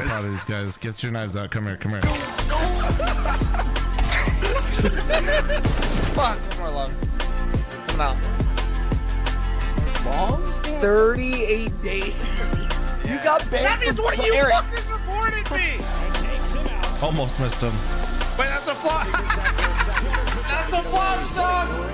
proud of these guys. Get your knives out. Come here. Come here. Fuck, one more long. Come out. Long? 38 days. You got banned. That means one of you fuckers reported me. Almost missed him. Wait, that's a flop. That's a flop song.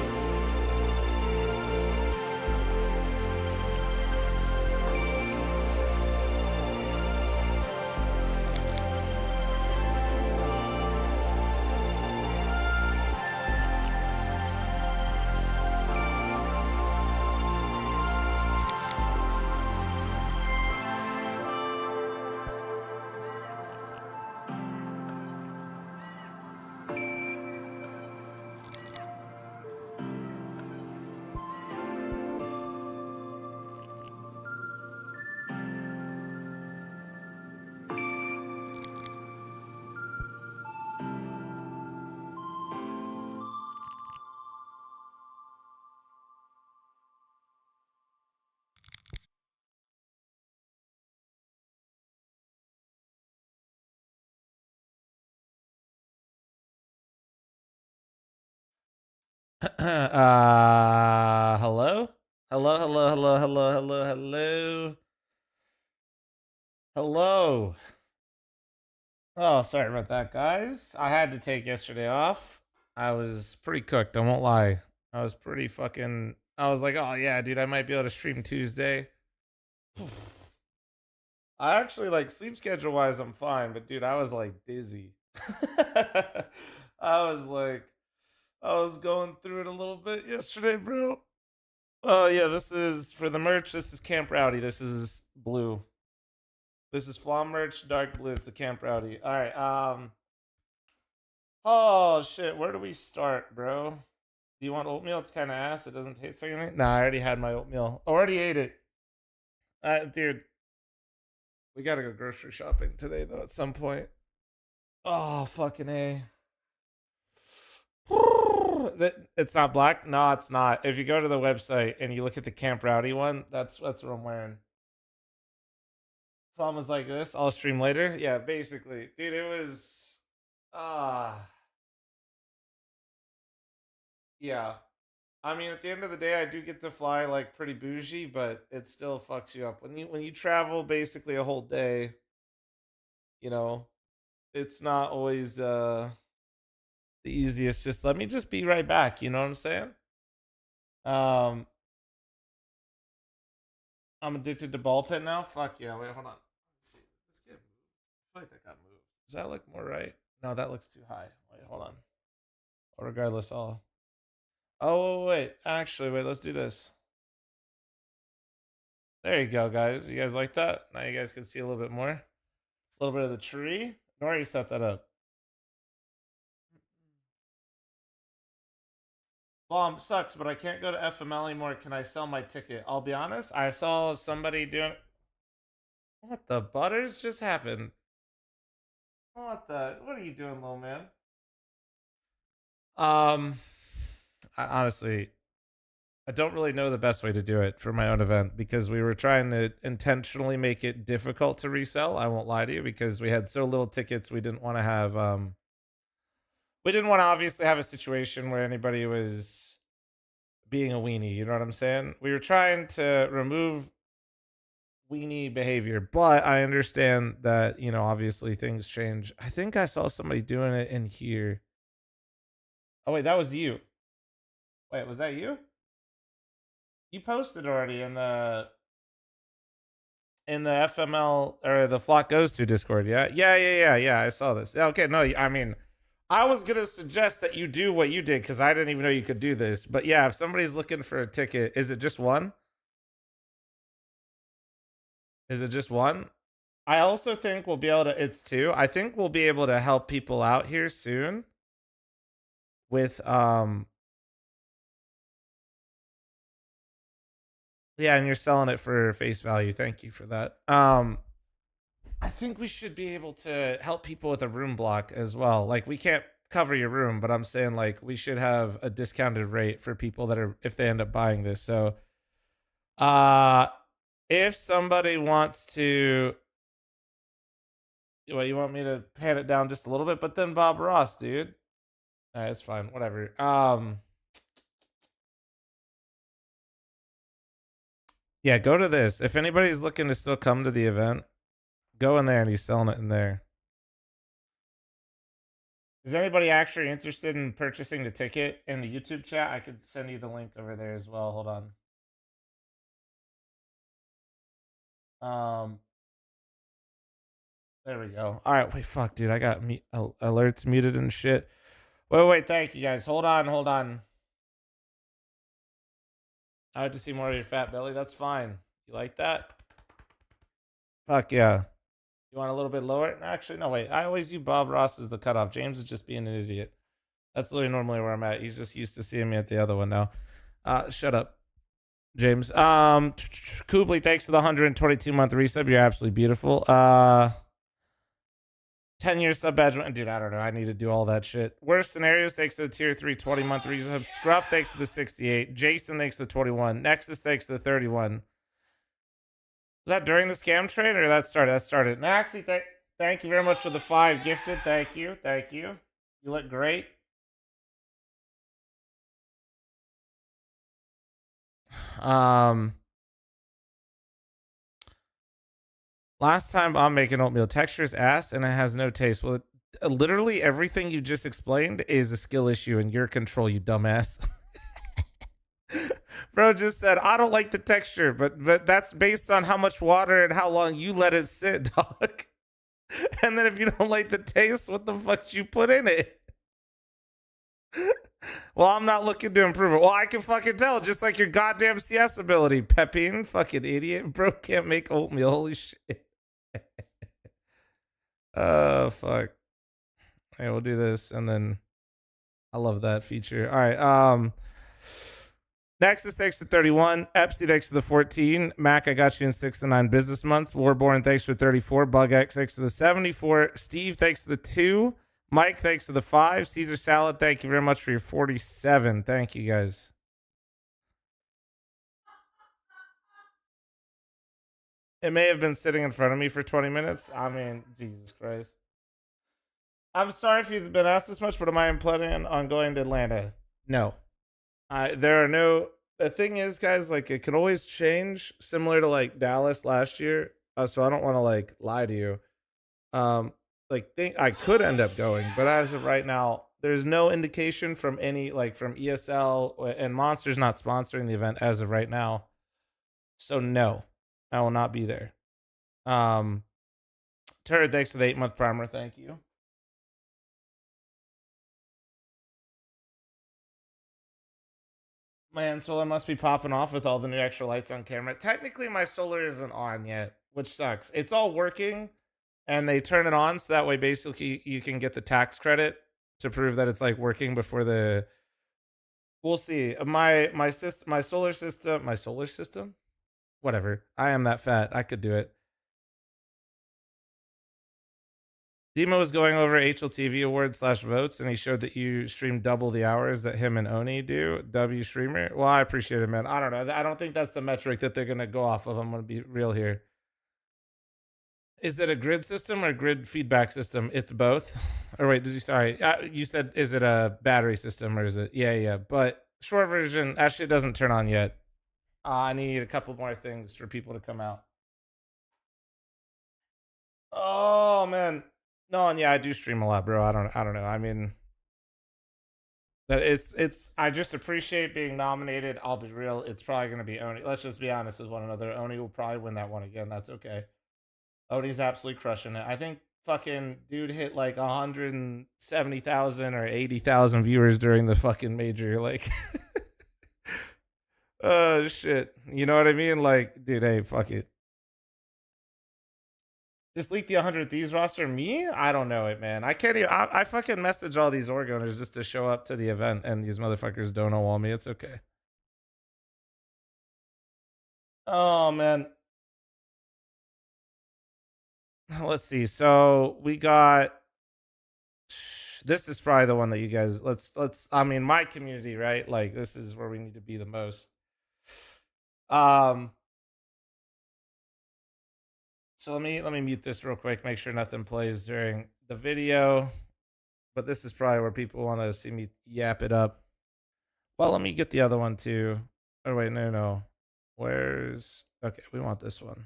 Hello? Hello. Oh, sorry about that, guys. I had to take yesterday off. I was pretty cooked, I won't lie. I was pretty fucking... I was like, oh yeah, dude, I might be able to stream Tuesday. I actually, like, sleep schedule-wise, I'm fine, but dude, I was, like, dizzy. I was going through it a little bit yesterday, bro. Oh yeah, this is for the merch. This is Camp Rowdy. This is blue. This is fl0m merch, dark blue. It's a Camp Rowdy. All right. Oh shit, where do we start, bro? Do you want oatmeal? It's kind of ass. It doesn't taste like anything. Nah, I already had my oatmeal. Already ate it. Dude, we gotta go grocery shopping today though. At some point. Oh fucking A. It's not black. No, it's not. If you go to the website and you look at the Camp Rowdy one, that's what I'm wearing. fl0m was like this. I'll stream later. Yeah, basically, dude. It was. Yeah. I mean, at the end of the day, I do get to fly like pretty bougie, but it still fucks you up when you travel basically a whole day. You know, it's not always the easiest. Just let me just be right back. You know what I'm saying? I'm addicted to ball pit now. Fuck yeah. Wait, hold on. Let's see. Let's get moved. I feel like that got moved. Does that look more right? No, that looks too high. Wait, hold on. Regardless, all. Oh wait. Actually, wait. Let's do this. There you go, guys. You guys like that? Now you guys can see a little bit more. A little bit of the tree. Nori set that up. Bomb sucks, but I can't go to fl0m anymore. Can I sell my ticket? I'll be honest. I saw somebody doing. What the butters just happened? What are you doing, little man? Honestly, I don't really know the best way to do it for my own event because we were trying to intentionally make it difficult to resell. I won't lie to you because we had so little tickets. We didn't want to have, we didn't want to obviously have a situation where anybody was being a weenie. You know what I'm saying? We were trying to remove weenie behavior, but I understand that, you know, obviously things change. I think I saw somebody doing it in here. Oh wait, that was you. Wait, was that you? You posted already in the fl0m or the Flock Goes to Discord, yeah? Yeah, I saw this. Okay, no, I mean, I was gonna suggest that you do what you did because I didn't even know you could do this. But yeah, if somebody's looking for a ticket, is it just one? Is it just one? I also think we'll be able to, it's two. I think we'll be able to help people out here soon with, yeah, and you're selling it for face value. Thank you for that. I think we should be able to help people with a room block as well. Like we can't cover your room, but I'm saying like we should have a discounted rate for people that are, if they end up buying this. So if somebody wants to Well, you want me to pan it down just a little bit, but then Bob Ross, dude. All right, it's fine. Whatever. Yeah, go to this. If anybody's looking to still come to the event, go in there and he's selling it in there. Is anybody actually interested in purchasing the ticket in the YouTube chat? I could send you the link over there as well. Hold on. There we go. All right, wait, fuck, dude. I got alerts muted and shit. Wait, thank you guys. Hold on. I had to see more of your fat belly. That's fine. You like that? Fuck yeah. You want a little bit lower? Actually, no, wait. I always use Bob Ross as the cutoff. James is just being an idiot. That's literally normally where I'm at. He's just used to seeing me at the other one now. Shut up, James. Kubley, thanks for the 122-month resub. You're absolutely beautiful. 10-year sub badge. Dude, I don't know. I need to do all that shit. Worst scenarios, thanks to the tier 3 20-month resub. Scruff, thanks to the 68. Jason, thanks to the 21. Nexus, thanks to the 31. Was that during the scam trade or that started? That started. Maxie, thank you very much for the 5 gifted. Thank you. You look great. Last time I'm making oatmeal, texture's ass and it has no taste. Well, literally everything you just explained is a skill issue in your control, you dumbass. Bro just said, I don't like the texture, but that's based on how much water and how long you let it sit, dog. And then if you don't like the taste, what the fuck you put in it? Well, I'm not looking to improve it. Well, I can fucking tell, just like your goddamn CS ability, Pepin, fucking idiot. Bro can't make oatmeal, holy shit. Oh, fuck. Okay, we'll do this, and then I love that feature. All right, Nexus, thanks to 31. Epsy, thanks to the 14. Mac, I got you in 6 and 9 business months. Warborn, thanks for 34. Bug X, thanks to the 74. Steve, thanks to the 2. Mike, thanks to the 5. Caesar Salad, thank you very much for your 47. Thank you, guys. It may have been sitting in front of me for 20 minutes. I mean, Jesus Christ. I'm sorry if you've been asked this much, but am I planning on going to Atlanta? No. There are no. The thing is, guys, like it can always change, similar to like Dallas last year. So I don't want to like lie to you. Think I could end up going, but as of right now, there's no indication from any like from ESL and Monster's not sponsoring the event as of right now. So no, I will not be there. Turd, thanks for the 8-month primer. Thank you. Man, solar must be popping off with all the new extra lights on camera. Technically, my solar isn't on yet, which sucks. It's all working, and they turn it on so that way basically you can get the tax credit to prove that it's like working before the. We'll see. My solar system. Whatever. I am that fat. I could do it. Demo was going over HLTV awards / votes, and he showed that you stream double the hours that him and Oni do. W streamer. Well, I appreciate it, man. I don't know. I don't think that's the metric that they're gonna go off of. I'm gonna be real here. Is it a grid system or grid feedback system? It's both. Or wait, you said is it a battery system or is it? Yeah. But short version, that shit doesn't turn on yet. I need a couple more things for people to come out. Oh man. No, and yeah, I do stream a lot, bro. I don't know. I mean, that it's. I just appreciate being nominated. I'll be real. It's probably gonna be Oni. Let's just be honest with one another. Oni will probably win that one again. That's okay. Oni's absolutely crushing it. I think fucking dude hit like 170,000 or 80,000 viewers during the fucking major. Like, oh shit. You know what I mean? Like, dude, hey, fuck it. Just leak the 100 Thieves roster? Me? I don't know it, man. I can't even. I fucking message all these org owners just to show up to the event, and these motherfuckers don't know me. It's okay. Oh, man. Let's see. So we got. This is probably the one that you guys. Let's. I mean, my community, right? Like, this is where we need to be the most. So let me mute this real quick, make sure nothing plays during the video. But this is probably where people want to see me yap it up. Well, let me get the other one too. Oh wait, no. Where's okay, we want this one.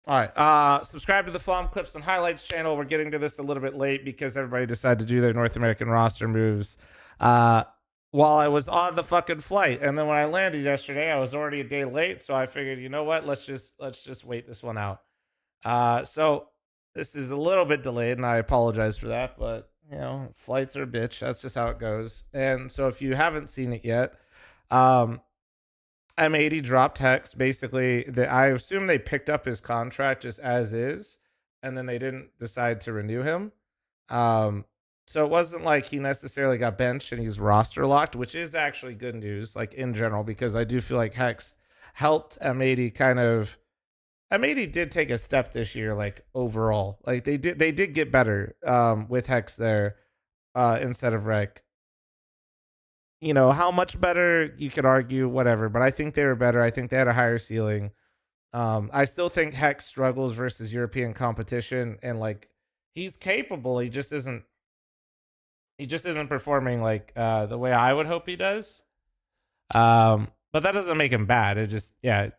All right. Subscribe to the fl0m Clips and Highlights channel. We're getting to this a little bit late because everybody decided to do their North American roster moves while I was on the fucking flight. And then when I landed yesterday, I was already a day late. So I figured, you know what? Let's just wait this one out. So this is a little bit delayed, and I apologize for that, but you know, flights are a bitch. That's just how it goes. And so if you haven't seen it yet, M80 dropped Hex. Basically, I assume they picked up his contract just as is, and then they didn't decide to renew him. So it wasn't like he necessarily got benched and he's roster locked, which is actually good news, like in general, because I do feel like Hex helped M80 kind of. M80 did take a step this year, like overall. Like they did get better with Hex there instead of Rec. You know, how much better you could argue, whatever, but I think they were better. I think they had a higher ceiling. I still think Hex struggles versus European competition, and like he's capable. He just isn't performing like the way I would hope he does. But that doesn't make him bad. It just, yeah,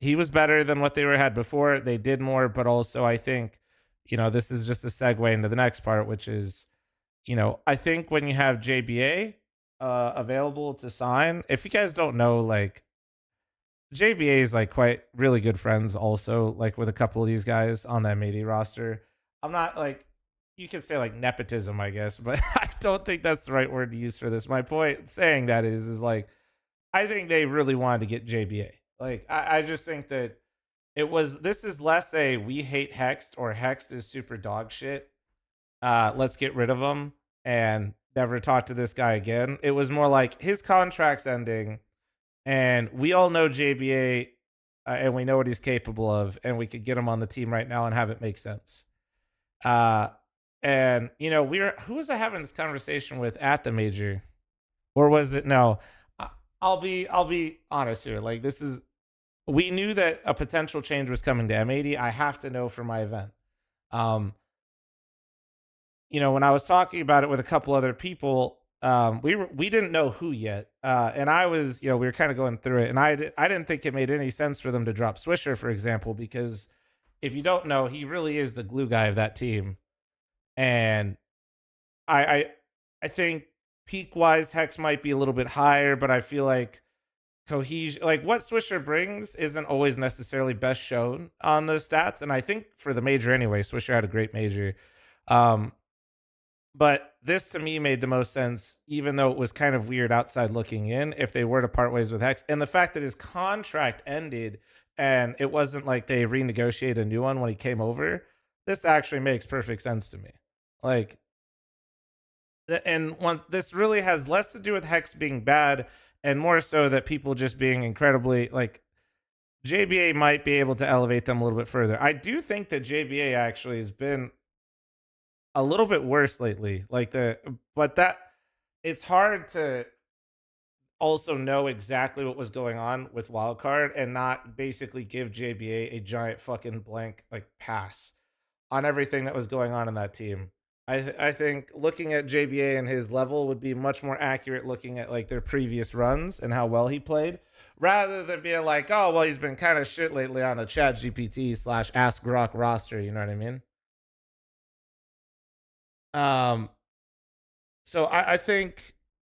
he was better than what they had before. They did more, but also I think, you know, this is just a segue into the next part, which is, you know, I think when you have JBA available to sign, if you guys don't know, like JBA is like quite really good friends also, like with a couple of these guys on that M80 roster. I'm not like, you could say like nepotism, I guess, but I don't think that's the right word to use for this. My point saying that is like, I think they really wanted to get JBA. Like, I just think that this is less a we hate Hexed or Hexed is super dog shit. Let's get rid of him and never talk to this guy again. It was more like his contract's ending and we all know JBA and we know what he's capable of, and we could get him on the team right now and have it make sense. And you know, who was I having this conversation with at the major? Or was it no? I'll be honest here. Like we knew that a potential change was coming to M80. I have to know for my event. You know, when I was talking about it with a couple other people, we didn't know who yet, and I was, you know, we were kind of going through it, and I didn't think it made any sense for them to drop Swisher, for example, because if you don't know, he really is the glue guy of that team, and I think peak wise Hex might be a little bit higher, but I feel like cohesion, like what Swisher brings isn't always necessarily best shown on the stats. And I think for the major anyway, Swisher had a great major. But this to me made the most sense, even though it was kind of weird outside looking in, if they were to part ways with Hex. And the fact that his contract ended and it wasn't like they renegotiated a new one when he came over, this actually makes perfect sense to me. Like, and this really has less to do with Hex being bad and more so that people just being incredibly, like, JBA might be able to elevate them a little bit further. I do think that JBA actually has been a little bit worse lately. But that it's hard to also know exactly what was going on with Wildcard and not basically give JBA a giant fucking blank like pass on everything that was going on in that team. I think looking at JBA and his level would be much more accurate looking at like their previous runs and how well he played, rather than being like, oh, well, he's been kind of shit lately on a Chat GPT / Ask Grok roster. You know what I mean? So I think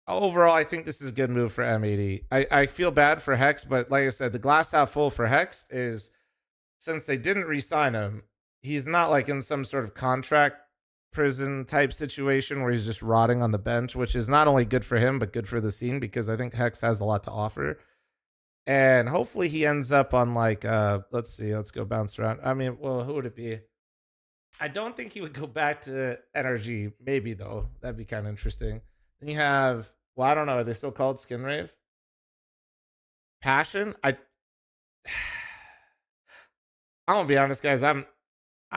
overall, I think this is a good move for M80. I feel bad for Hex, but like I said, the glass half full for Hex is since they didn't re-sign him, he's not like in some sort of contract prison type situation where he's just rotting on the bench, which is not only good for him but good for the scene, because I think Hex has a lot to offer. And hopefully he ends up on like let's see, let's go bounce around. I mean, well, who would it be? I don't think he would go back to NRG. Maybe though, that'd be kind of interesting. Then you have, well, I don't know, are they still called Skin Rave? Passion? I'm gonna be honest, guys. I'm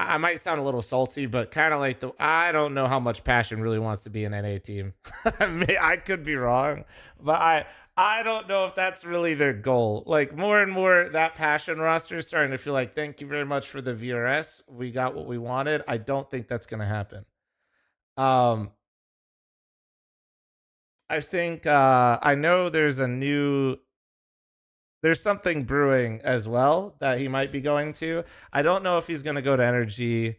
I might sound a little salty, but kind of like I don't know how much passion really wants to be an NA team. I could be wrong, but I don't know if that's really their goal. Like more and more, that passion roster is starting to feel like, thank you very much for the VRS. We got what we wanted. I don't think that's going to happen. I think I know there's something brewing as well that he might be going to. I don't know if he's going to go to Energy.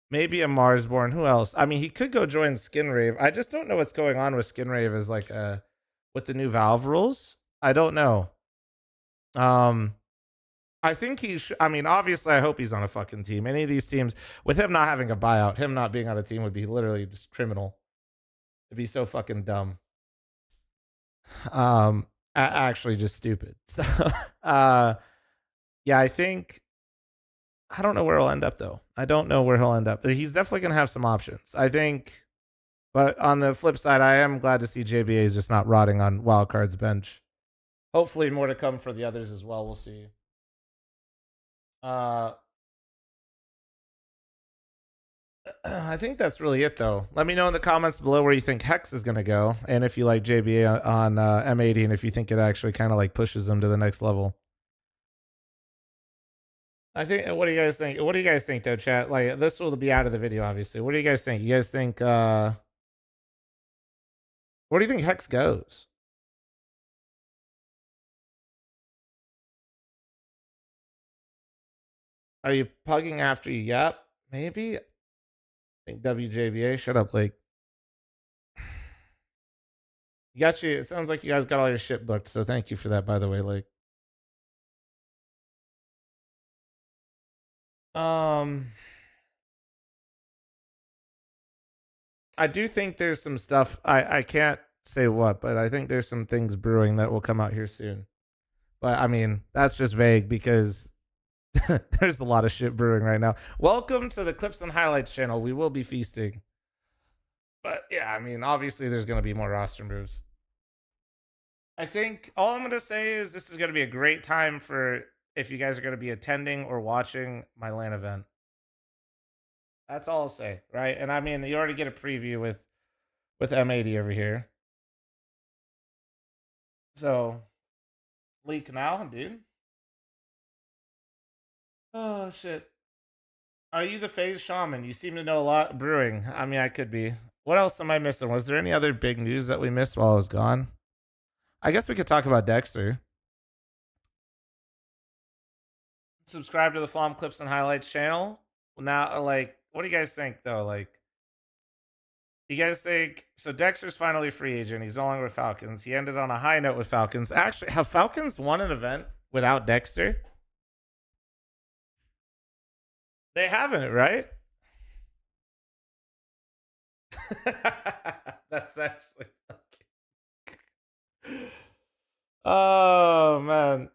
Maybe a Marsborn. Who else? I mean, he could go join Skinrave. I just don't know what's going on with Skinrave as like with the new Valve rules. I don't know. I think I mean, obviously, I hope he's on a fucking team. Any of these teams, with him not having a buyout, him not being on a team would be literally just criminal. It'd be so fucking dumb. Actually, just stupid. So, yeah, I think I don't know where he'll end up though. I don't know where he'll end up. He's definitely gonna have some options, I think. But on the flip side, I am glad to see JBA is just not rotting on Wildcard's bench. Hopefully, more to come for the others as well. We'll see. I think that's really it, though. Let me know in the comments below where you think Hex is gonna go, and if you like JBA on M80, and if you think it actually kind of like pushes them to the next level. I think. What do you guys think? What do you guys think, though, chat? Like, this will be out of the video, obviously. What do you guys think? You guys think? Where do you think Hex goes? Are you pugging after you? Yep, maybe. I think WJBA. Shut up, Blake. You got you. It sounds like you guys got all your shit booked, so thank you for that, by the way, Lake. I do think there's some stuff. I can't say what, but I think there's some things brewing that will come out here soon. But I mean, that's just vague because there's a lot of shit brewing right now. Welcome to the Clips and Highlights channel. We will be feasting. But yeah, I mean, obviously there's going to be more roster moves. I think all I'm going to say is this is going to be a great time for if you guys are going to be attending or watching my LAN event. That's all I'll say, right? And I mean, you already get a preview with M80 over here. So, leak now, dude. Oh shit. Are you the phase shaman? You seem to know a lot brewing. I mean, I could be. What else am I missing? Was there any other big news that we missed while I was gone? I guess we could talk about Dexter. Subscribe to the fl0m Clips and Highlights channel. Now, like, what do you guys think though? Like, you guys think so? Dexter's finally free agent. He's no longer with Falcons. He ended on a high note with Falcons. Actually, have Falcons won an event without Dexter? They haven't, right? That's actually fucking... Oh man.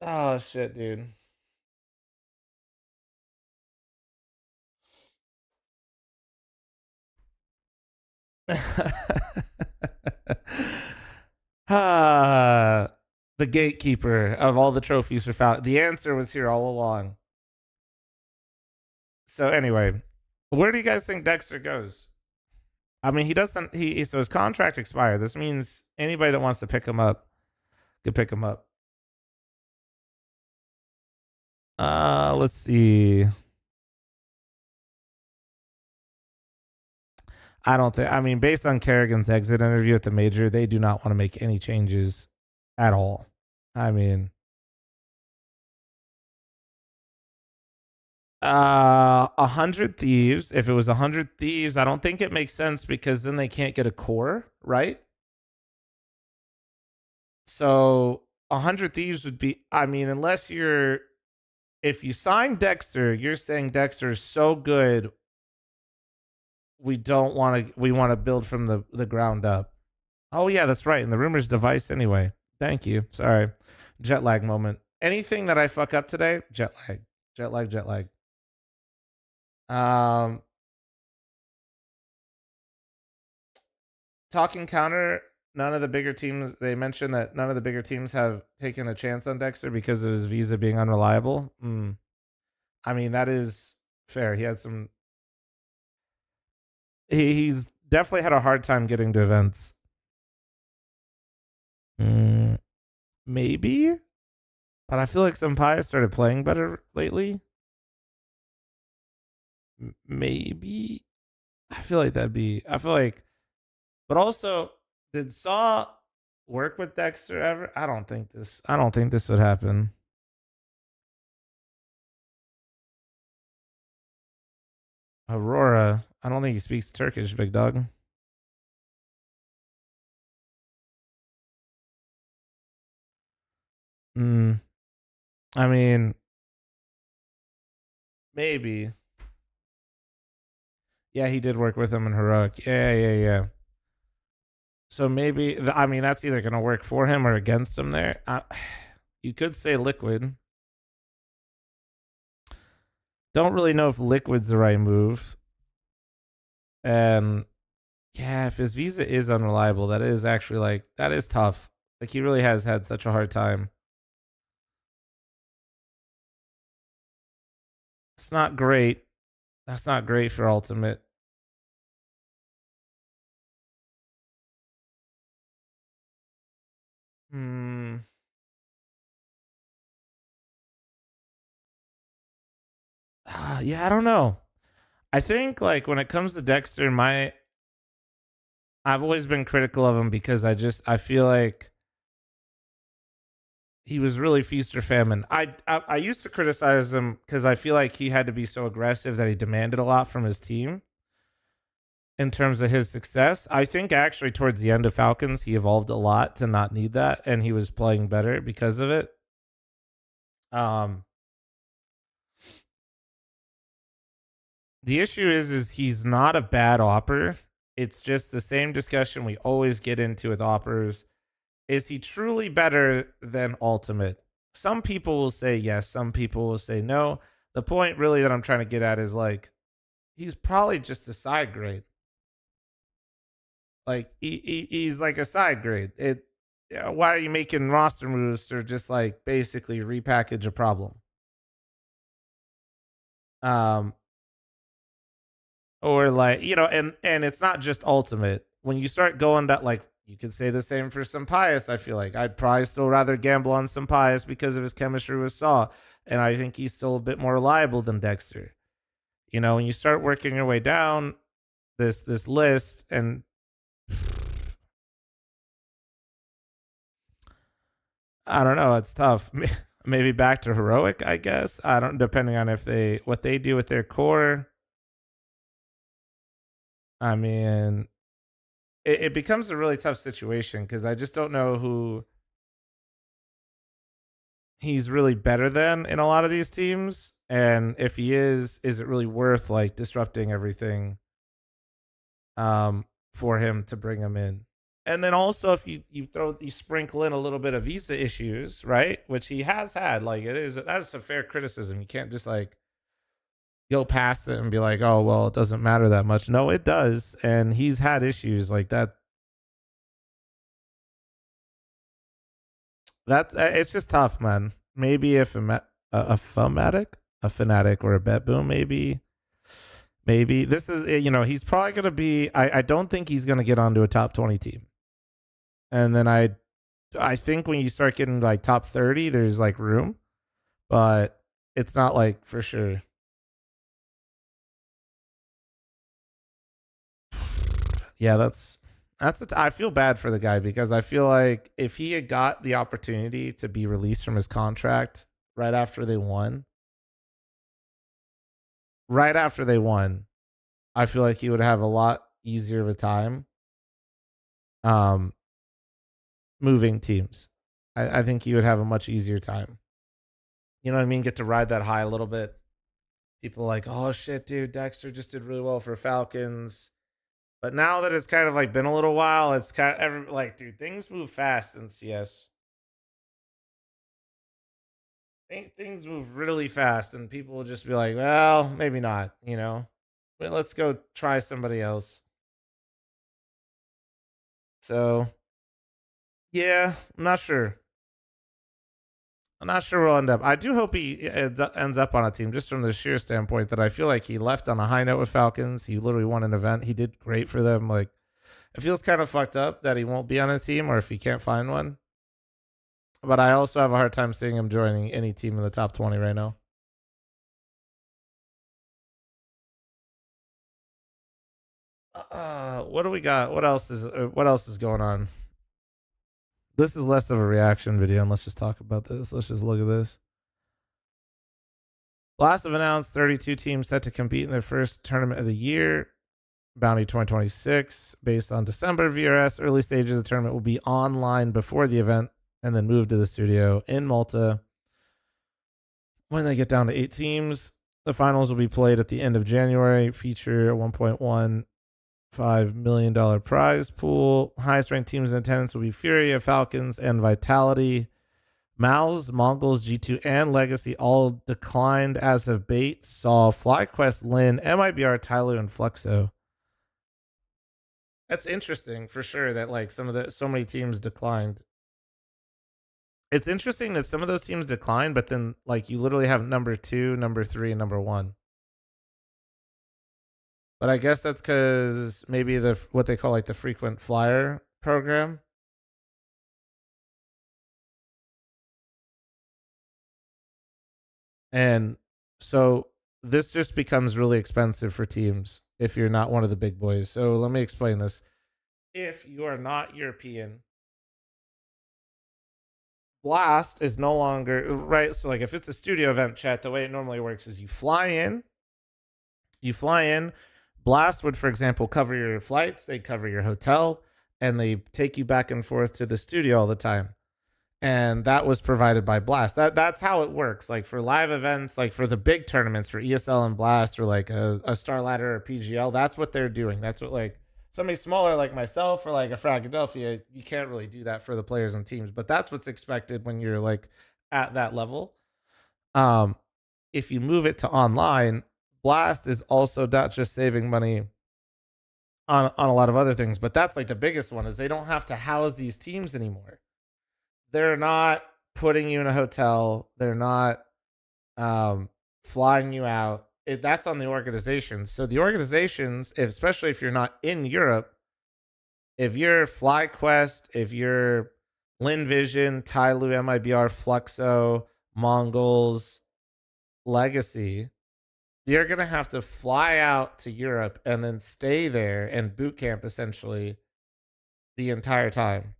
Oh shit, dude. The gatekeeper of all the trophies for Falcon. The answer was here all along. So anyway, where do you guys think Dexter goes? I mean, he doesn't. So his contract expired. This means anybody that wants to pick him up could pick him up. Let's see. I don't think. I mean, based on Kerrigan's exit interview at the major, they do not want to make any changes at all. I mean, 100 Thieves. If it was 100 Thieves, I don't think it makes sense because then they can't get a core, right? So 100 Thieves would be. I mean, unless you're, if you sign Dexter, you're saying Dexter is so good. We don't want to. We want to build from the ground up. Oh yeah, that's right. And the rumors device anyway. Thank you. Sorry, jet lag moment. Anything that I fuck up today, jet lag, jet lag, jet lag. Talking counter. none of the bigger teams. They mentioned that none of the bigger teams have taken a chance on Dexter because of his visa being unreliable. I mean, that is fair. He had some. He's definitely had a hard time getting to events. Mm, maybe, but I feel like Senpai started playing better lately. Maybe I feel like that'd be. I feel like, but also, did Saw work with Dexter ever? I don't think this. I don't think this would happen. Aurora. I don't think he speaks Turkish, big dog. Mm, I mean, maybe. Yeah, he did work with him in Heroic. Yeah. So maybe, I mean, that's either going to work for him or against him there. You could say Liquid. Don't really know if Liquid's the right move. And yeah, if his visa is unreliable, that is actually like, that is tough. Like, he really has had such a hard time. It's not great. That's not great for Ultimate. Hmm. Yeah, I don't know. I think like when it comes to Dexter, I've always been critical of him because I feel like he was really feast or famine. I used to criticize him because I feel like he had to be so aggressive that he demanded a lot from his team in terms of his success. I think actually towards the end of Falcons, he evolved a lot to not need that, and he was playing better because of it. Um, the issue is he's not a bad opper. It's just the same discussion we always get into with oppers. Is he truly better than Ultimate? Some people will say yes, some people will say no. The point really that I'm trying to get at is like he's probably just a side grade. Like he's like a side grade. Why are you making roster moves to just like basically repackage a problem? Um or like, and it's not just Ultimate. When you start going that like you could say the same for Sampaius, I feel like I'd probably still rather gamble on Sampaius because of his chemistry with Saw. And I think he's still a bit more reliable than Dexter. When you start working your way down this list, and I don't know, it's tough. Maybe back to Heroic, I guess. I don't, depending on what they do with their core. I mean, it becomes a really tough situation because I just don't know who he's really better than in a lot of these teams. And if he is it really worth like disrupting everything for him to bring him in? And then also if you sprinkle in a little bit of visa issues, right? Which he has had, like that's a fair criticism. You can't just like go past it and be like, oh well, it doesn't matter that much. No, it does. And he's had issues like that. It's just tough, man. Maybe if a fanatic or a bet boom, maybe this is he's probably gonna be. I don't think he's gonna get onto a top 20 team. And then I think when you start getting like top 30, there's like room, but it's not like for sure. Yeah, I feel bad for the guy because I feel like if he had got the opportunity to be released from his contract right after they won, right after they won, I feel like he would have a lot easier of a time um moving teams. I think he would have a much easier time. You know what I mean? Get to ride that high a little bit. People are like, oh shit, dude, Dexter just did really well for Falcons. But now that it's kind of like been a little while, it's kind of like, dude, things move fast in CS. Things move really fast, and people will just be like, well, maybe not, But let's go try somebody else. So Yeah, I'm not sure. I'm not sure where he'll end up. I do hope he ends up on a team just from the sheer standpoint that I feel like he left on a high note with Falcons. He literally won an event. He did great for them. Like, it feels kind of fucked up that he won't be on a team or if he can't find one. But I also have a hard time seeing him joining any team in the top 20 right now. What do we got? What else is going on? This is less of a reaction video, and let's just talk about this. Let's just look at this. Blast have announced 32 teams set to compete in their first tournament of the year, Bounty 2026, based on December VRS. Early stages of the tournament will be online before the event and then move to the studio in Malta. When they get down to 8 teams, the finals will be played at the end of January, feature a $1.15 million prize pool. Highest ranked teams in attendance will be Furia, Falcons, and Vitality. Mouse, Mongols, G2, and Legacy all declined as of bait. Saw FlyQuest, Lin, MIBR, Tyloo, and Fl0m. That's interesting for sure that like so many teams declined. It's interesting that some of those teams declined, but then like you literally have number 2, number 3, and number 1. But I guess that's because maybe what they call like the frequent flyer program. And so this just becomes really expensive for teams if you're not one of the big boys. So let me explain this. If you are not European, Blast is no longer right. So like if it's a studio event, chat, the way it normally works is you fly in. Blast would, for example, cover your flights, they cover your hotel, and they take you back and forth to the studio all the time. And that was provided by Blast. That's how it works. Like for live events, like for the big tournaments for ESL and Blast, or like a Star Ladder or PGL, that's what they're doing. That's what like somebody smaller like myself or like a Fragadelphia, you can't really do that for the players and teams. But that's what's expected when you're like at that level. If you move it to online, Blast is also not just saving money on a lot of other things, but that's like the biggest one is they don't have to house these teams anymore. They're not putting you in a hotel. They're not flying you out. That's on the organizations. So the organizations, especially if you're not in Europe, if you're FlyQuest, if you're LinVision, Tyloo, MIBR, Fl0m, Mongols, Legacy, you're going to have to fly out to Europe and then stay there and boot camp essentially the entire time.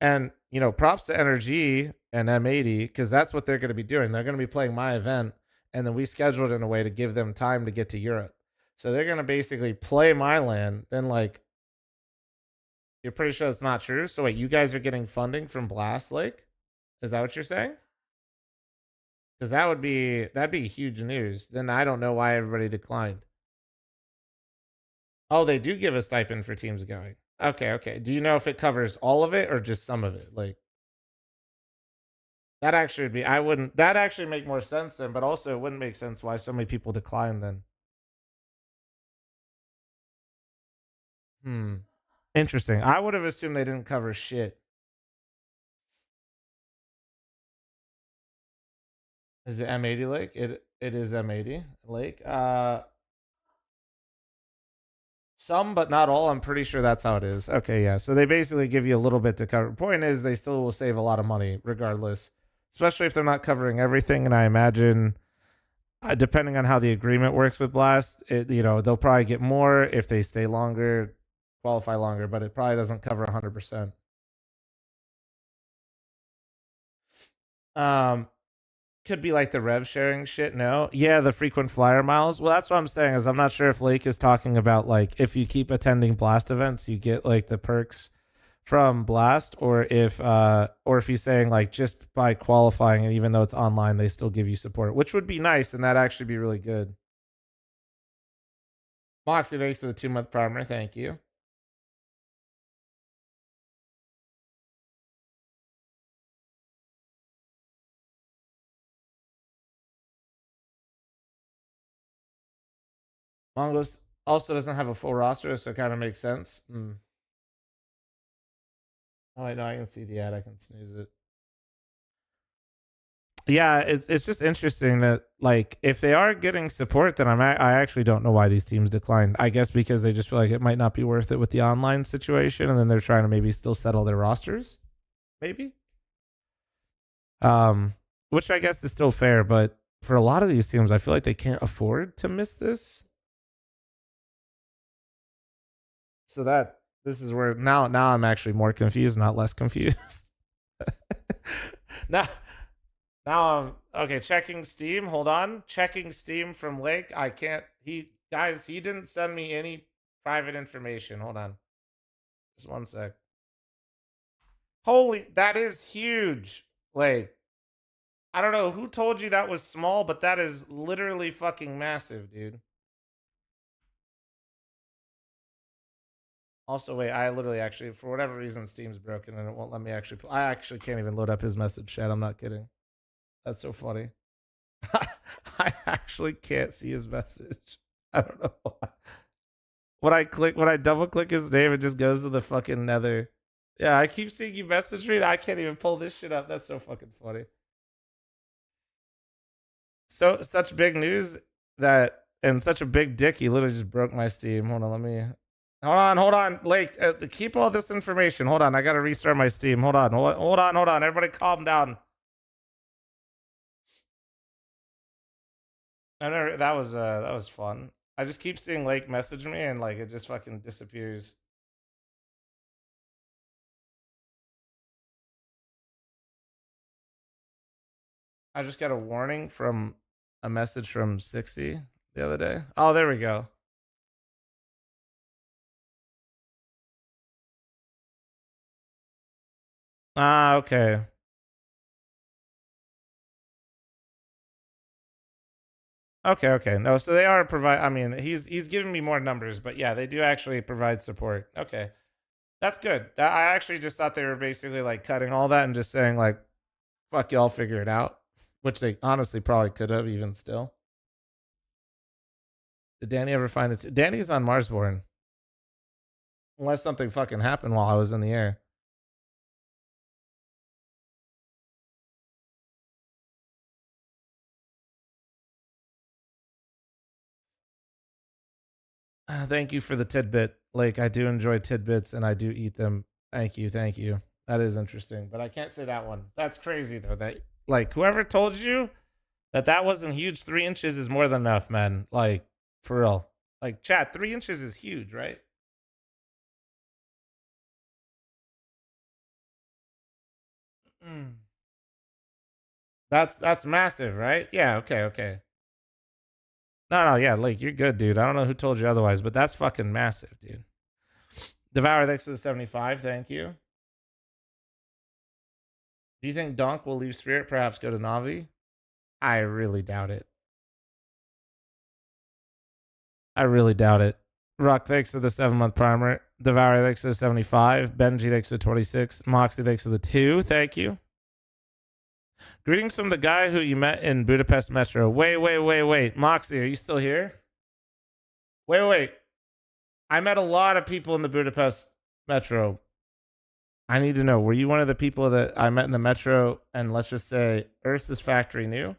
And, you know, props to NRG and M80 because that's what they're going to be doing. They're going to be playing my event, and then we scheduled it in a way to give them time to get to Europe. So they're going to basically play my land. Then, like, you're pretty sure that's not true. So, wait, you guys are getting funding from Blast Lake? Is that what you're saying? Because that'd be huge news. Then I don't know why everybody declined. Oh, they do give a stipend for teams going. Okay. Do you know if it covers all of it or just some of it? Like that actually would be that actually make more sense then, but also it wouldn't make sense why so many people decline then. Interesting. I would have assumed they didn't cover shit. Is it M80 Lake? It is M80 Lake. Some, but not all. I'm pretty sure that's how it is. Okay, yeah. So they basically give you a little bit to cover. Point is, they still will save a lot of money regardless, especially if they're not covering everything. And I imagine, depending on how the agreement works with Blast, they'll probably get more if they stay longer, qualify longer, but it probably doesn't cover 100%. Could be like the rev sharing shit. No, yeah, the frequent flyer miles. Well, that's what I'm saying is I'm not sure if Lake is talking about like if you keep attending Blast events, you get like the perks from Blast, or if he's saying like just by qualifying and even though it's online, they still give you support, which would be nice and that'd actually be really good. Moxie, thanks for the 2-month primer. Thank you. Mongols also doesn't have a full roster, so it kind of makes sense. Oh, I know. I can see the ad. I can snooze it. Yeah, it's just interesting that like if they are getting support, then I actually don't know why these teams declined. I guess because they just feel like it might not be worth it with the online situation, and then they're trying to maybe still settle their rosters, maybe. Which I guess is still fair, but for a lot of these teams, I feel like they can't afford to miss this. So that this is where now I'm actually more confused, not less confused. now I'm okay. Checking Steam. Hold on. Checking Steam from Lake. I can't. He didn't send me any private information. Hold on. Just one sec. Holy, that is huge. Lake. I don't know who told you that was small, but that is literally fucking massive, dude. Also, wait, I literally actually, for whatever reason, Steam's broken and it won't let me actually. I actually can't even load up his message chat. I'm not kidding. That's so funny. I actually can't see his message. I don't know why. When I double click his name, it just goes to the fucking nether. Yeah, I keep seeing you message me. I can't even pull this shit up. That's so fucking funny. So such big news that and such a big dick. He literally just broke my Steam. Hold on, let me. Hold on, Lake. Keep all this information. Hold on, I gotta restart my Steam. Hold on. Everybody, calm down. That was fun. I just keep seeing Lake message me and like it just fucking disappears. I just got a warning from a message from 60 the other day. Oh, there we go. Ah, okay. Okay. No, so they are provide. I mean, he's giving me more numbers, but yeah, they do actually provide support. Okay, that's good. I actually just thought they were basically like cutting all that and just saying like, "Fuck y'all, figure it out," which they honestly probably could have even still. Did Danny ever find it? Danny's on Marsborn, unless something fucking happened while I was in the air. Thank you for the tidbit. Like, I do enjoy tidbits and I do eat them. Thank you. That is interesting, but I can't say that one. That's crazy though. That like whoever told you that wasn't huge. 3 inches is more than enough, man. Like for real. Like chat, 3 inches is huge, right? That's massive, right? Yeah. Okay. No, yeah, like you're good, dude. I don't know who told you otherwise, but that's fucking massive, dude. Devour, thanks for the 75. Thank you. Do you think Donk will leave Spirit, perhaps go to Navi? I really doubt it. Rock, thanks for the 7-month primer. Devour, thanks for the 75. Benji, thanks for the 26. Moxie, thanks for the 2. Thank you. Greetings from the guy who you met in Budapest Metro. Wait. Moxie, are you still here? Wait. I met a lot of people in the Budapest Metro. I need to know, were you one of the people that I met in the Metro and let's just say Ursa's factory knew?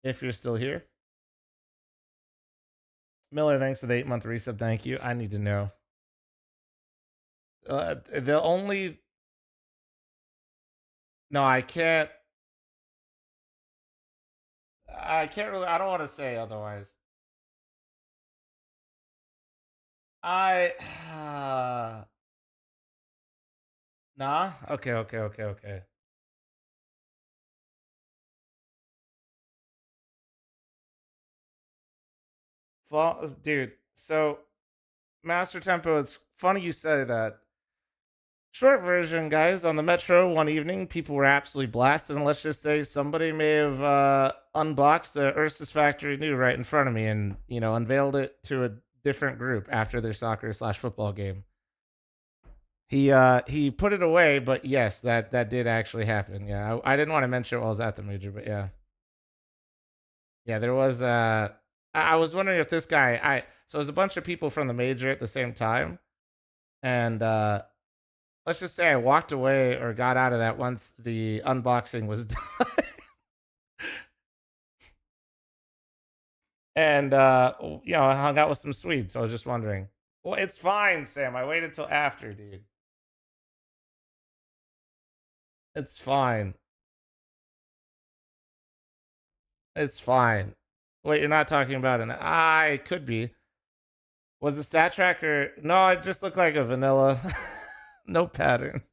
If you're still here. Miller, thanks for the 8-month resub. Thank you. I need to know. The only. No, I can't. I can't really. I don't want to say otherwise. Nah. Okay. Dude. So, Master Tempo. It's funny you say that. Short version, guys. On the Metro one evening, people were absolutely blasted, and let's just say somebody may have unboxed the Ursus Factory New right in front of me, and unveiled it to a different group after their soccer/football game. He put it away, but yes, that did actually happen. Yeah, I didn't want to mention it while I was at the major, but yeah, there was. I was wondering if this guy. So it was a bunch of people from the major at the same time, and let's just say I walked away or got out of that once the unboxing was done. And you know, I hung out with some Swedes. So I was just wondering. Well, it's fine, Sam. I waited till after, dude. It's fine. It's fine. Wait, you're not talking about an it could be. Was the stat tracker? No, it just looked like a vanilla. No pattern.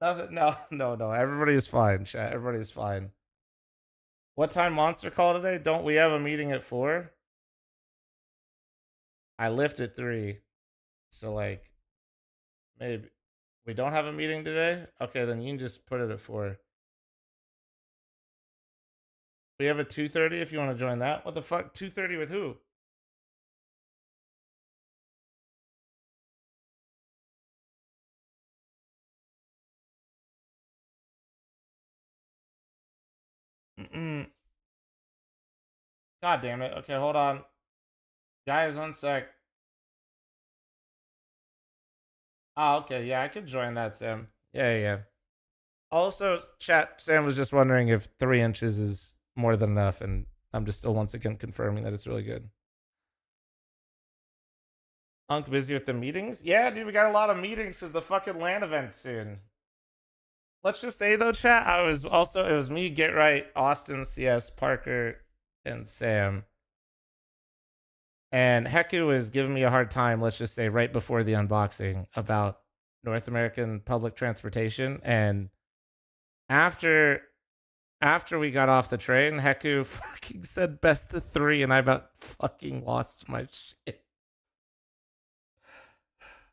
Nothing. No, no, no. Everybody is fine, chat. Everybody is fine. What time monster call today? Don't we have a meeting at 4? I lift at 3. So like maybe we don't have a meeting today? Okay, then you can just put it at 4. We have a 2:30 if you want to join that. What the fuck? 2:30 with who? God damn it. Okay, hold on. Guys, 1 sec. Oh, okay. Yeah, I could join that, Sam. Yeah, yeah. Also, chat, Sam was just wondering if 3 inches is more than enough, and I'm just still once again confirming that it's really good. Unk busy with the meetings? Yeah, dude, we got a lot of meetings because the fucking LAN event's soon. Let's just say though, chat, it was me, Get Right, Austin, CS, Parker, and Sam. And Heku was giving me a hard time, let's just say right before the unboxing, about North American public transportation. And after we got off the train, Heku fucking said best of 3, and I about fucking lost my shit.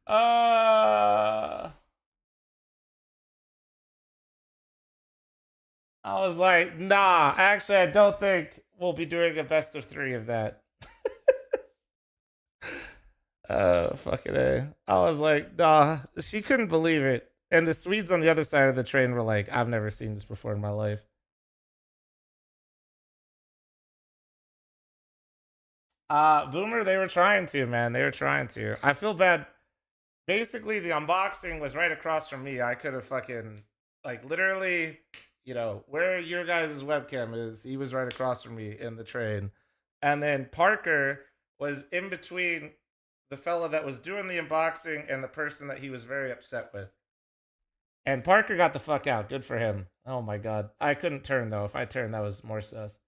I was like, nah, actually, I don't think we'll be doing a best of 3 of that. Fucking A. I was like, nah, she couldn't believe it. And the Swedes on the other side of the train were like, I've never seen this before in my life. Boomer, they were trying to, man. They were trying to. I feel bad. Basically, the unboxing was right across from me. I could have fucking, like, literally, you know, where your guys' webcam is, he was right across from me in the train. And then Parker was in between the fella that was doing the unboxing and the person that he was very upset with. And Parker got the fuck out. Good for him. Oh my god. I couldn't turn though. If I turned, that was more sus.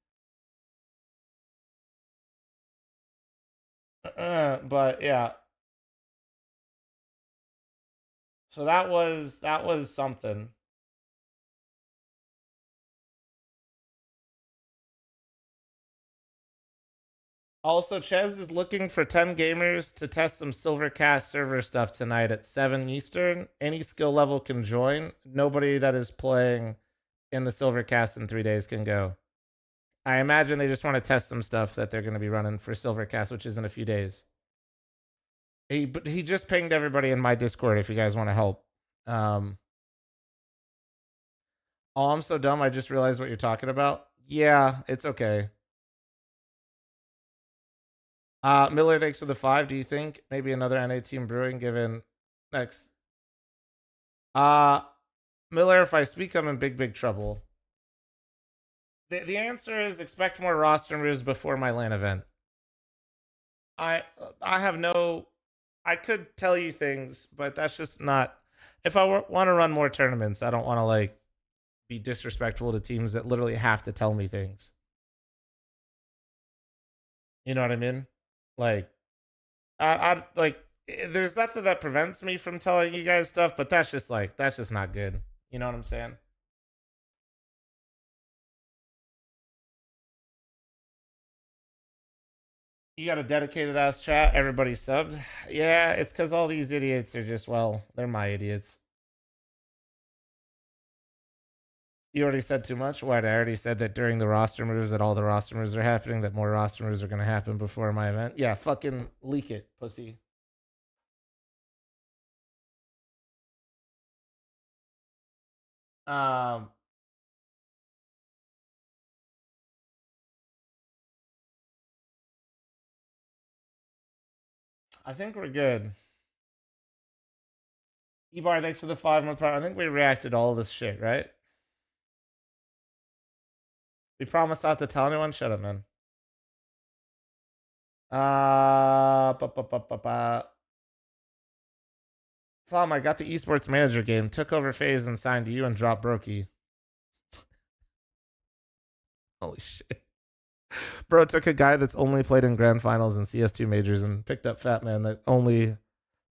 But yeah. So that was something. Also, Ches is looking for 10 gamers to test some Silvercast server stuff tonight at 7 Eastern. Any skill level can join. Nobody that is playing in the Silvercast in 3 days can go. I imagine they just want to test some stuff that they're going to be running for Silvercast, which is in a few days. He just pinged everybody in my Discord if you guys want to help. Oh, I'm so dumb. I just realized what you're talking about. Yeah, it's okay. Miller, thanks for the 5. Do you think maybe another NA team brewing given next? Miller, if I speak, I'm in big trouble. The answer is expect more roster moves before my LAN event. I have no. I could tell you things, but that's just not. If I want to run more tournaments, I don't want to like be disrespectful to teams that literally have to tell me things. You know what I mean? Like, I like. There's nothing that prevents me from telling you guys stuff, but that's just not good. You know what I'm saying? You got a dedicated ass chat. Everybody subbed. Yeah, it's because all these idiots are just they're my idiots. You already said too much. What? I already said that during the roster moves that all the roster moves are happening. That more roster moves are going to happen before my event. Yeah, fucking leak it, pussy. Um, I think we're good. E-Bar, thanks for the 5-month part. I think we reacted to all of this shit, right? We promised not to tell anyone. Shut up, man. fl0m, I got the esports manager game, took over FaZe and signed you and dropped Brokey. Holy shit. Bro took a guy that's only played in grand finals and CS2 majors and picked up fl0m that only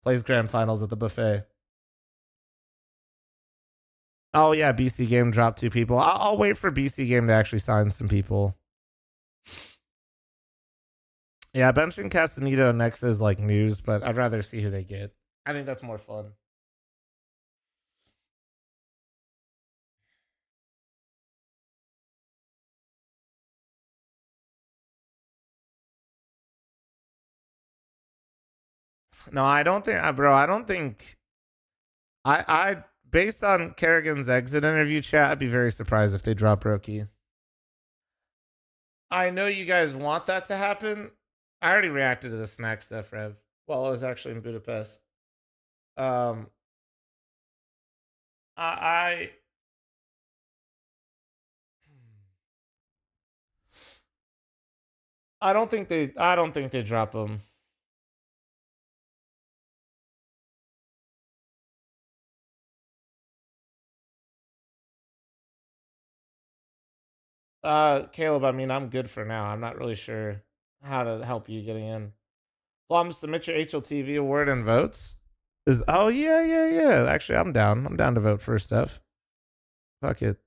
plays grand finals at the buffet. Oh yeah, BC Game dropped 2 people. I'll wait for BC Game to actually sign some people. Yeah, benching Castanito next is like news, but I'd rather see who they get. I think that's more fun. No, I don't think, bro. I don't think. I based on Kerrigan's exit interview chat, I'd be very surprised if they drop Roki. I know you guys want that to happen. I already reacted to the snack stuff, Rev. Well, I was actually in Budapest. I don't think they drop him. Caleb, I mean, I'm good for now. I'm not really sure how to help you getting in. fl0m, submit your HLTV award and votes. Oh yeah. Actually, I'm down. I'm down to vote for stuff. Fuck it.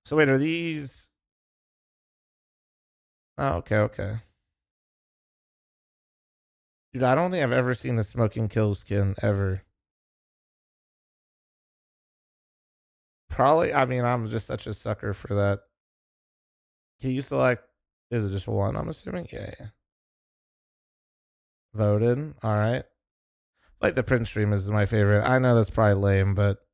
So wait, are these? Oh, okay. Dude, I don't think I've ever seen the smoking kill skin ever. Probably, I mean, I'm just such a sucker for that. Can you select? Is it just one? I'm assuming. Yeah. Voted. All right. Like the print stream is my favorite. I know that's probably lame, but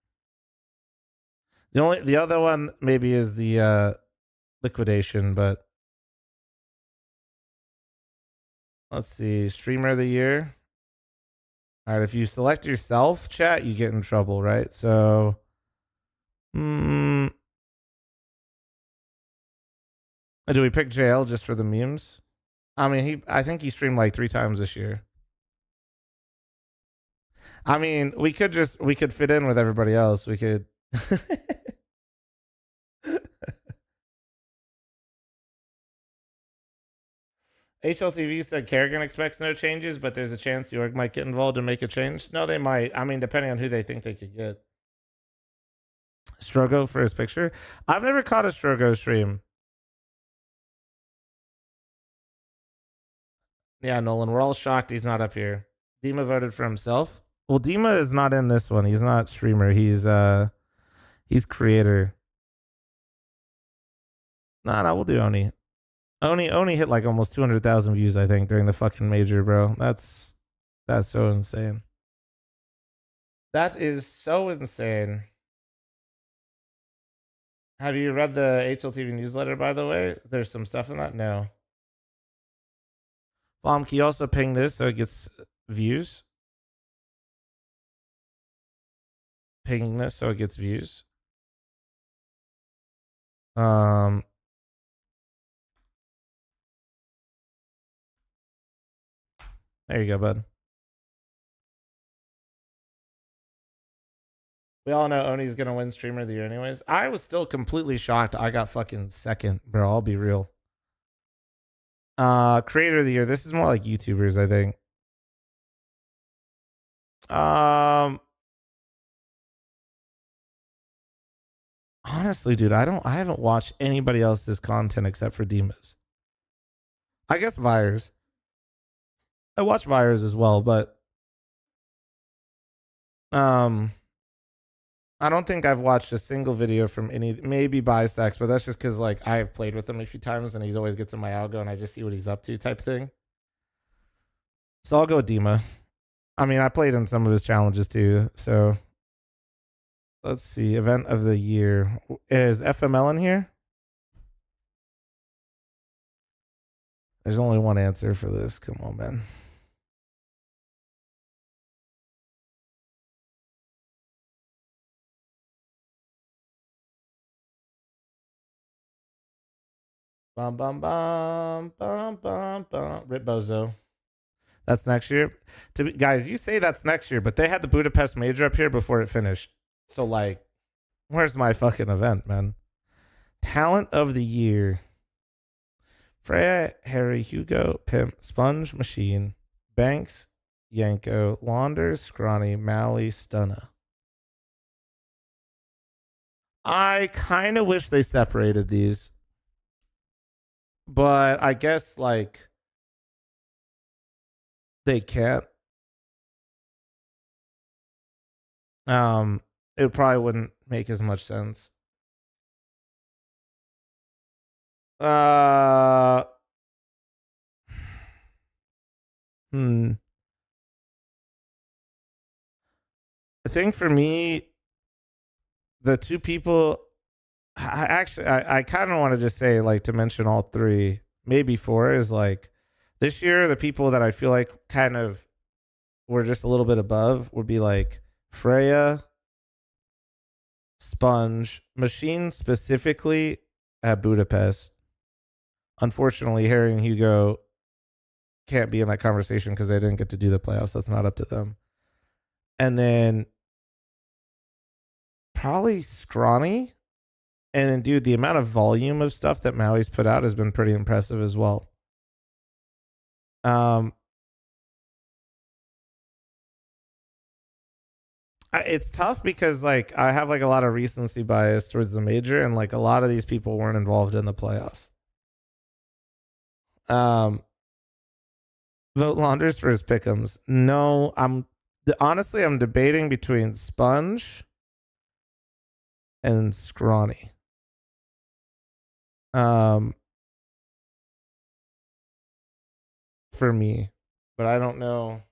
the other one maybe is the liquidation. But let's see, streamer of the year. All right, if you select yourself, chat, you get in trouble, right? So, do we pick JL just for the memes? I mean, I think he streamed like 3 times this year. I mean, we could fit in with everybody else. We could. HLTV said Kerrigan expects no changes, but there's a chance the org might get involved and make a change. No, they might. I mean, depending on who they think they could get. Strogo for his picture. I've never caught a Strogo stream. Yeah, Nolan, we're all shocked he's not up here. Dima voted for himself. Well, Dima is not in this one. He's not streamer. He's creator. No, we'll do Oni. Oni hit like almost 200,000 views, I think, during the fucking major, bro. That's so insane. That is so insane. Have you read the HLTV newsletter, by the way? There's some stuff in that? No. fl0m, can you also ping this so it gets views? Pinging this so it gets views. There you go, bud. We all know Oni's gonna win streamer of the year anyways. I was still completely shocked I got fucking second, bro. I'll be real. Creator of the year. This is more like YouTubers, I think. Honestly, dude, I haven't watched anybody else's content except for Dima's. I guess Vires. I watch Vires as well, but I don't think I've watched a single video from any, maybe Bystacks, but that's just because like I've played with him a few times and he's always gets in my algo and I just see what he's up to type thing. So I'll go with Dima. I mean, I played in some of his challenges too. So let's see. Event of the year. Is fl0m in here? There's only one answer for this. Come on, man. Bum bum bum bum bum bum. Rip Bozo. That's next year. Guys, you say that's next year, but they had the Budapest Major up here before it finished. So like, where's my fucking event, man? Talent of the year. Freya, Harry, Hugo, Pimp, Sponge, Machine, Banks, Yanko, Launders, Scrawny, Maui, Stunna. I kind of wish they separated these. But I guess like they can't. It probably wouldn't make as much sense. Hmm. I think for me, the two people I kind of want to just say like to mention all three, maybe four is like this year the people that I feel like kind of were just a little bit above would be like Freya, Sponge, Machine specifically at Budapest. Unfortunately, Harry and Hugo can't be in that conversation because they didn't get to do the playoffs. That's not up to them. And then probably Scrawny. And then, dude, the amount of volume of stuff that Maui's put out has been pretty impressive as well. It's tough because like I have like a lot of recency bias towards the major, and like a lot of these people weren't involved in the playoffs. Vote Launders for his pick'ems. No, honestly I'm debating between Sponge and Scrawny. For me, but I don't know.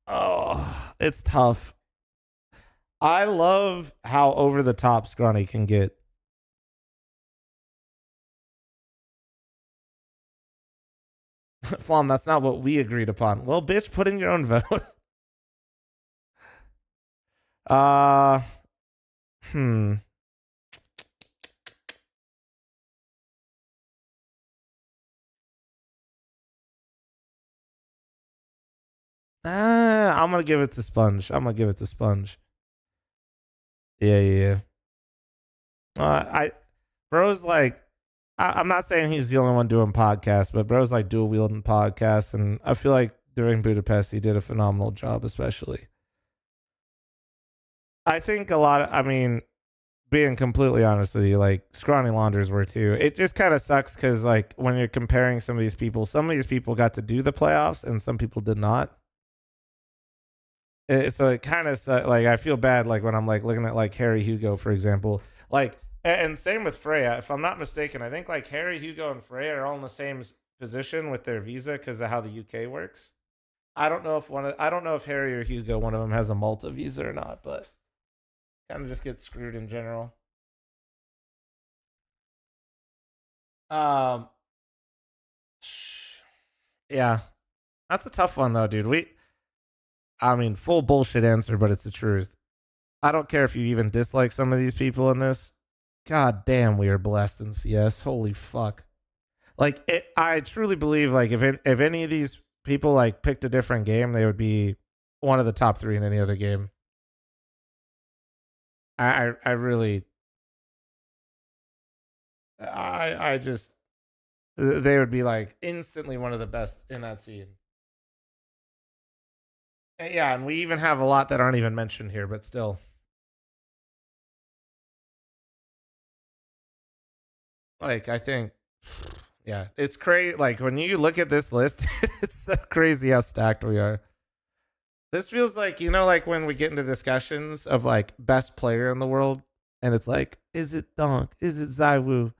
Oh, it's tough. I love how over the top Scrawny can get. fl0m, that's not what we agreed upon. Well, bitch, put in your own vote. I'm gonna give it to Sponge. Yeah. Bro's like, I'm not saying he's the only one doing podcasts, but bro's like dual wielding podcasts, and I feel like during Budapest he did a phenomenal job, especially. I think being completely honest with you, like Scrawny Launders were too. It just kind of sucks because like when you're comparing some of these people got to do the playoffs and some people did not. So it kind of like I feel bad like when I'm like looking at like Harry Hugo, for example, like, and same with Freya. If I'm not mistaken, I think like Harry, Hugo, and Freya are all in the same position with their visa because of how the UK works. I don't know if Harry or Hugo, one of them has a Malta visa or not, but kind of just get screwed in general. Yeah, that's a tough one though, dude. Full bullshit answer, but it's the truth. I don't care if you even dislike some of these people in this. God damn, we are blessed in CS. Holy fuck. Like, I truly believe, like, if any of these people, like, picked a different game, they would be one of the top 3 in any other game. I really... I just... They would be, like, instantly one of the best in that scene. Yeah, and we even have a lot that aren't even mentioned here, but still. Like, I think, yeah, it's crazy. Like, when you look at this list, it's so crazy how stacked we are. This feels like, like when we get into discussions of like best player in the world, and it's like, is it Donk? Is it Zywoo?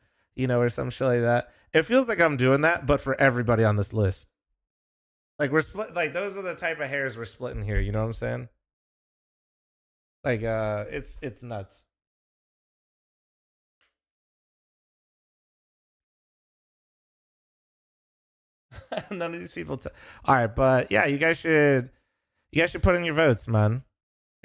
Or some shit like that. It feels like I'm doing that, but for everybody on this list. Like, we're split. Like, those are the type of hairs we're splitting here. You know what I'm saying? Like, it's nuts. None of these people. All right, but yeah, you guys should put in your votes, man.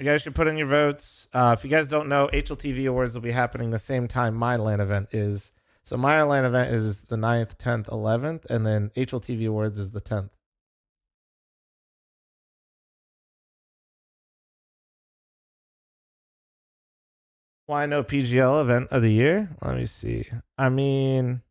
You guys should put in your votes. If you guys don't know, HLTV Awards will be happening the same time my LAN event is. So my LAN event is the 9th, 10th, 11th, and then HLTV Awards is the 10th. Why no PGL event of the year? Let me see. I mean,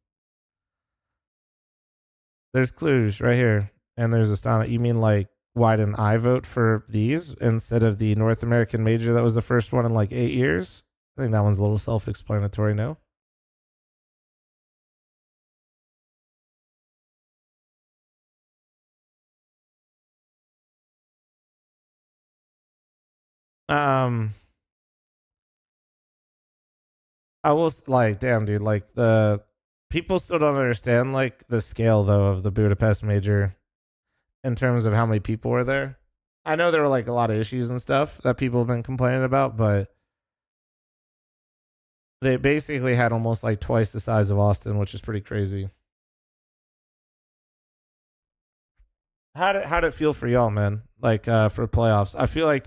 there's clues right here, and there's Astana. You mean like why didn't I vote for these instead of the North American major that was the first one in like 8 years? I think that one's a little self-explanatory, no? I will like, damn, dude, like the people still don't understand like the scale though of the Budapest major in terms of how many people were there. I know there were like a lot of issues and stuff that people have been complaining about, but they basically had almost like twice the size of Austin, which is pretty crazy. How did it feel for y'all, man? Like for playoffs, I feel like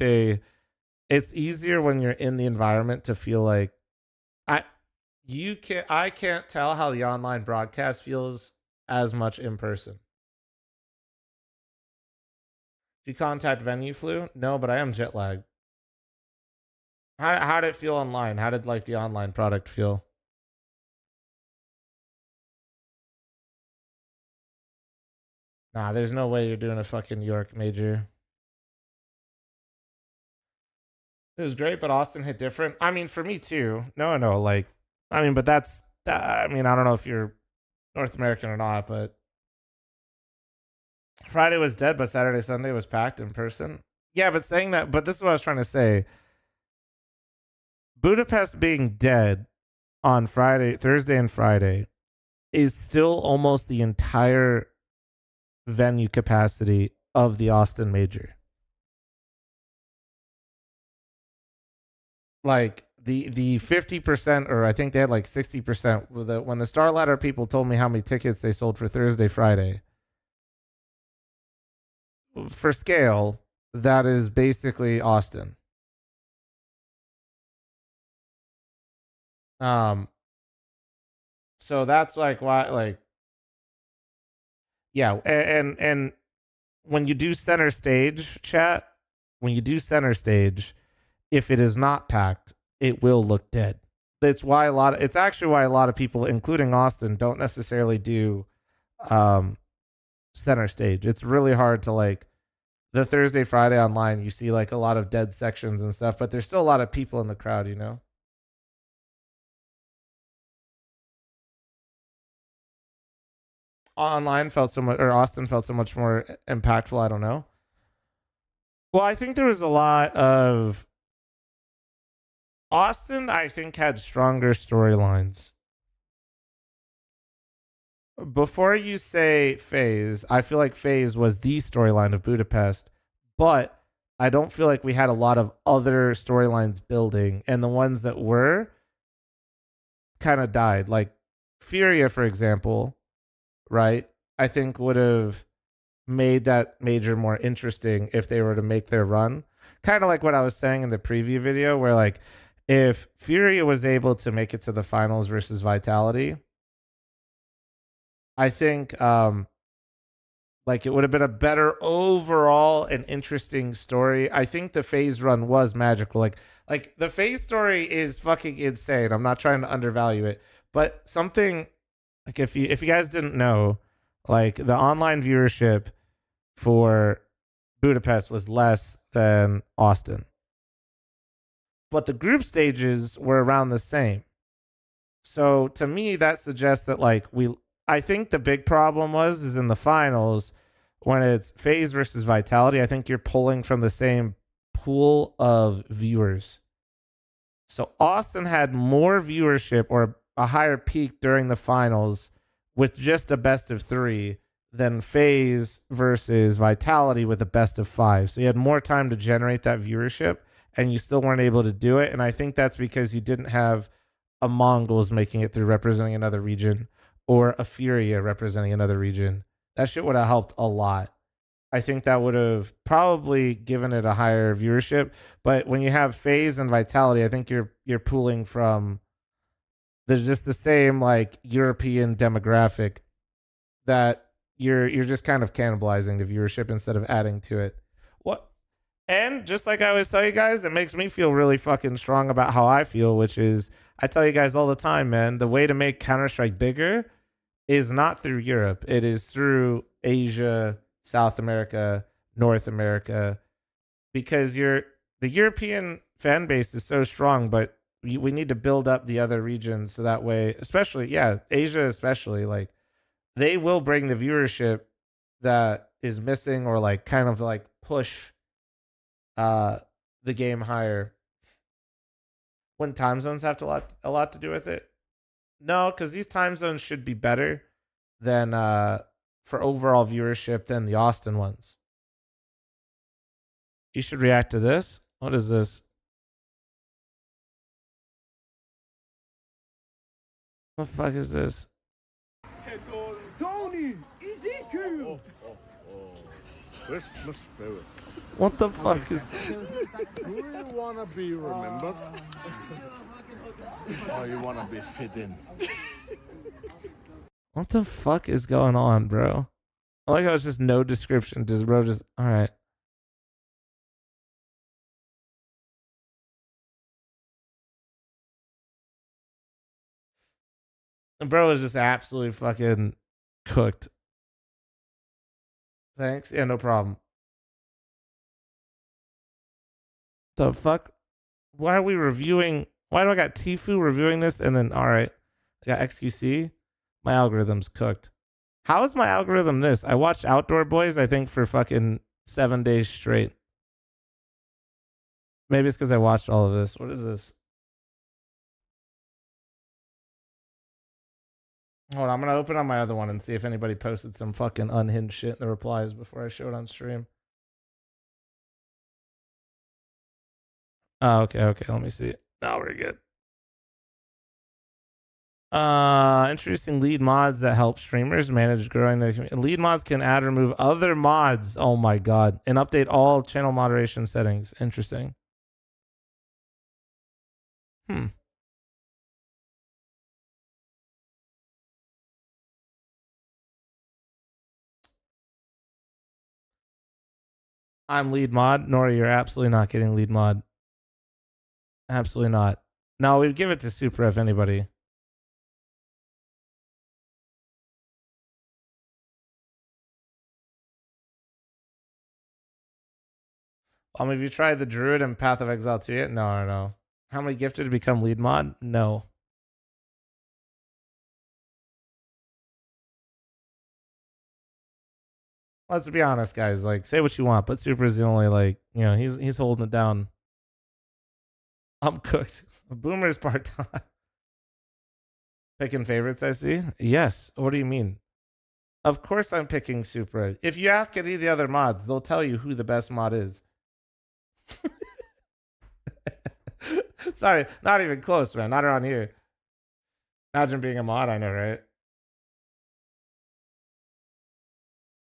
it's easier when you're in the environment to feel like I can't tell how the online broadcast feels as much in person. Did you contact venue flu? No, but I am jet lagged. How did it feel online? How did like the online product feel? Nah, there's no way you're doing a fucking New York major. It was great, but Austin hit different. I mean, for me too. No, like, I mean, but that's, I mean, I don't know if you're North American or not, but Friday was dead, but Saturday, Sunday was packed in person. Yeah, but saying that, but this is what I was trying to say. Budapest being dead on Friday, Thursday, and Friday is still almost the entire venue capacity of the Austin Major. Like the 50%, or I think they had like 60%. When the Star Ladder people told me how many tickets they sold for Thursday, Friday, for scale, that is basically Austin. So that's like why, like, yeah, and when you do center stage, chat, when you do center stage, if it is not packed, it will look dead. It's actually why a lot of people, including Austin, don't necessarily do center stage. It's really hard to like the Thursday, Friday online, you see like a lot of dead sections and stuff, but there's still a lot of people in the crowd, you know? Online felt so much, or Austin felt so much more impactful. I don't know. Well, I think there was a lot of Austin, I think, had stronger storylines. Before you say FaZe, I feel like FaZe was the storyline of Budapest, but I don't feel like we had a lot of other storylines building, and the ones that were kind of died. Like Furia, for example, right? I think would have made that major more interesting if they were to make their run. Kind of like what I was saying in the preview video, where like if Furia was able to make it to the finals versus Vitality, I think like it would have been a better overall and interesting story. I think the FaZe run was magical. Like the FaZe story is fucking insane. I'm not trying to undervalue it, but something like if you guys didn't know, like the online viewership for Budapest was less than Austin, but the group stages were around the same. So to me, that suggests that like I think the big problem is in the finals when it's FaZe versus Vitality. I think you're pulling from the same pool of viewers. So Austin had more viewership or a higher peak during the finals with just a best of 3 than FaZe versus Vitality with a best of 5. So you had more time to generate that viewership and you still weren't able to do it. And I think that's because you didn't have a Mongols making it through representing another region or a Furia representing another region. That shit would have helped a lot. I think that would have probably given it a higher viewership. But when you have phase and vitality, I think you're pulling from there's just the same like European demographic that you're just kind of cannibalizing the viewership instead of adding to it. What? And just like I always tell you guys, it makes me feel really fucking strong about how I feel, which is I tell you guys all the time, man, the way to make Counter-Strike bigger is not through Europe. It is through Asia, South America, North America, because the European fan base is so strong, but we need to build up the other regions so that way, especially, yeah, Asia especially, like they will bring the viewership that is missing or like kind of like push the game higher. When time zones have a lot to do with it? No, because these time zones should be better than for overall viewership than the Austin ones. You should react to this. What is this? What the fuck is this? Tony, Ezekiel. Christmas spirit. What the fuck is? Do you wanna be remembered? Or you wanna be fit in? What the fuck is going on, bro? I like how it's just no description. Just bro, just all right. And bro is just absolutely fucking cooked. Thanks. Yeah, no problem. The fuck? Why are we reviewing? Why do I got Tfue reviewing this and then all right, I got XQC? My algorithm's cooked. How is my algorithm this? I watched Outdoor Boys, I think, for fucking 7 days straight. Maybe it's because I watched all of this. What is this? Hold on, I'm gonna open on my other one and see if anybody posted some fucking unhinged shit in the replies before I show it on stream. Oh, okay, let me see. Now we're good. Introducing lead mods that help streamers manage growing their community. Lead mods can add or remove other mods. Oh my god. And update all channel moderation settings. Interesting. I'm lead mod. Nora, you're absolutely not getting lead mod. Absolutely not. No, we'd give it to Supra if anybody. Have you tried the Druid and Path of Exile 2 yet? No. How many gifted to become lead mod? No. Let's be honest, guys. Like, say what you want, but Supra's the only like, you know, he's holding it down. I'm cooked. Boomer's part time. Picking favorites, I see. Yes. What do you mean? Of course I'm picking Supra. If you ask any of the other mods, they'll tell you who the best mod is. Sorry, not even close, man. Not around here. Imagine being a mod, I know, right?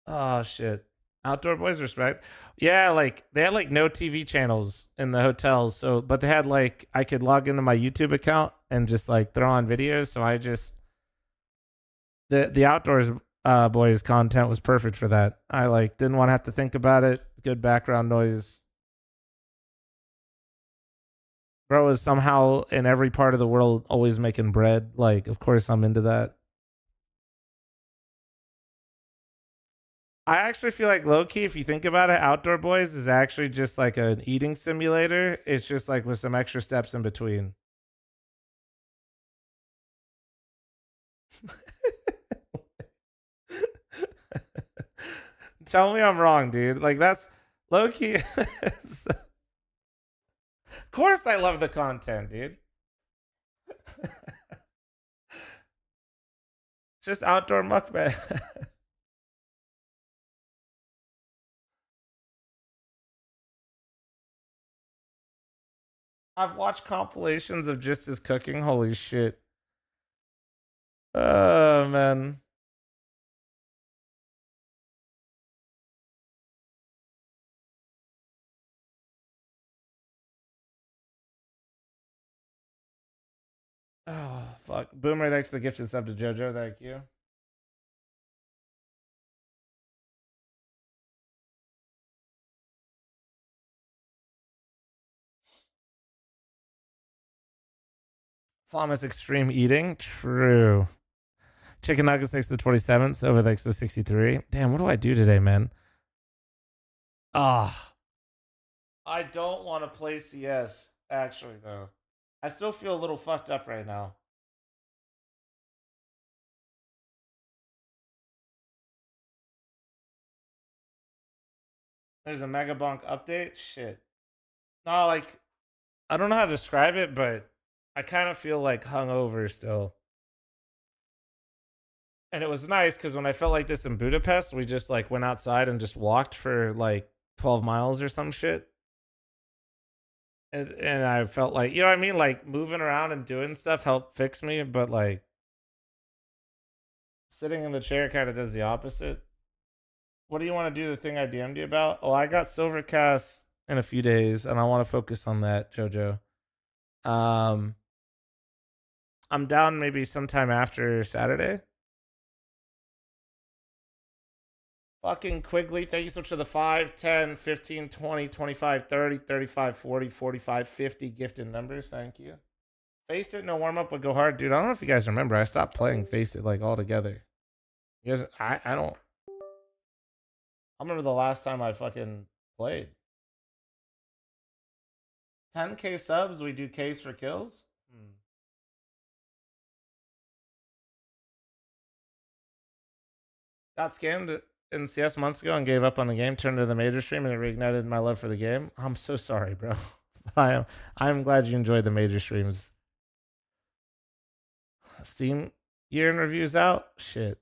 Oh shit. Outdoor Boys respect. Yeah, like they had like no TV channels in the hotels, so but they had like I could log into my YouTube account and just like throw on videos. So I just the Outdoors Boys content was perfect for that. I like didn't want to have to think about it. Good background noise. Bro is somehow in every part of the world always making bread. Like, of course I'm into that. I actually feel like low key, if you think about it, Outdoor Boys is actually just like an eating simulator. It's just like with some extra steps in between. Tell me I'm wrong, dude. Like that's low key. Of course I love the content, dude. It's just outdoor mukbang. I've watched compilations of just his cooking. Holy shit. Oh man. fuck. Boomer, thanks for the gifted sub to JoJo. Thank you. Flawless extreme eating. True. Chicken nuggets thanks to the 27th. Sova thanks for 63. Damn, what do I do today, man? Ah. I don't want to play CS, actually, though. I still feel a little fucked up right now. There's a Mega Bonk update? Shit. No, like, I don't know how to describe it, but I kind of feel like hungover still. And it was nice because when I felt like this in Budapest, we just like went outside and just walked for like 12 miles or some shit. And I felt like, you know what I mean? Like moving around and doing stuff helped fix me, but like sitting in the chair kind of does the opposite. What do you want to do? The thing I DM'd you about? Oh, I got Silvercast in a few days, and I want to focus on that, Jojo. I'm down maybe sometime after Saturday. Fucking Quigley, thank you so much for the 5, 10, 15, 20, 25, 30, 35, 40, 45, 50 gifted numbers. Thank you. Face It, no warm up would go hard. Dude, I don't know if you guys remember. I stopped playing Face It like altogether. You guys, I don't. I remember the last time I fucking played. 10K subs, we do Ks for kills? Got scammed in CS months ago and gave up on the game, turned to the major stream, and it reignited my love for the game. I'm so sorry, bro. I'm glad you enjoyed the major streams. Steam year in reviews out? Shit.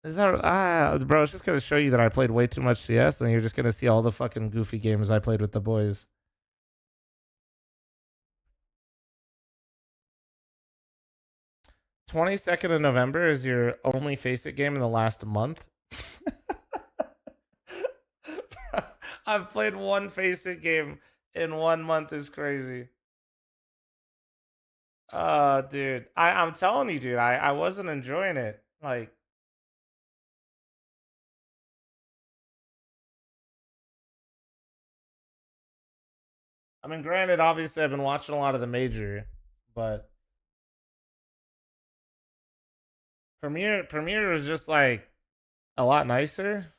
Is that bro? It's just gonna show you that I played way too much CS, and you're just gonna see all the fucking goofy games I played with the boys. 22nd of November is your only Face It game in the last month. I've played one Face It game in 1 month is crazy. Dude, I'm telling you, dude, I wasn't enjoying it. Like, I mean, granted, obviously, I've been watching a lot of the major, but Premiere is just like a lot nicer.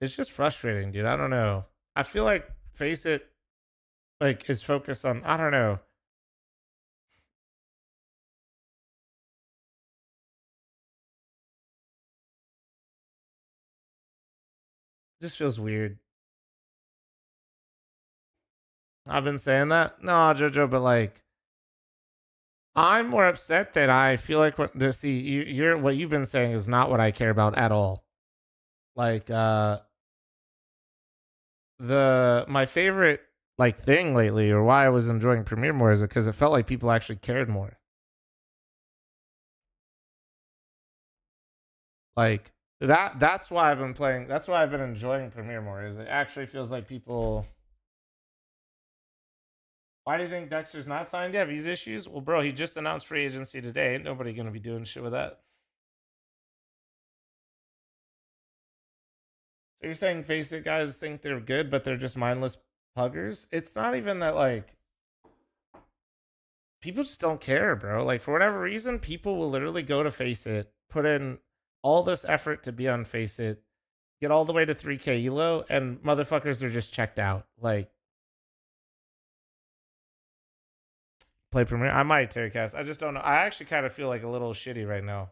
It's just frustrating, dude. I don't know. I feel like Face It like is focused on, I don't know. It just feels weird. I've been saying that. No, Jojo, but like I'm more upset that I feel like you're what you've been saying is not what I care about at all. Like my favorite like thing lately, or why I was enjoying Premiere more, is because it felt like people actually cared more. Like that's why I've been playing. That's why I've been enjoying Premiere more. Is it actually feels like people. Why do you think Dexter's not signed yet? These issues? Well, bro, he just announced free agency today. Ain't nobody gonna be doing shit with that. So you're saying Face It guys think they're good, but they're just mindless puggers? It's not even that like people just don't care, bro. Like for whatever reason, people will literally go to Face It, put in all this effort to be on Face It, get all the way to 3K elo, and motherfuckers are just checked out. Like play Premiere. I might Terracast. I just don't know. I actually kind of feel like a little shitty right now.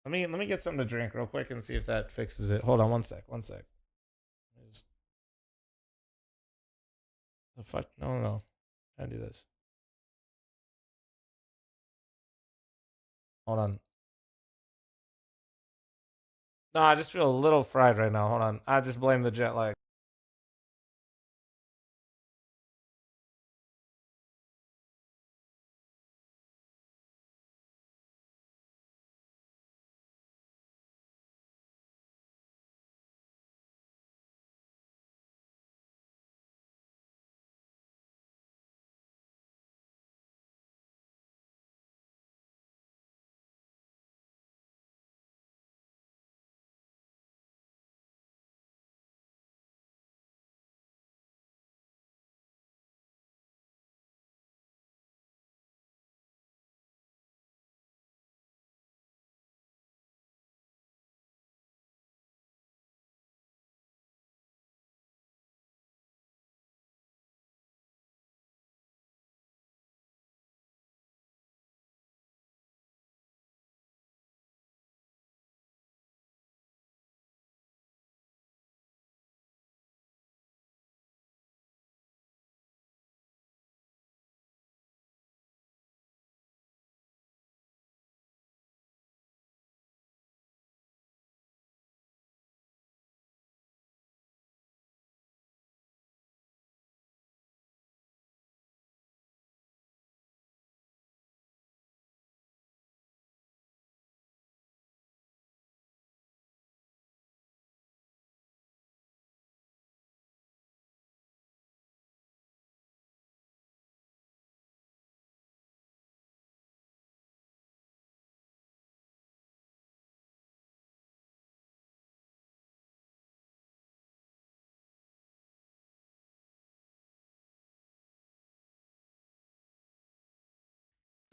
Let me get something to drink real quick and see if that fixes it. Hold on one sec. One sec. The fuck? No. Try to do this. Hold on. No, I just feel a little fried right now. Hold on. I just blame the jet lag.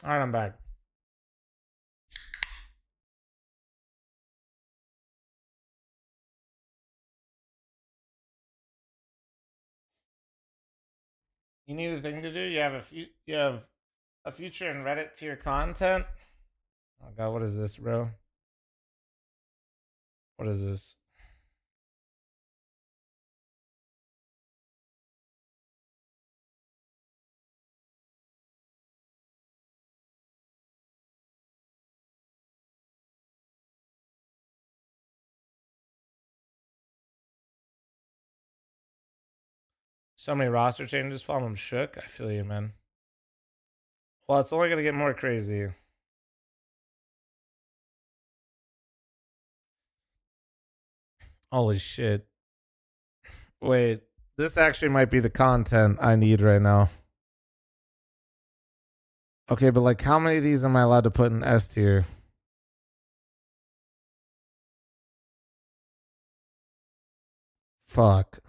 All right, I'm back. You need a thing to do. You have a future in Reddit tier content. Oh god, what is this, bro? What is this? So many roster changes, fl0m. I'm shook. I feel you, man. Well, it's only gonna get more crazy. Holy shit. Wait, this actually might be the content I need right now. Okay, but like how many of these am I allowed to put in S tier? Fuck.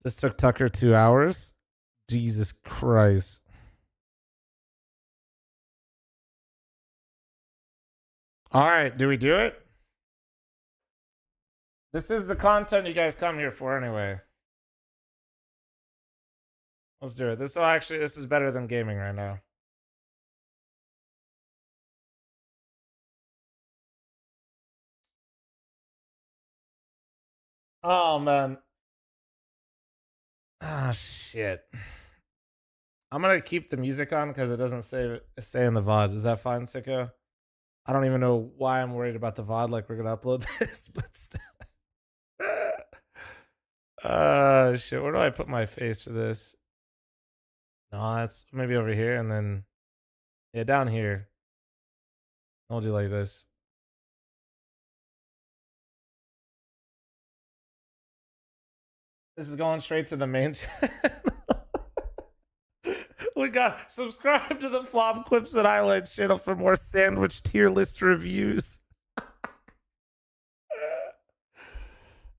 This took Tucker 2 hours? Jesus Christ. All right, do we do it? This is the content you guys come here for anyway. Let's do it. This is better than gaming right now. Oh man. Ah, shit. I'm gonna keep the music on because it doesn't say in the VOD. Is that fine, Sicko? I don't even know why I'm worried about the VOD. Like we're gonna upload this, but still. Shit. Where do I put my face for this? No, that's maybe over here, and then yeah, down here. I'll do like this. This is going straight to the main channel. We got subscribe to the fl0m Clips and Highlights channel for more sandwich tier list reviews.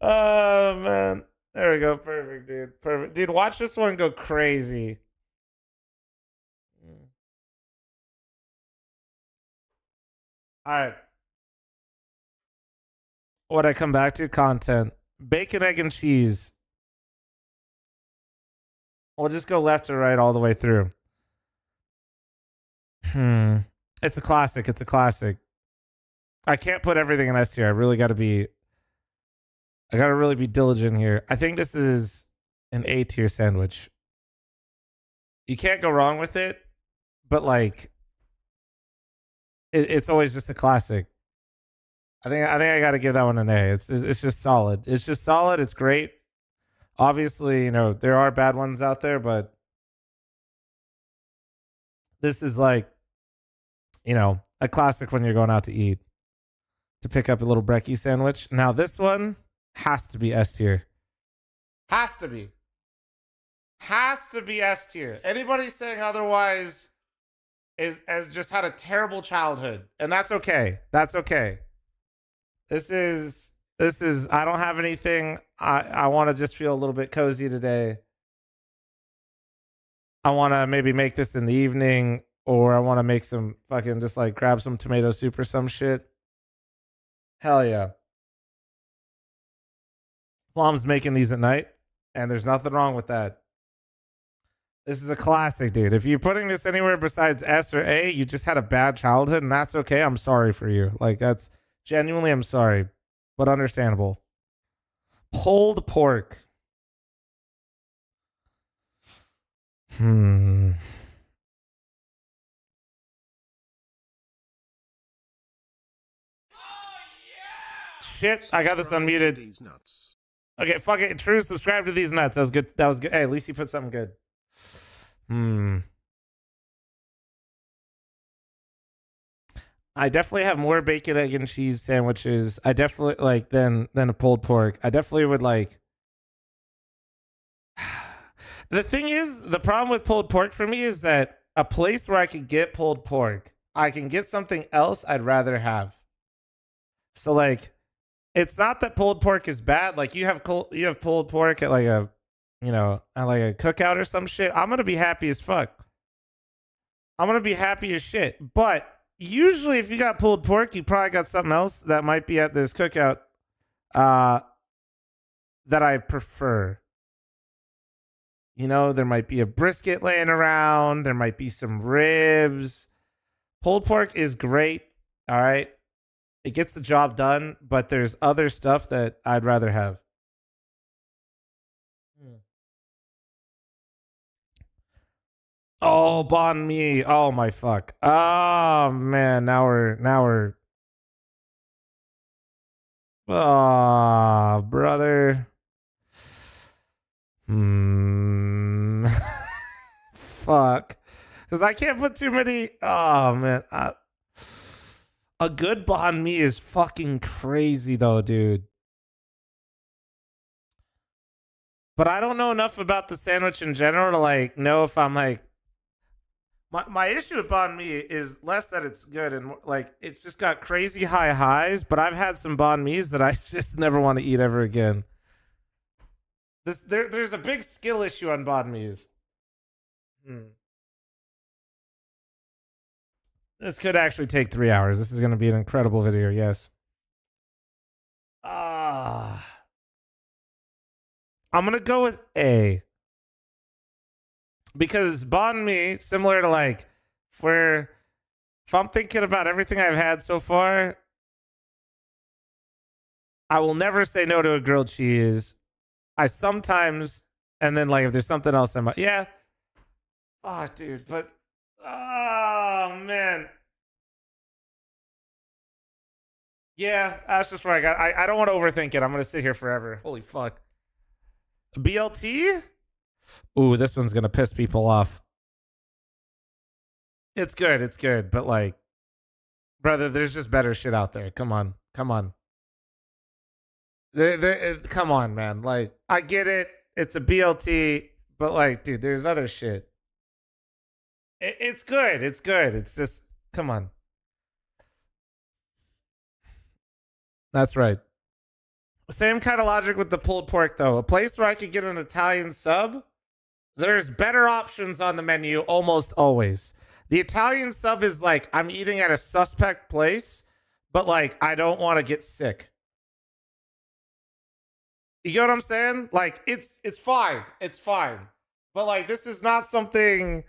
Oh man. There we go. Perfect, dude. Perfect. Dude, watch this one go crazy. Alright. What I come back to? Content. Bacon, egg, and cheese. We'll just go left to right all the way through. It's a classic. It's a classic. I can't put everything in S tier. I gotta really be diligent here. I think this is an A tier sandwich. You can't go wrong with it, but like it's always just a classic. I think I gotta give that one an A. It's just solid. It's just solid. It's great. Obviously, you know, there are bad ones out there, but this is like, you know, a classic when you're going out to eat to pick up a little brekkie sandwich. Now this one has to be S tier. Has to be. Has to be S tier. Anybody saying otherwise has just had a terrible childhood, and that's okay. That's okay. This is I don't have anything. I want to just feel a little bit cozy today. I want to maybe make this in the evening, or I want to make some fucking just like grab some tomato soup or some shit. Hell yeah. Mom's making these at night, and there's nothing wrong with that. This is a classic, dude. If you're putting this anywhere besides S or A, you just had a bad childhood, and that's okay. I'm sorry for you. Like, that's genuinely, I'm sorry, but understandable. Pulled pork. Shit, I got this unmuted. These nuts. Okay, fuck it. True, subscribe to these nuts. That was good. That was good. Hey, at least you put something good. I definitely have more bacon, egg, and cheese sandwiches. I definitely like than a pulled pork. I definitely would like. The thing is, the problem with pulled pork for me is that a place where I could get pulled pork, I can get something else I'd rather have. So like, it's not that pulled pork is bad. Like you have pulled pork at like a, you know, at like a cookout or some shit, I'm gonna be happy as fuck. I'm gonna be happy as shit. But usually, if you got pulled pork, you probably got something else that might be at this cookout that I prefer. You know, there might be a brisket laying around. There might be some ribs. Pulled pork is great. All right. It gets the job done, but there's other stuff that I'd rather have. Oh, banh mi. Oh my fuck. Oh man, now we're oh brother. Fuck. Because I can't put too many. Oh man. A good banh mi is fucking crazy though, dude. But I don't know enough about the sandwich in general to like know if I'm like my issue with banh mi is less that it's good and like it's just got crazy high highs, but I've had some banh mi's that I just never want to eat ever again. There's a big skill issue on banh mi's. This could actually take 3 hours. This is going to be an incredible video, yes. I'm going to go with A. Because banh mi, similar to like, if I'm thinking about everything I've had so far, I will never say no to a grilled cheese. I sometimes, and then like if there's something else, I'm like, yeah. Oh, dude, but, oh, man. Yeah, that's just where I got. I don't want to overthink it. I'm going to sit here forever. Holy fuck. BLT? Ooh, this one's going to piss people off. It's good, but like, brother, there's just better shit out there. Come on. Come on, man. Like, I get it. It's a BLT, but like, dude, there's other shit. It's good. It's just, come on. That's right. Same kind of logic with the pulled pork, though. A place where I could get an Italian sub, there's better options on the menu almost always. The Italian sub is like, I'm eating at a suspect place, but like, I don't want to get sick. You know what I'm saying? Like, it's fine. It's fine. But like, this is not something...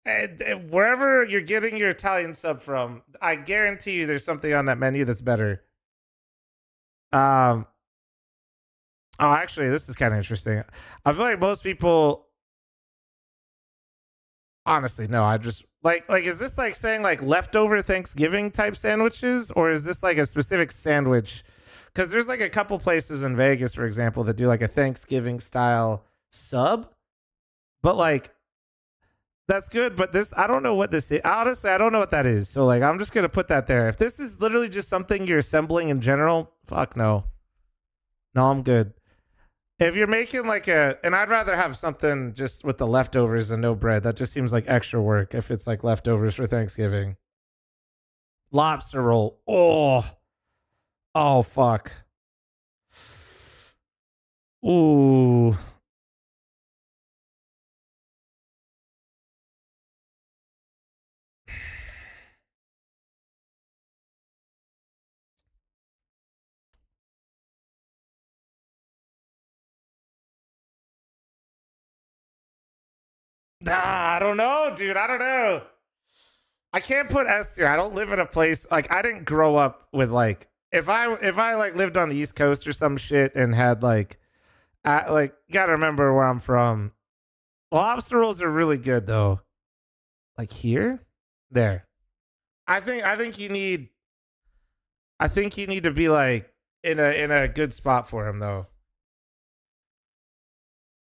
And wherever you're getting your Italian sub from, I guarantee you there's something on that menu that's better. Oh, actually, this is kind of interesting. I feel like most people, honestly, no, I just like, is this like saying like leftover Thanksgiving type sandwiches, or is this like a specific sandwich? Because there's like a couple places in Vegas, for example, that do like a Thanksgiving style sub, but like, that's good, but this, I don't know what this is. Honestly, I don't know what that is. So, like, I'm just going to put that there. If this is literally just something you're assembling in general, fuck no. No, I'm good. If you're making like and I'd rather have something just with the leftovers and no bread. That just seems like extra work if it's like leftovers for Thanksgiving. Lobster roll. Oh, fuck. Ooh. Nah, I don't know, dude. I don't know. I can't put S tier. I don't live in a place like I didn't grow up with like if I like lived on the East Coast or some shit and had like you gotta remember where I'm from. Lobster rolls are really good though. Like here? There. I think you need to be like in a good spot for him though.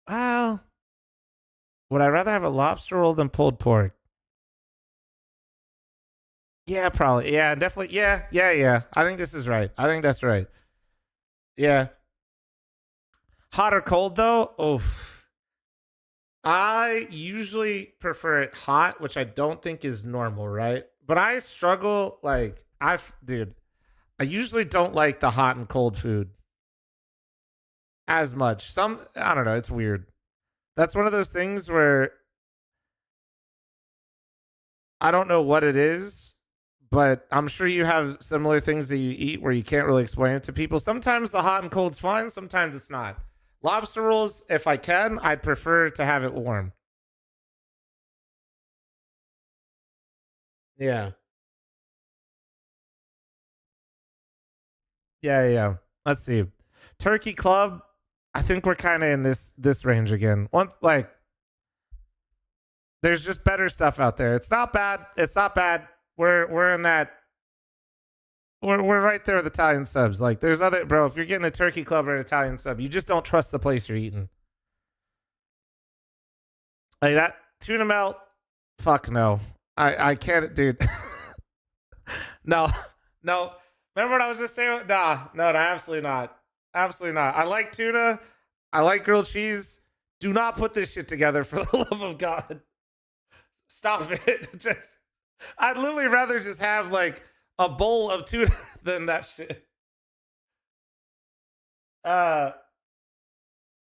Well, would I rather have a lobster roll than pulled pork? Yeah, probably. Yeah, definitely. Yeah. I think this is right. I think that's right. Yeah. Hot or cold though? Oof. I usually prefer it hot, which I don't think is normal, right? But I struggle like I usually don't like the hot and cold food. as much. Some, I don't know, it's weird. That's one of those things where I don't know what it is, but I'm sure you have similar things that you eat where you can't really explain it to people. Sometimes the hot and cold's fine, sometimes it's not. Lobster rolls, if I can, I'd prefer to have it warm. Yeah. Yeah. Let's see. Turkey Club, I think we're kind of in this range again. One like there's just better stuff out there. It's not bad. It's not bad. We're in that. We're right there with Italian subs. Like there's other bro. If you're getting a Turkey Club or an Italian sub, you just don't trust the place you're eating. Like that tuna melt. Fuck no. I can't, dude. No. Remember what I was just saying? No, absolutely not. Absolutely not. I like tuna. I like grilled cheese. Do not put this shit together for the love of God. Stop it. Just I'd literally rather just have like a bowl of tuna than that shit. Yeah,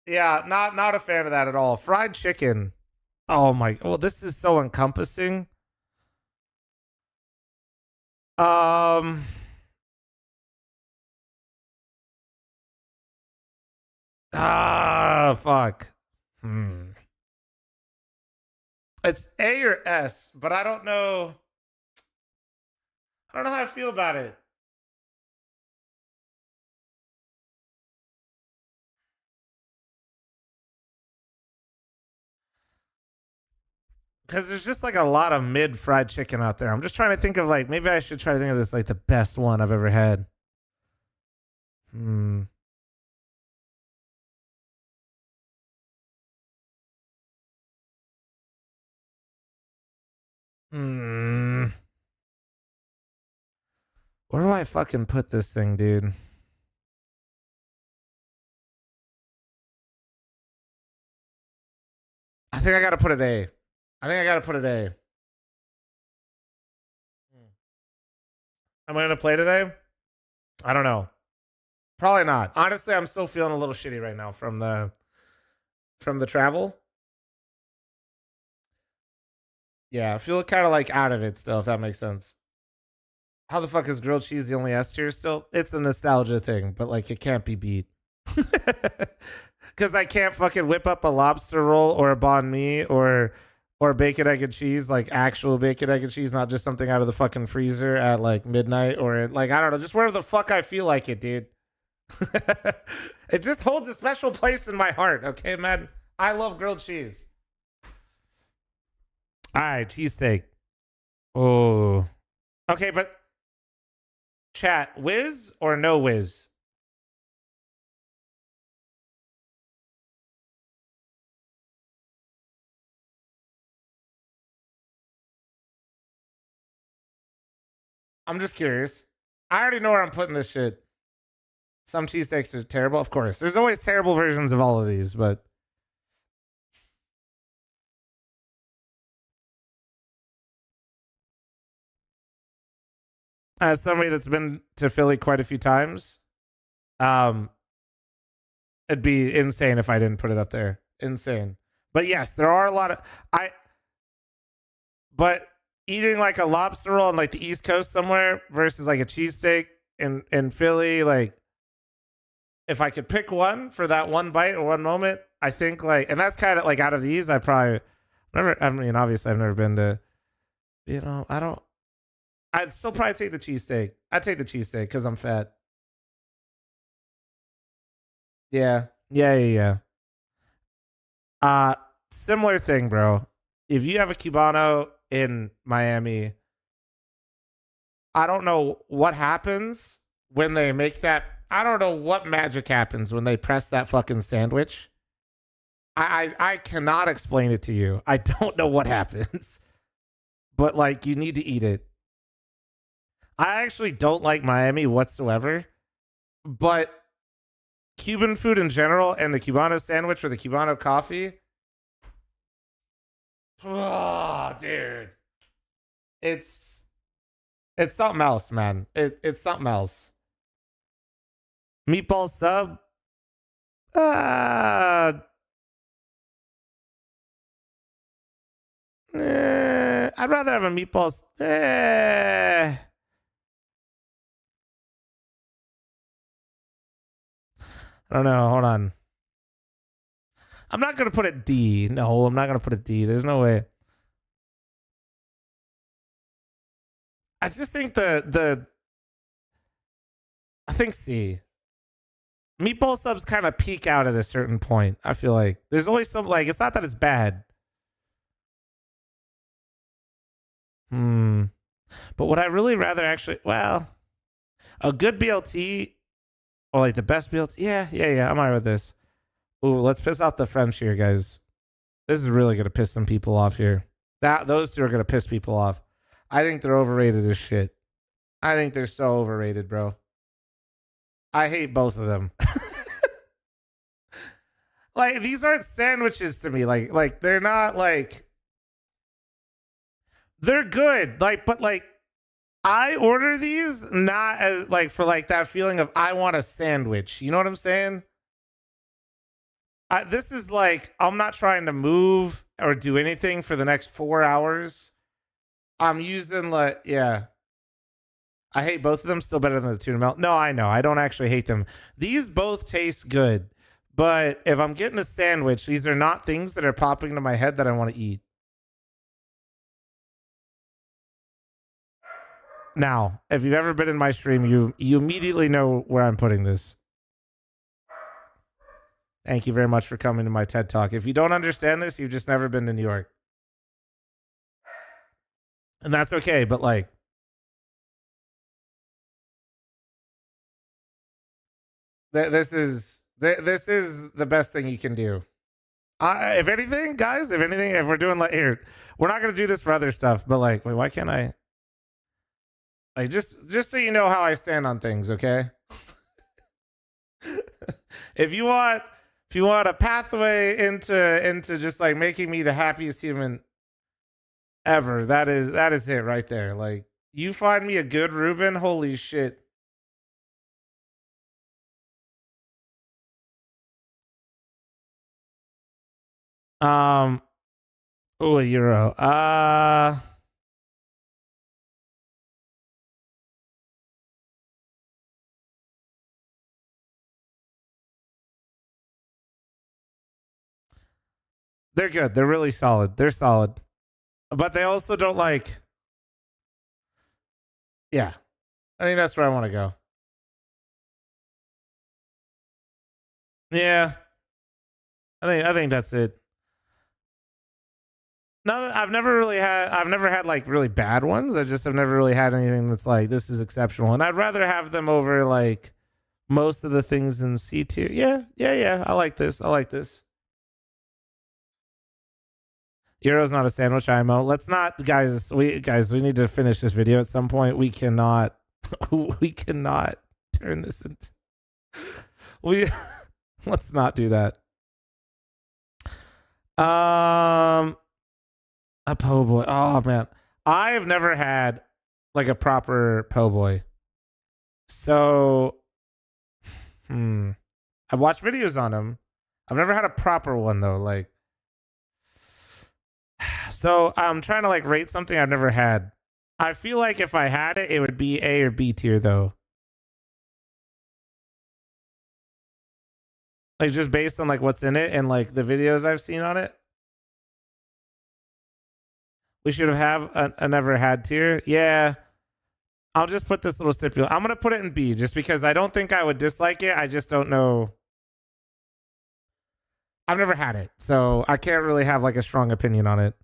not a fan of that at all. Fried chicken. Oh my, well, this is so encompassing. Fuck. It's A or S, but I don't know. I don't know how I feel about it. Because there's just like a lot of mid fried chicken out there. I'm just trying to think of like, maybe I should try to think of this like the best one I've ever had. Where do I fucking put this thing, dude? I think I gotta put it A. Am I gonna play today? I don't know. Probably not. Honestly, I'm still feeling a little shitty right now from the travel. Yeah, I feel kind of like out of it still, if that makes sense. How the fuck is grilled cheese the only S tier still? It's a nostalgia thing, but like it can't be beat. Because I can't fucking whip up a lobster roll or a banh mi or bacon, egg, and cheese, like actual bacon, egg, and cheese, not just something out of the fucking freezer at like midnight or like, I don't know, just wherever the fuck I feel like it, dude. It just holds a special place in my heart, okay, man? I love grilled cheese. All right, cheesesteak. Oh. Okay, but chat, whiz or no whiz? I'm just curious. I already know where I'm putting this shit. Some cheesesteaks are terrible, of course. There's always terrible versions of all of these, but as somebody that's been to Philly quite a few times, it'd be insane if I didn't put it up there. Insane. But yes, there are a lot of but eating like a lobster roll on like the East Coast somewhere versus like a cheesesteak in Philly, like if I could pick one for that one bite or one moment, I think like, and that's kind of like out of these, I probably never, I mean, obviously I've never been to, I'd still probably take the cheesesteak. I'd take the cheesesteak because I'm fat. Yeah. Similar thing, bro. If you have a Cubano in Miami, I don't know what happens when they make that. I don't know what magic happens when they press that fucking sandwich. I cannot explain it to you. I don't know what happens. But like, you need to eat it. I actually don't like Miami whatsoever. But Cuban food in general and the Cubano sandwich or the Cubano coffee. Oh, dude. It's something else, man. It's something else. Meatball sub. I'd rather have a meatballs. I don't know. Hold on. I'm not gonna put it D. No, I'm not gonna put it D. There's no way. I just think I think C. Meatball subs kind of peak out at a certain point. I feel like there's always some, like, it's not that it's bad. But would I really rather actually, well, a good BLT or like the best BLT? Yeah. I'm alright with this. Ooh, let's piss off the French here, guys. This is really gonna piss some people off here. Those two are gonna piss people off. I think they're overrated as shit. I think they're so overrated, bro. I hate both of them. Like, these aren't sandwiches to me. Like they're not like, they're good. Like, but like, I order these not as like for like that feeling of I want a sandwich. You know what I'm saying? This is like, I'm not trying to move or do anything for the next 4 hours. I'm using like, yeah. I hate both of them. Still better than the tuna melt. No, I know. I don't actually hate them. These both taste good. But if I'm getting a sandwich, these are not things that are popping into my head that I want to eat. Now, if you've ever been in my stream, you immediately know where I'm putting this. Thank you very much for coming to my TED Talk. If you don't understand this, you've just never been to New York. And that's okay, but like, this is the best thing you can do. If anything, guys, if we're doing like, here, we're not gonna do this for other stuff, but like, wait, why can't I? Like, just so you know how I stand on things, okay? If you want a pathway into just like making me the happiest human ever, that is it right there. Like, you find me a good Reuben, holy shit. Oh, a euro. They're good. They're really solid. They're solid. But they also don't like, yeah. I think that's where I want to go. Yeah. I think that's it. No, I've never had like really bad ones. I just have never really had anything that's like, this is exceptional. And I'd rather have them over like most of the things in C tier. Yeah. I like this. Euro's not a sandwich, IMO. Let's not, guys. We need to finish this video at some point. We cannot turn this into. Let's not do that. A po' boy. Oh man, I've never had like a proper po' boy. So, I've watched videos on them. I've never had a proper one though. Like, so I'm trying to like rate something I've never had. I feel like if I had it, it would be A or B tier though. Like, just based on like what's in it and like the videos I've seen on it. We should have a never had tier. Yeah. I'll just put this little stipulation. I'm going to put it in B just because I don't think I would dislike it. I just don't know. I've never had it, so I can't really have like a strong opinion on it.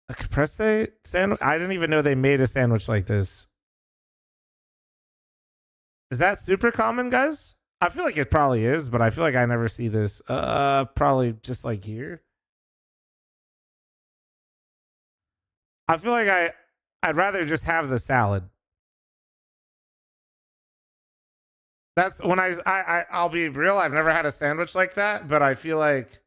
A caprese sandwich? I didn't even know they made a sandwich like this. Is that super common, guys? I feel like it probably is, but I feel like I never see this. Probably just like here. I feel like I'd rather just have the salad. That's when I'll be real. I've never had a sandwich like that, but I feel like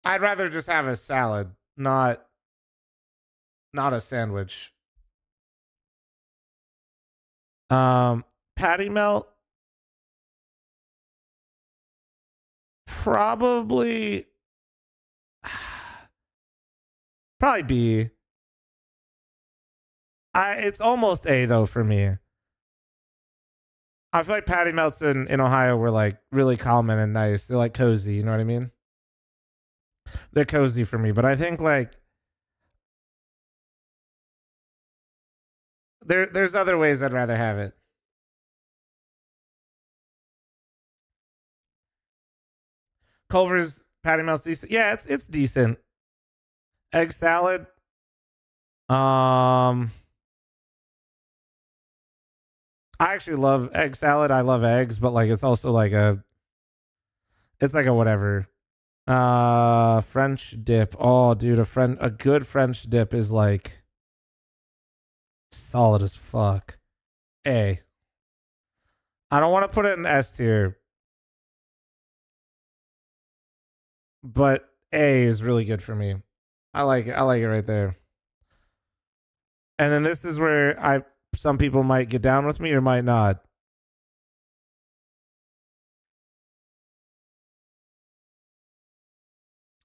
I'd rather just have a salad, not a sandwich. Patty melt. Probably B. It's almost A though for me. I feel like patty melts in Ohio were like really common and nice. They're like cozy, you know what I mean? They're cozy for me, but I think like there's other ways I'd rather have it. Culver's patty melt's decent. Yeah, it's decent. Egg salad. I actually love egg salad. I love eggs, but like it's also like it's like a whatever. French dip. Oh, dude, a good French dip is like solid as fuck. A. I don't want to put it in S tier, but A is really good for me. I like it. I like it right there. And then this is where some people might get down with me or might not.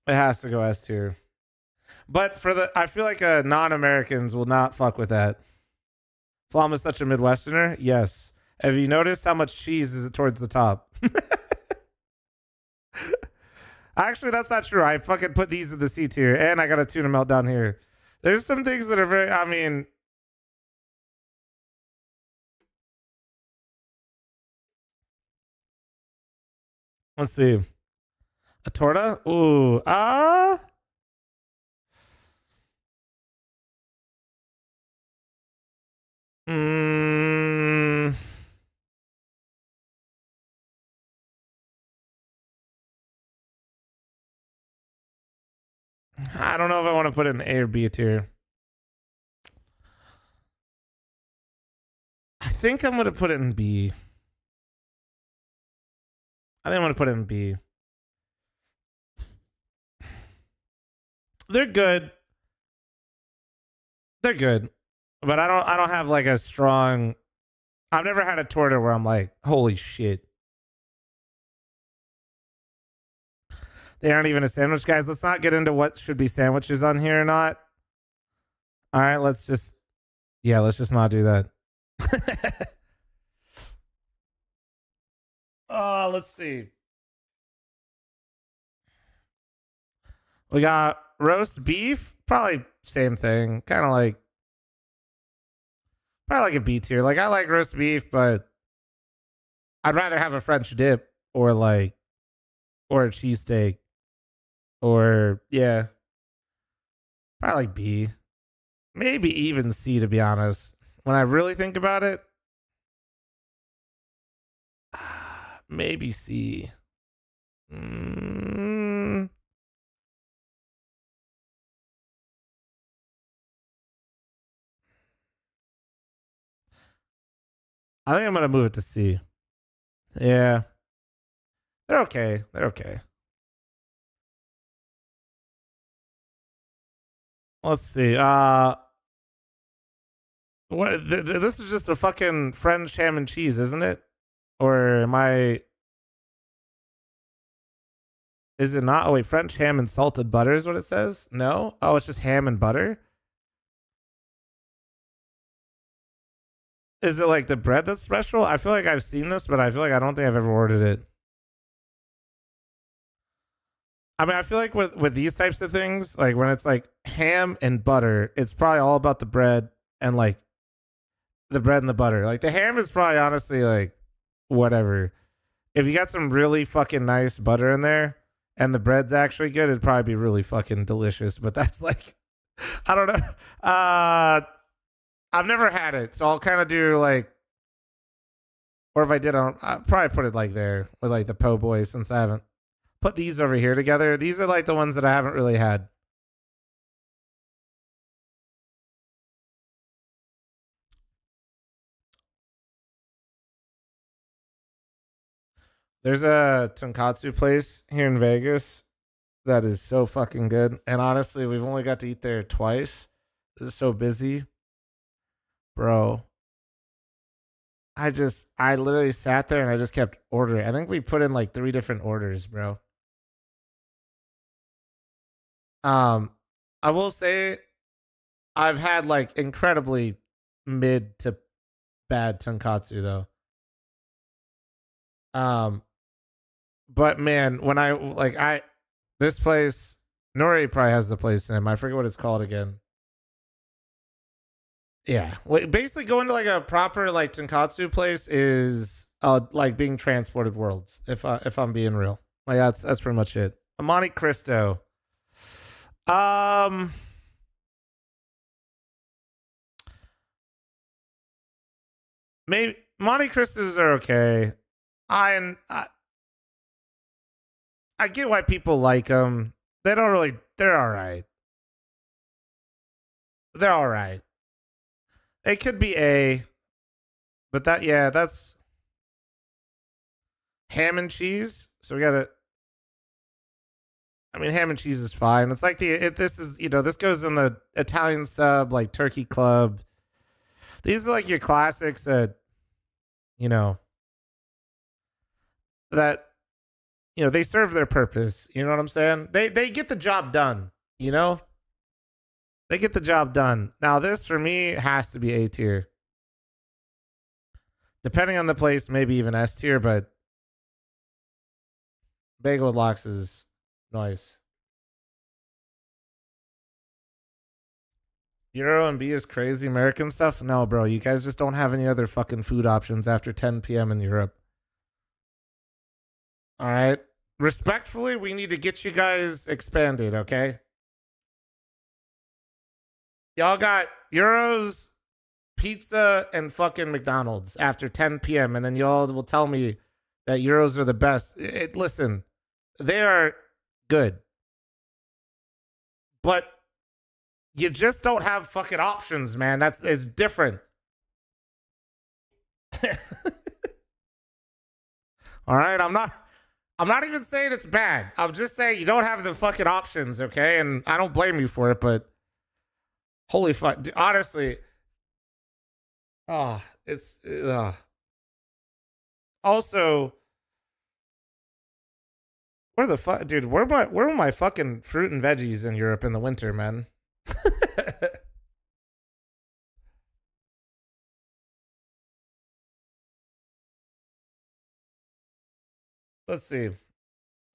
It has to go S tier. But I feel like non-Americans will not fuck with that. fl0m is such a Midwesterner. Yes. Have you noticed how much cheese is towards the top? Actually, that's not true. I fucking put these in the C tier, and I got a tuna melt down here. There's some things that are very. I mean, let's see. A torta? Ooh, Mm, I don't know if I want to put it in A or B tier. I think I'm going to put it in B. I think I'm going to put it in B. They're good. They're good. But I don't have like a strong. I've never had a torta where I'm like, holy shit. They aren't even a sandwich, guys. Let's not get into what should be sandwiches on here or not. All right, let's just not do that. Let's see. We got roast beef, probably same thing. Kind of like probably like a B tier. Like I like roast beef, but I'd rather have a French dip or a cheesesteak. Or yeah. Probably like B. Maybe even C, to be honest. When I really think about it, maybe C. I think I'm gonna move it to C. Yeah. They're okay. They're okay. Let's see. This is just a fucking French ham and cheese, isn't it? Or am I? Is it not? Oh wait, French ham and salted butter is what it says. No. Oh, it's just ham and butter. Is it like the bread that's special? I feel like I've seen this, but I feel like I don't think I've ever ordered it. I mean, I feel like with these types of things, like when it's like ham and butter, it's probably all about the bread and like the bread and the butter. Like the ham is probably honestly like whatever. If you got some really fucking nice butter in there and the bread's actually good, it'd probably be really fucking delicious. But that's like, I don't know. I've never had it, so I'll kind of do like, or if I did, I'll probably put it like there with like the po' boys since I haven't put these over here together. These are like the ones that I haven't really had. There's a tonkatsu place here in Vegas that is so fucking good. And honestly, we've only got to eat there twice. It's so busy. Bro. I literally sat there and I just kept ordering. I think we put in like 3 different orders, bro. I will say I've had like incredibly mid to bad tonkatsu though. But man, when this place, Nori probably has the place name. I forget what it's called again. Yeah, basically going to like a proper like tonkatsu place is like being transported worlds. If I'm being real, like that's pretty much it. Monte Cristo. Maybe Monte Cristos are okay. I I get why people like them. They don't really. They're all right. They're all right. It could be A, but that's ham and cheese. So we gotta. I mean, ham and cheese is fine. It's like this is this goes in the Italian sub like Turkey Club. These are like your classics that you know that they serve their purpose. You know what I'm saying? They get the job done. They get the job done. Now this for me has to be A tier. Depending on the place, maybe even S tier, but bagel with lox is nice. Euro and B is crazy American stuff? No, bro. You guys just don't have any other fucking food options after 10 p.m. in Europe. All right. Respectfully, we need to get you guys expanded, okay? Y'all got Euros, pizza, and fucking McDonald's after 10 p.m. And then y'all will tell me that Euros are the best. Listen, they are good. But you just don't have fucking options, man. It's different. All right, I'm not even saying it's bad. I'm just saying you don't have the fucking options, okay? And I don't blame you for it, but holy fuck, dude, honestly. It's also where the fuck, dude? Where are my fucking fruit and veggies in Europe in the winter, man? Let's see.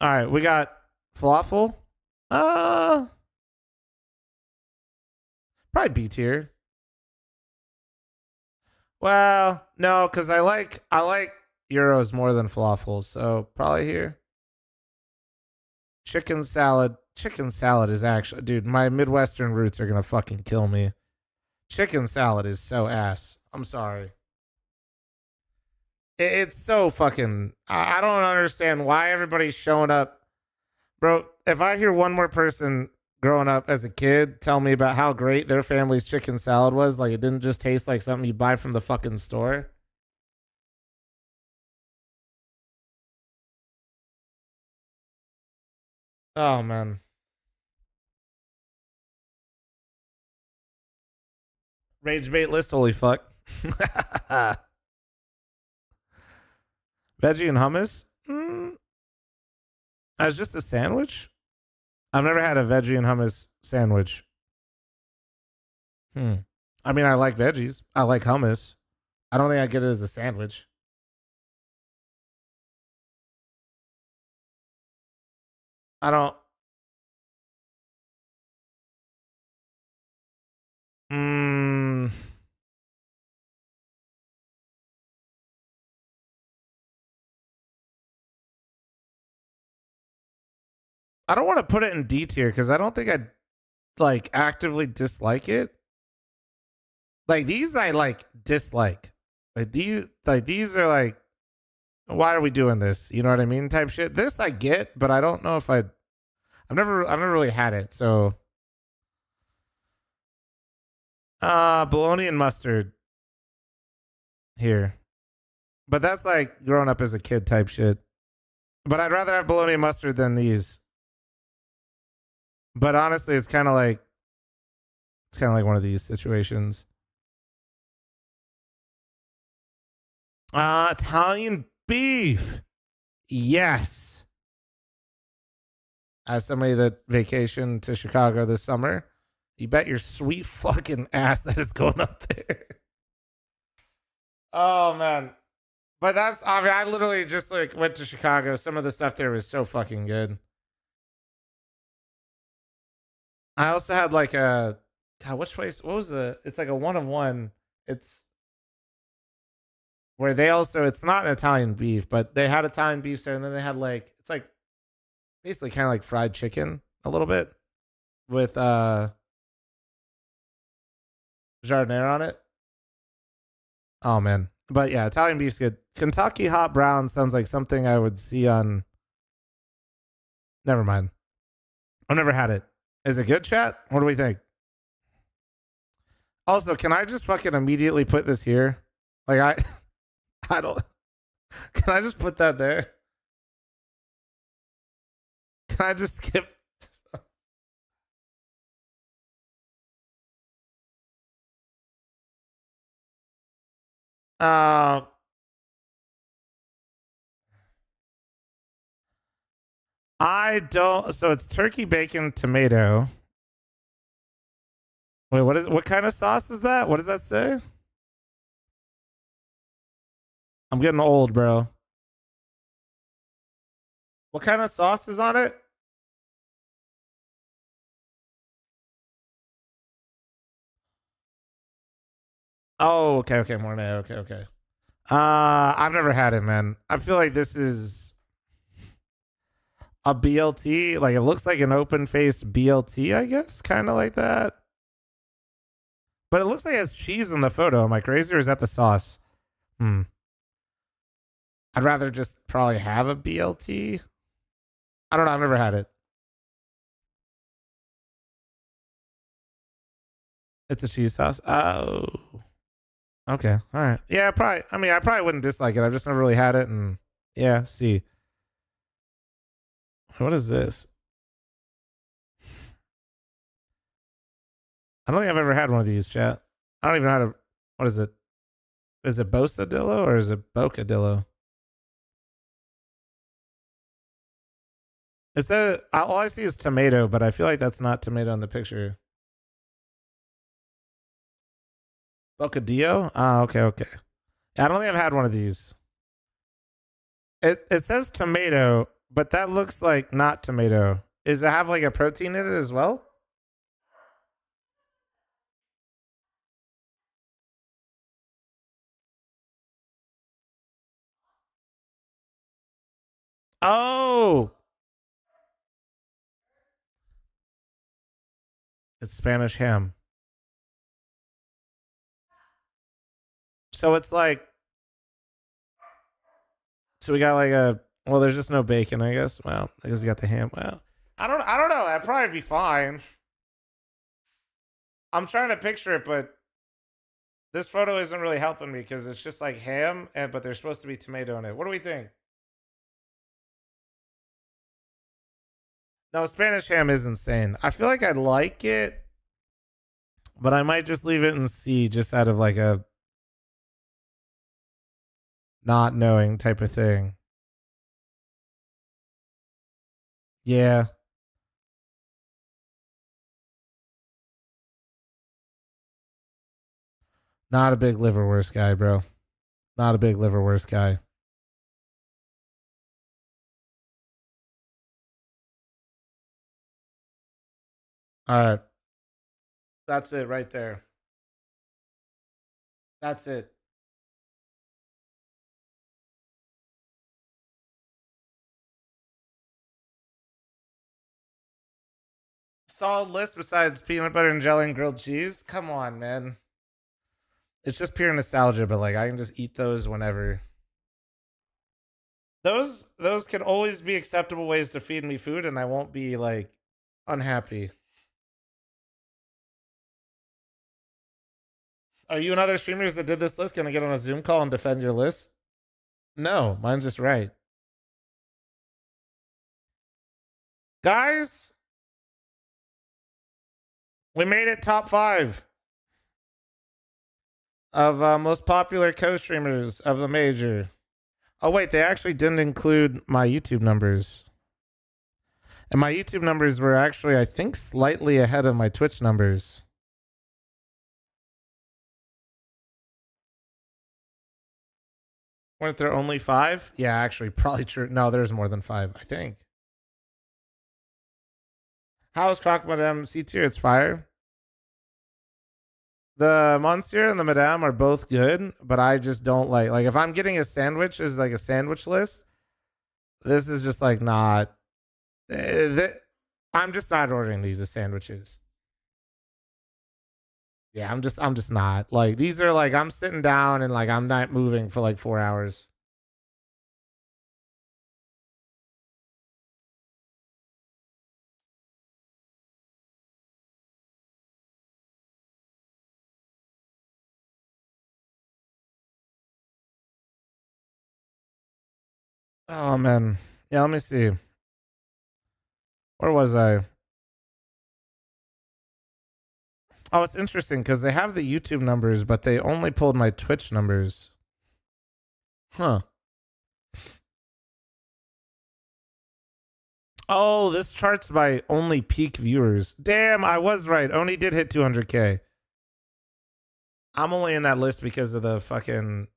All right, we got falafel. Probably B tier. Well, no, because I like Euros more than falafels, so probably here. Chicken salad. Chicken salad is actually, dude, my Midwestern roots are gonna fucking kill me. Chicken salad is so ass. I'm sorry. It's so fucking. I don't understand why everybody's showing up, bro. If I hear one more person growing up as a kid tell me about how great their family's chicken salad was, like it didn't just taste like something you buy from the fucking store. Oh man. Rage bait list, holy fuck. Veggie and hummus? As just a sandwich? I've never had a veggie and hummus sandwich. I mean, I like veggies. I like hummus. I don't think I get it as a sandwich. I don't. I don't want to put it in D tier because I don't think I like actively dislike it. Like these, I like dislike. These are like, why are we doing this? You know what I mean? Type shit. This I get, but I don't know if I've never really had it. So, bologna and mustard here, but that's like growing up as a kid type shit. But I'd rather have bologna and mustard than these. But honestly, it's kind of like one of these situations. Italian beef. Yes. As somebody that vacationed to Chicago this summer, you bet your sweet fucking ass that is going up there. Oh man. But that's, I mean, I literally just like went to Chicago. Some of the stuff there was so fucking good. I also had like a, God, which place? What was the, it's like a one of one. It's where they also, it's not an Italian beef, but they had Italian beef there. And then they had like, it's like basically kind of like fried chicken a little bit with jardinere on it. Oh man. But yeah, Italian beef's good. Kentucky hot brown sounds like something I would see on, never mind. I've never had it. Is it good, chat? What do we think? Also, can I just fucking immediately put this here? Like I don't, can I just put that there? Can I just skip? Uh, I don't. So it's turkey bacon tomato. Wait, what kind of sauce is that? What does that say? I'm getting old, bro. What kind of sauce is on it? Oh, okay, Mornay. Okay. I've never had it, man. I feel like this is a BLT. Like it looks like an open faced BLT, I guess, kind of like that. But it looks like it has cheese in the photo. Am I crazy, or is that the sauce? I'd rather just probably have a BLT. I don't know. I've never had it. It's a cheese sauce. Oh. Okay. All right. Yeah, probably. I mean, I probably wouldn't dislike it. I've just never really had it. And yeah, see. What is this? I don't think I've ever had one of these, chat. I don't even know how to. What is it? Is it Bosadillo or is it Bocadillo? It says, all I see is tomato, but I feel like that's not tomato in the picture. Bocadillo? Okay. I don't think I've had one of these. It says tomato, but that looks like not tomato. Does it have like a protein in it as well? Oh, it's Spanish ham. So it's like, so we got like a, well, there's just no bacon, I guess. Well, I guess you got the ham. Well, I don't know. That'd probably be fine. I'm trying to picture it, but this photo isn't really helping me because it's just like ham, but there's supposed to be tomato in it. What do we think? No, Spanish ham is insane. I feel like I'd like it, but I might just leave it in C just out of like a not knowing type of thing. Yeah. Not a big liverwurst guy, bro. Not a big liverwurst guy. All right. That's it right there. That's it. Solid list besides peanut butter and jelly and grilled cheese. Come on, man. It's just pure nostalgia, but like I can just eat those whenever. Those can always be acceptable ways to feed me food, and I won't be like unhappy. Are you and other streamers that did this list gonna get on a Zoom call and defend your list? No, mine's just right. Guys, we made it top 5. of most popular co-streamers of the major. Oh wait, they actually didn't include my YouTube numbers. And my YouTube numbers were actually, I think, slightly ahead of my Twitch numbers. Weren't there only 5? Yeah, actually, probably true. No, there's more than 5, I think. How's Croc Madame C tier? It's fire. The Monsieur and the Madame are both good, but I just don't like if I'm getting a sandwich as like a sandwich list, this is just like not. I'm just not ordering these as sandwiches. Yeah, I'm just not. Like these are like I'm sitting down and like I'm not moving for like 4 hours. Oh man. Yeah, let me see. Where was I? Oh, it's interesting because they have the YouTube numbers, but they only pulled my Twitch numbers. Huh. Oh, this chart's by only peak viewers. Damn, I was right. Oni did hit 200K. I'm only in that list because of the fucking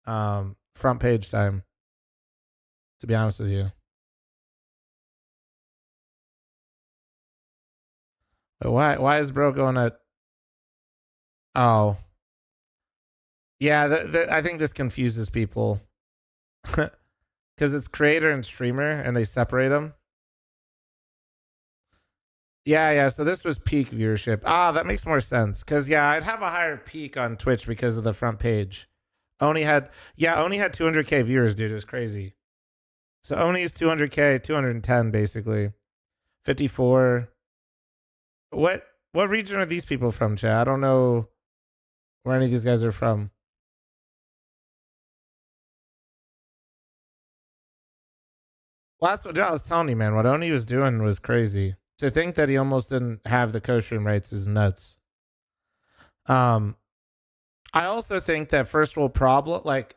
front page time. To be honest with you. But why is bro going at? Oh. Yeah, I think this confuses people. Because it's creator and streamer and they separate them. Yeah. So this was peak viewership. Ah, that makes more sense. Because, yeah, I'd have a higher peak on Twitch because of the front page. Oni had 200K viewers, dude. It was crazy. So Oni's 200K, 210 basically. 54. What region are these people from, chat? I don't know where any of these guys are from. Well, that's what I was telling you, man. What Oni was doing was crazy. To think that he almost didn't have the co-stream rights is nuts. I also think that first world problem, like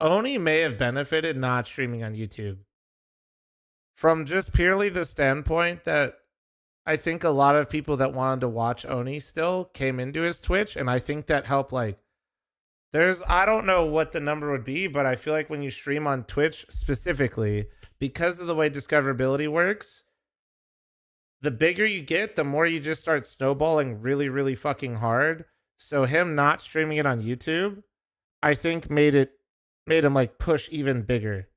Oni may have benefited not streaming on YouTube from just purely the standpoint that I think a lot of people that wanted to watch Oni still came into his Twitch, and I think that helped. Like, I don't know what the number would be, but I feel like when you stream on Twitch specifically, because of the way discoverability works, the bigger you get, the more you just start snowballing really, really fucking hard. So him not streaming it on YouTube, I think made him like push even bigger.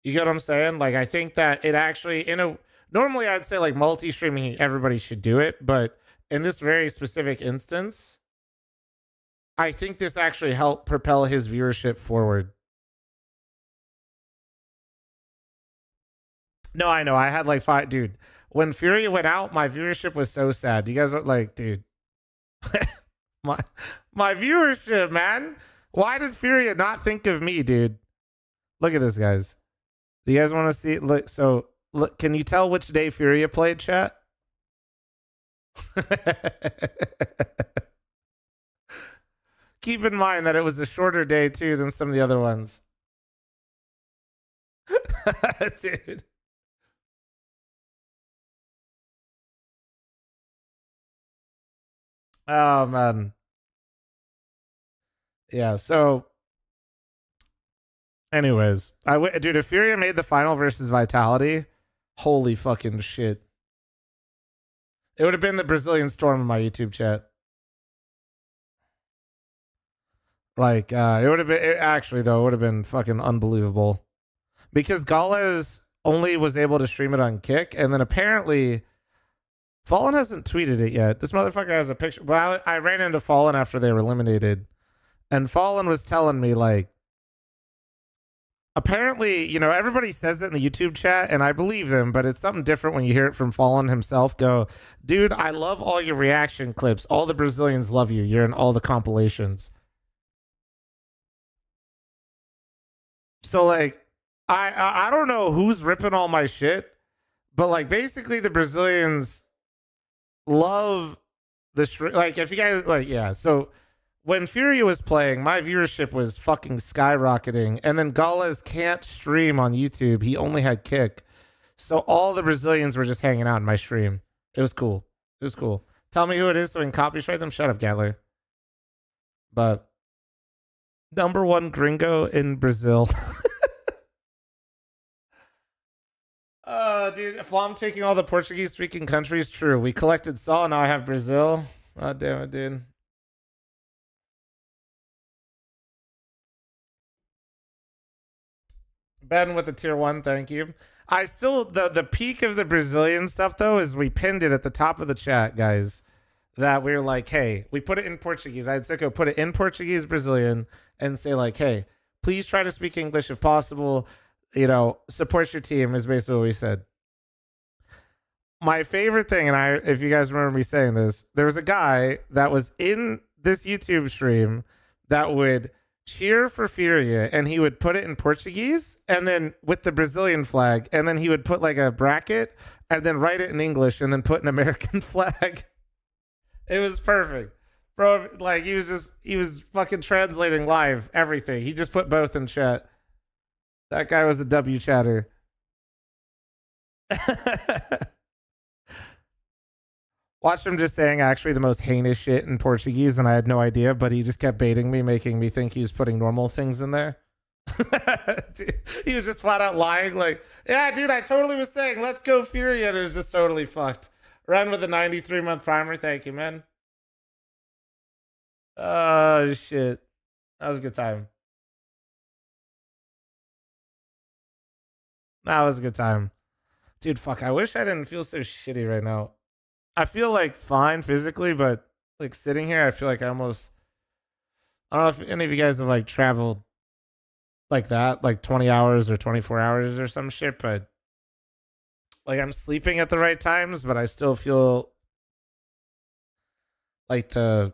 You get what I'm saying? Like, I think that it actually, normally I'd say like multi-streaming, everybody should do it. But in this very specific instance, I think this actually helped propel his viewership forward. No, I know. I had like 5, dude. When Fury went out, my viewership was so sad. You guys are like, dude, my viewership, man. Why did Fury not think of me, dude? Look at this, guys. Do you guys want to see? Look, can you tell which day Furia played, chat? Keep in mind that it was a shorter day too than some of the other ones. Dude. Oh man. Yeah, so anyways, dude, if Furia made the final versus Vitality, holy fucking shit. It would have been the Brazilian Storm in my YouTube chat. Like, it would have been, it would have been fucking unbelievable. Because Gales only was able to stream it on Kick, and then apparently Fallen hasn't tweeted it yet. This motherfucker has a picture. Well, I ran into Fallen after they were eliminated, and Fallen was telling me, like, apparently, everybody says it in the YouTube chat, and I believe them, but it's something different when you hear it from Fallen himself. Go, dude, I love all your reaction clips. All the Brazilians love you. You're in all the compilations. So, like, I don't know who's ripping all my shit, but, like, basically the Brazilians love like if you guys like, yeah. So when Furia was playing, my viewership was fucking skyrocketing, and then Gales can't stream on YouTube. He only had Kick, so all the Brazilians were just hanging out in my stream. It was cool. It was cool. Tell me who it is so we can copyright them. Shut up, Gatler. But number one gringo in Brazil. Dude, fl0m taking all the Portuguese speaking countries. True. We collected Saul, now I have Brazil. Oh, damn it, dude. Ben with the tier 1, thank you. I still, the peak of the Brazilian stuff, though, is we pinned it at the top of the chat, guys. That we were like, hey, we put it in Portuguese. I had Sicko put it in Portuguese, Brazilian, and say, like, hey, please try to speak English if possible. You know, support your team is basically what we said. My favorite thing, and if you guys remember me saying this, there was a guy that was in this YouTube stream that would cheer for Furia, and he would put it in Portuguese and then with the Brazilian flag, and then he would put like a bracket and then write it in English and then put an American flag. It was perfect. Bro, like he was fucking translating live everything. He just put both in chat. That guy was a W chatter. Watched him just saying actually the most heinous shit in Portuguese, and I had no idea, but he just kept baiting me, making me think he was putting normal things in there. Dude, he was just flat out lying, like, yeah, dude, I totally was saying, let's go Fury, and it was just totally fucked. Run with a 93-month primer, thank you, man. Oh, shit. That was a good time. That was a good time. Dude, fuck, I wish I didn't feel so shitty right now. I feel like fine physically, but like sitting here, I feel like I don't know if any of you guys have like traveled like that, like 20 hours or 24 hours or some shit, but like I'm sleeping at the right times, but I still feel like I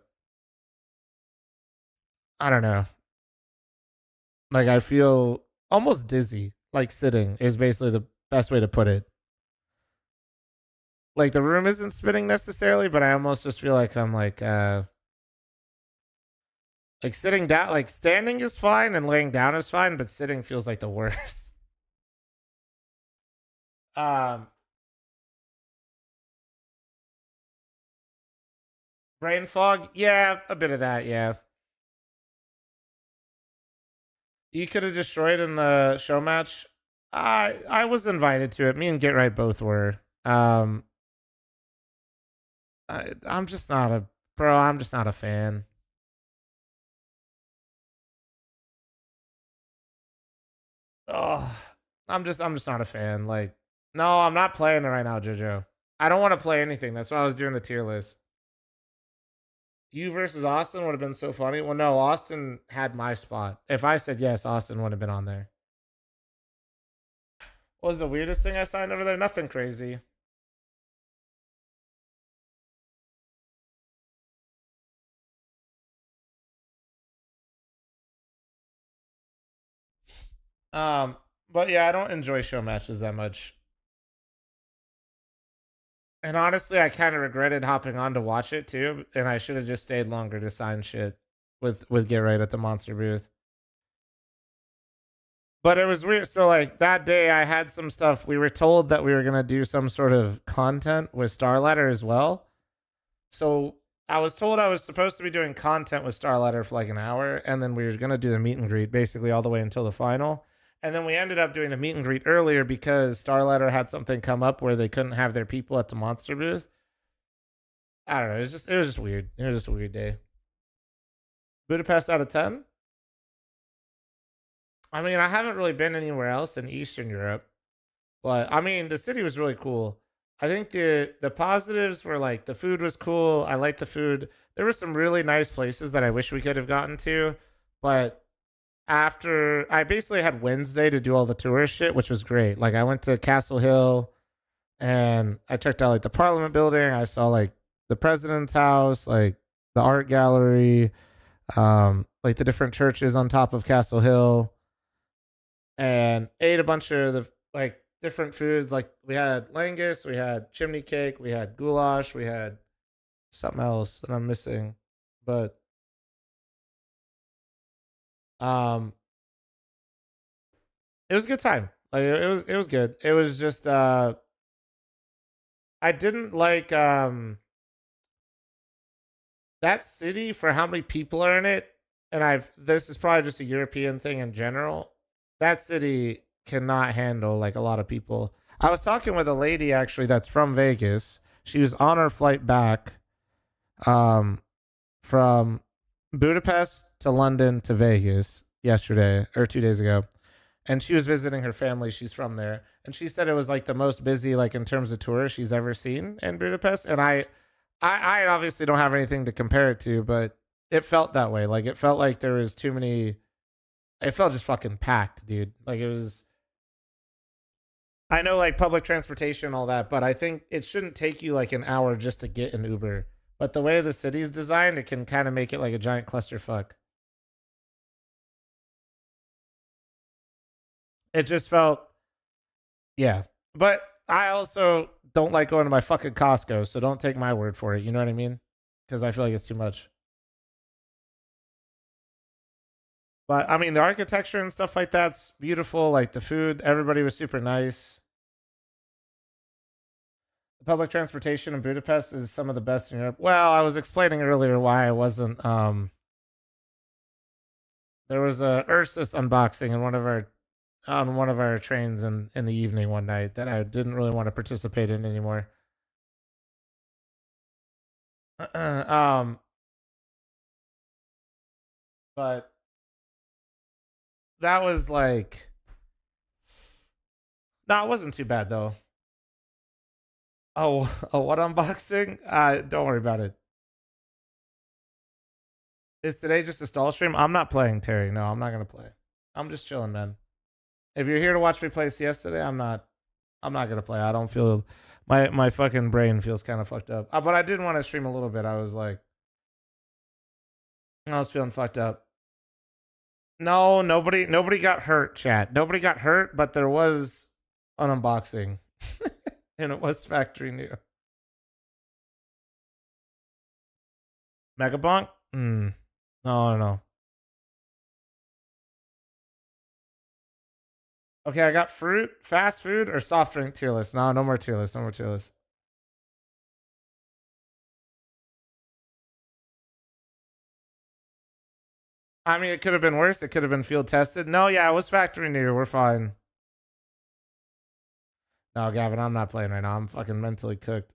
don't know. Like I feel almost dizzy, like sitting is basically the best way to put it. Like the room isn't spinning necessarily, but I almost just feel like I'm like sitting down, like standing is fine and laying down is fine, but sitting feels like the worst. Brain fog, yeah, a bit of that, yeah. You could have destroyed in the show match. I was invited to it. Me and Get Right both were. I'm just not a fan. Oh, I'm just not a fan. Like, no, I'm not playing it right now, JoJo. I don't want to play anything. That's why I was doing the tier list. You versus Austin would have been so funny. Well, no, Austin had my spot. If I said yes, Austin would have been on there. What was the weirdest thing I signed over there? Nothing crazy. But yeah, I don't enjoy show matches that much. And honestly, I kind of regretted hopping on to watch it too, and I should have just stayed longer to sign shit with Get Right at the Monster booth. But it was weird. So like that day, I had some stuff. We were told that we were gonna do some sort of content with Starladder as well. So I was told I was supposed to be doing content with Starladder for like an hour, and then we were gonna do the meet and greet basically all the way until the final. And then we ended up doing the meet and greet earlier because Starladder had something come up where they couldn't have their people at the monster booth. I don't know. It was just weird. It was just a weird day. Budapest out of 10? I mean, I haven't really been anywhere else in Eastern Europe, but I mean, the city was really cool. I think the positives were like the food was cool. I liked the food. There were some really nice places that I wish we could have gotten to, but after I basically had Wednesday to do all the tourist shit, which was great. Like I went to Castle Hill and I checked out like the Parliament building. I saw like the president's house, like the art gallery, like the different churches on top of Castle Hill, and ate a bunch of the like different foods. Like we had langus, we had chimney cake, we had goulash, we had something else that I'm missing, but it was a good time. Like it was good. It was just I didn't like that city for how many people are in it. And this is probably just a European thing in general. That city cannot handle like a lot of people. I was talking with a lady actually that's from Vegas. She was on her flight back from Budapest to London to Vegas yesterday or 2 days ago. And she was visiting her family. She's from there. And she said it was like the most busy, like in terms of tourists she's ever seen in Budapest. And I obviously don't have anything to compare it to, but it felt that way. Like it felt like there was too many. It felt just fucking packed, dude. Like it was. I know like public transportation and all that, but I think it shouldn't take you like an hour just to get an Uber. But the way the city's designed, it can kind of make it like a giant clusterfuck. It just felt, yeah. But I also don't like going to my fucking Costco, so don't take my word for it. You know what I mean? Because I feel like it's too much. But I mean, the architecture and stuff like that's beautiful. Like the food, everybody was super nice. The public transportation in Budapest is some of the best in Europe. Well, I was explaining earlier why I wasn't. There was a Ursus unboxing in on one of our trains in the evening one night that I didn't really want to participate in anymore. But that was like, no, it wasn't too bad though. Oh, what unboxing? Don't worry about it. Is today just a stall stream? I'm not playing, Terry. No, I'm not gonna play. I'm just chilling, man. If you're here to watch me play CS today, I'm not gonna play. I don't feel my fucking brain feels kind of fucked up. But I did want to stream a little bit. I was feeling fucked up. No, nobody got hurt, chat. Nobody got hurt, but there was an unboxing. And it was factory new. Megabonk? No. Okay, I got fruit, fast food, or soft drink tier list. No more tier list. No more tier list. I mean, it could have been worse. It could have been field tested. No, yeah, it was factory new. We're fine. No, Gavin, I'm not playing right now. I'm fucking mentally cooked.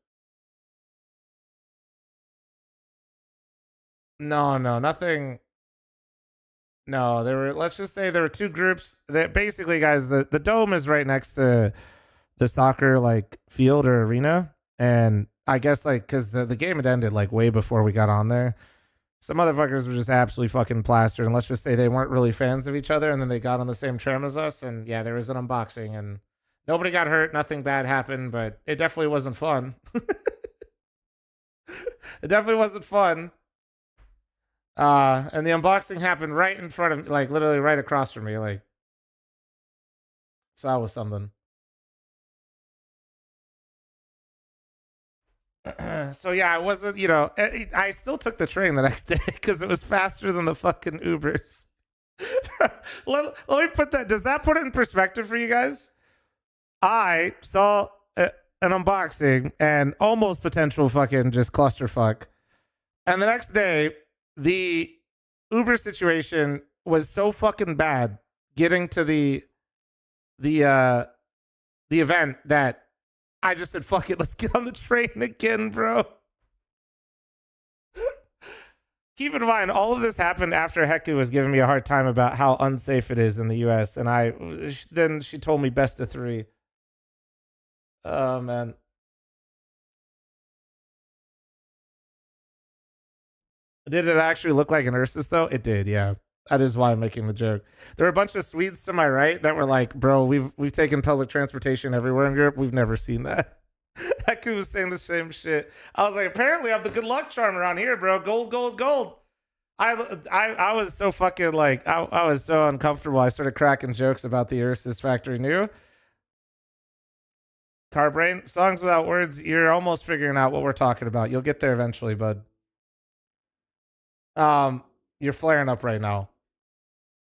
No, nothing. No, let's just say there were two groups that basically, guys, the dome is right next to the soccer like field or arena. And I guess like, cause the game had ended like way before we got on there. Some motherfuckers were just absolutely fucking plastered. And let's just say they weren't really fans of each other. And then they got on the same tram as us. And yeah, there was an unboxing and nobody got hurt. Nothing bad happened, but it definitely wasn't fun. It definitely wasn't fun. And the unboxing happened right in front of, like, literally right across from me, like. So that was something. So yeah, it wasn't, I still took the train the next day because it was faster than the fucking Ubers. let me put that. Does that put it in perspective for you guys? I saw an unboxing and almost potential fucking just clusterfuck, and the next day the Uber situation was so fucking bad getting to the event that I just said, fuck it, let's get on the train again, bro. Keep in mind, all of this happened after Heku was giving me a hard time about how unsafe it is in the US. And then she told me best of 3. Oh, man. Did it actually look like an Ursus, though? It did, yeah. That is why I'm making the joke. There were a bunch of Swedes to my right that were like, bro, we've taken public transportation everywhere in Europe. We've never seen that. Heku was saying the same shit. I was like, apparently I'm the good luck charm around here, bro. Gold. I was so fucking like, I was so uncomfortable. I started cracking jokes about the Ursus factory new. Car Brain, songs without words. You're almost figuring out what we're talking about. You'll get there eventually, bud. You're flaring up right now.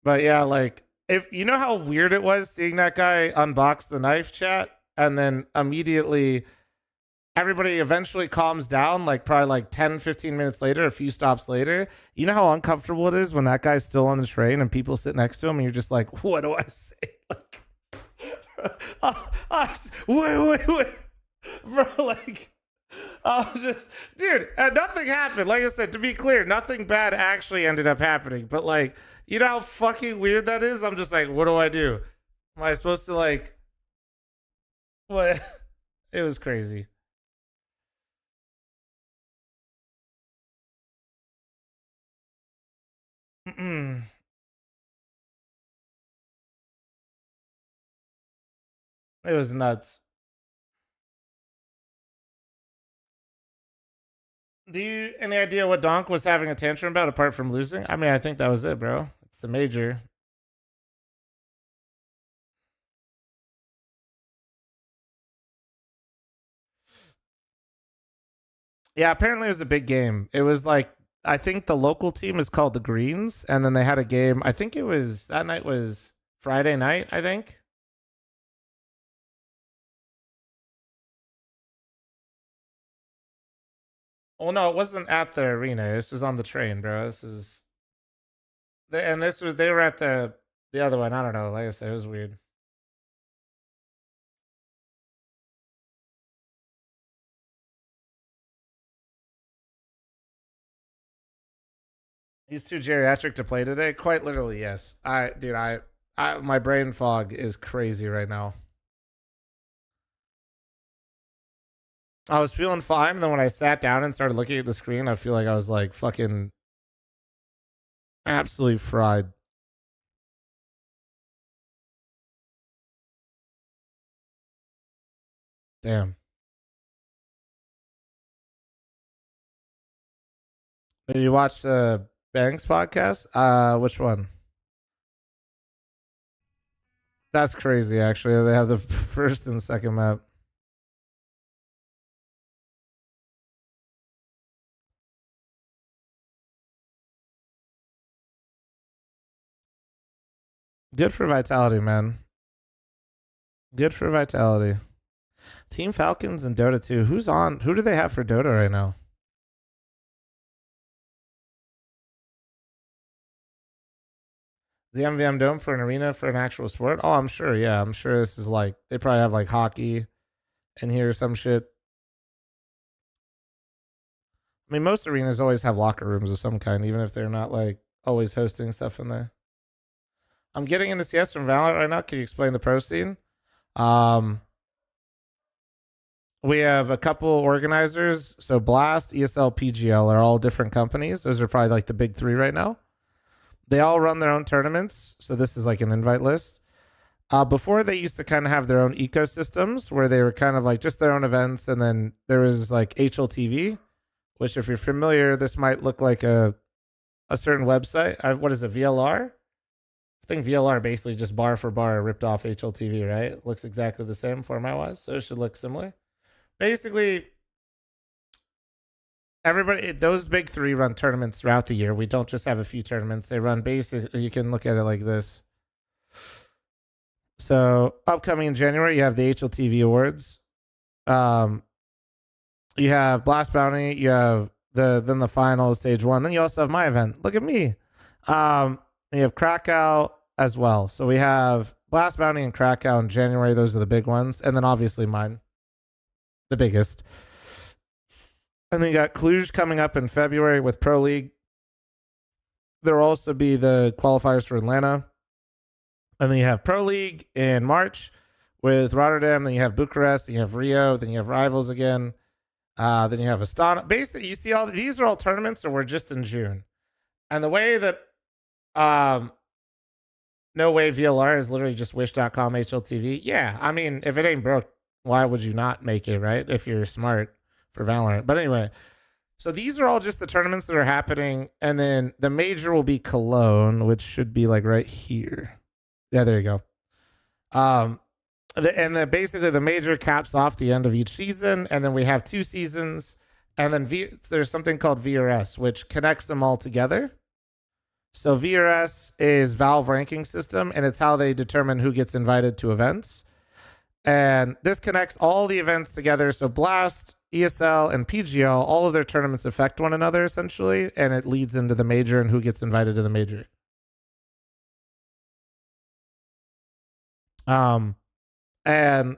But yeah, like if you know how weird it was seeing that guy unbox the knife, chat, and then immediately everybody eventually calms down, like probably like 10, 15 minutes later, a few stops later. You know how uncomfortable it is when that guy's still on the train and people sit next to him and you're just like, what do I say? Like, wait. Bro, like, I was just, dude, nothing happened. Like I said, to be clear, nothing bad actually ended up happening. But like, you know how fucking weird that is? I'm just like, what do I do? Am I supposed to like, what? It was crazy. It was nuts. Do you any idea what Donk was having a tantrum about apart from losing? I mean, I think that was it, bro. It's the major. Yeah, apparently it was a big game. It was like I think the local team is called the Greens, and then they had a game. I think it was that night was Friday night, I think. Well, no, it wasn't at the arena. This was on the train, bro. They were at the other one. I don't know. Like I said, it was weird. He's too geriatric to play today. Quite literally, yes. My brain fog is crazy right now. I was feeling fine, and then when I sat down and started looking at the screen, I feel like I was like fucking absolutely fried. Damn. Did you watch the Banks podcast? Which one? That's crazy. Actually, they have the first and second map. Good for Vitality, man. Good for Vitality. Team Falcons and Dota 2. Who's on? Who do they have for Dota right now? The MVM Dome for an arena for an actual sport? Oh, I'm sure. Yeah, I'm sure this is like they probably have like hockey in here or some shit. I mean, most arenas always have locker rooms of some kind, even if they're not like always hosting stuff in there. I'm getting into CS from Valorant right now. Can you explain the pro scene? We have a couple organizers. So Blast, ESL, PGL are all different companies. Those are probably like the big three right now. They all run their own tournaments. So this is like an invite list. Before they used to kind of have their own ecosystems where they were kind of like just their own events. And then there was like HLTV, which if you're familiar, this might look like a certain website. What is it, VLR? I think VLR basically just bar for bar ripped off HLTV, right? It looks exactly the same format-wise, so it should look similar. Basically, everybody, those big three run tournaments throughout the year. We don't just have a few tournaments. They run basically, you can look at it like this. So upcoming in January, you have the HLTV Awards. You have Blast Bounty. You have then the final stage one. Then you also have my event. Look at me. You have Krakow as well. So we have Blast Bounty and Krakow in January. Those are the big ones. And then obviously mine, the biggest. And then you got Cluj coming up in February with Pro League. There will also be the qualifiers for Atlanta. And then you have Pro League in March with Rotterdam. Then you have Bucharest. Then you have Rio. Then you have Rivals again. Then you have Astana. Basically, you see all these are all tournaments that were just in June. And the way that No Way VLR is literally just wish.com HLTV. Yeah, I mean, if it ain't broke, why would you not make it, right? If you're smart for Valorant. But anyway, so these are all just the tournaments that are happening. And then the major will be Cologne, which should be like right here. Yeah, there you go. And then basically the major caps off the end of each season, and then we have 2 seasons, and then there's something called VRS, which connects them all together. So VRS is Valve ranking system, and it's how they determine who gets invited to events. And this connects all the events together. So Blast, ESL, and PGL, all of their tournaments affect one another essentially, and it leads into the major and who gets invited to the major. And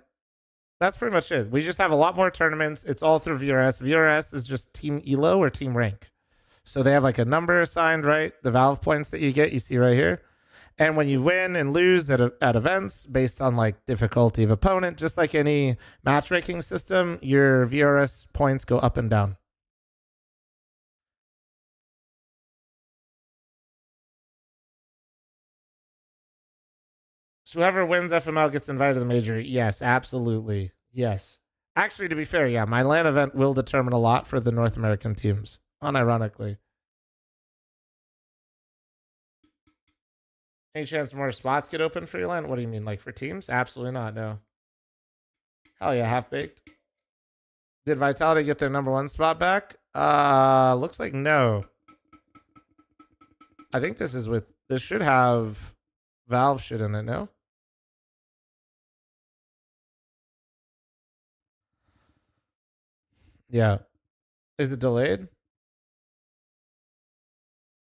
that's pretty much it. We just have a lot more tournaments. It's all through VRS. VRS is just team elo or team rank. So they have like a number assigned, right? The Valve points that you get, you see right here. And when you win and lose at events based on like difficulty of opponent, just like any matchmaking system, your VRS points go up and down. So whoever wins FML gets invited to the major. Yes, absolutely. Yes. Actually, to be fair, yeah, my LAN event will determine a lot for the North American teams, unironically. Any chance more spots get open for your LAN? What do you mean, like for teams? Absolutely not, no. Hell yeah, half-baked. Did Vitality get their #1 spot back? Looks like no. I think this should have Valve shit in it, no? Yeah. Is it delayed?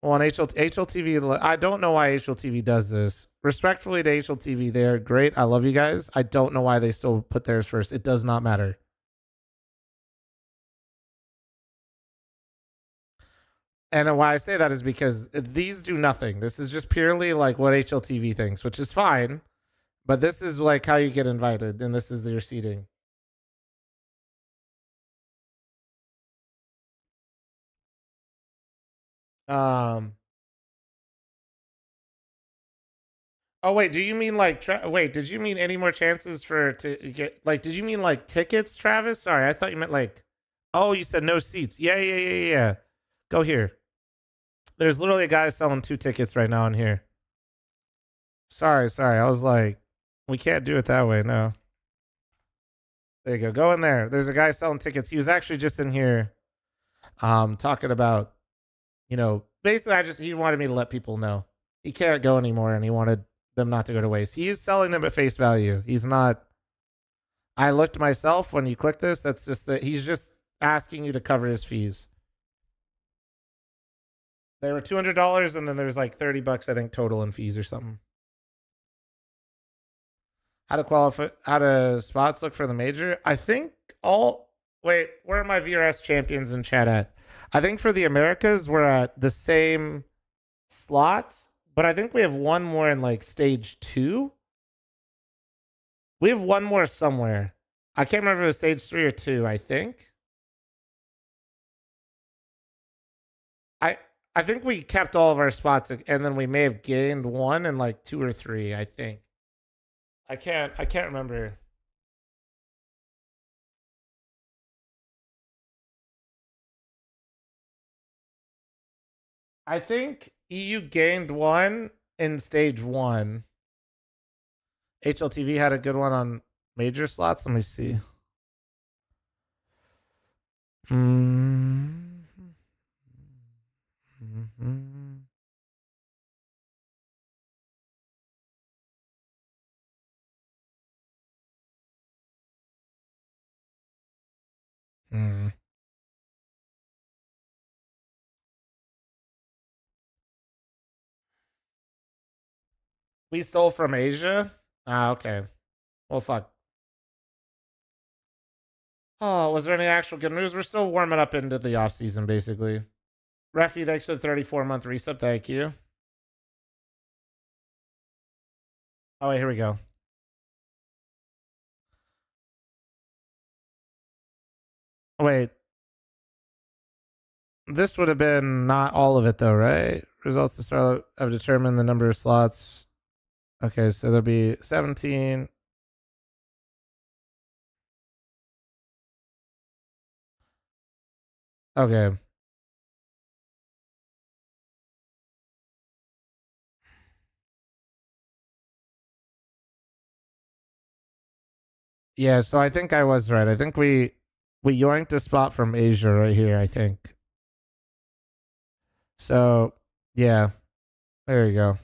Well, on HLTV, I don't know why HLTV does this. Respectfully to HLTV, they're great. I love you guys. I don't know why they still put theirs first. It does not matter. And why I say that is because these do nothing. This is just purely like what HLTV thinks, which is fine. But this is like how you get invited, and this is your seating. Oh wait, do you mean like wait? Did you mean any more chances to get like? Did you mean like tickets, Travis? Sorry, I thought you meant like. Oh, you said no seats. Yeah. Go here. There's literally a guy selling 2 tickets right now in here. Sorry. I was like, we can't do it that way. No. There you go. Go in there. There's a guy selling tickets. He was actually just in here, talking about, basically he wanted me to let people know he can't go anymore, and he wanted them not to go to waste. He is selling them at face value. He's not. I looked myself when you click this. That's just that he's just asking you to cover his fees. They were $200, and then there's like $30, I think, total in fees or something. How to spots look for the major? I think wait, where are my VRS champions in chat at? I think for the Americas, we're at the same slots, but I think we have one more in like stage 2. We have one more somewhere. I can't remember if it was stage 3 or 2, I think. I think we kept all of our spots, and then we may have gained one in like 2 or 3, I think. I can't remember. I think EU gained one in stage 1. HLTV had a good one on major slots. Let me see. We stole from Asia? Okay. Well, fuck. Oh, was there any actual good news? We're still warming up into the off season, basically. Refi, thanks for the 34-month reset. Thank you. Oh, wait, here we go. Wait. This would have been not all of it, though, right? Results to start have determined the number of slots. Okay, so there'll be 17. Okay. Yeah, so I think I was right. I think we yoinked a spot from Asia right here, I think. So, yeah. There you go.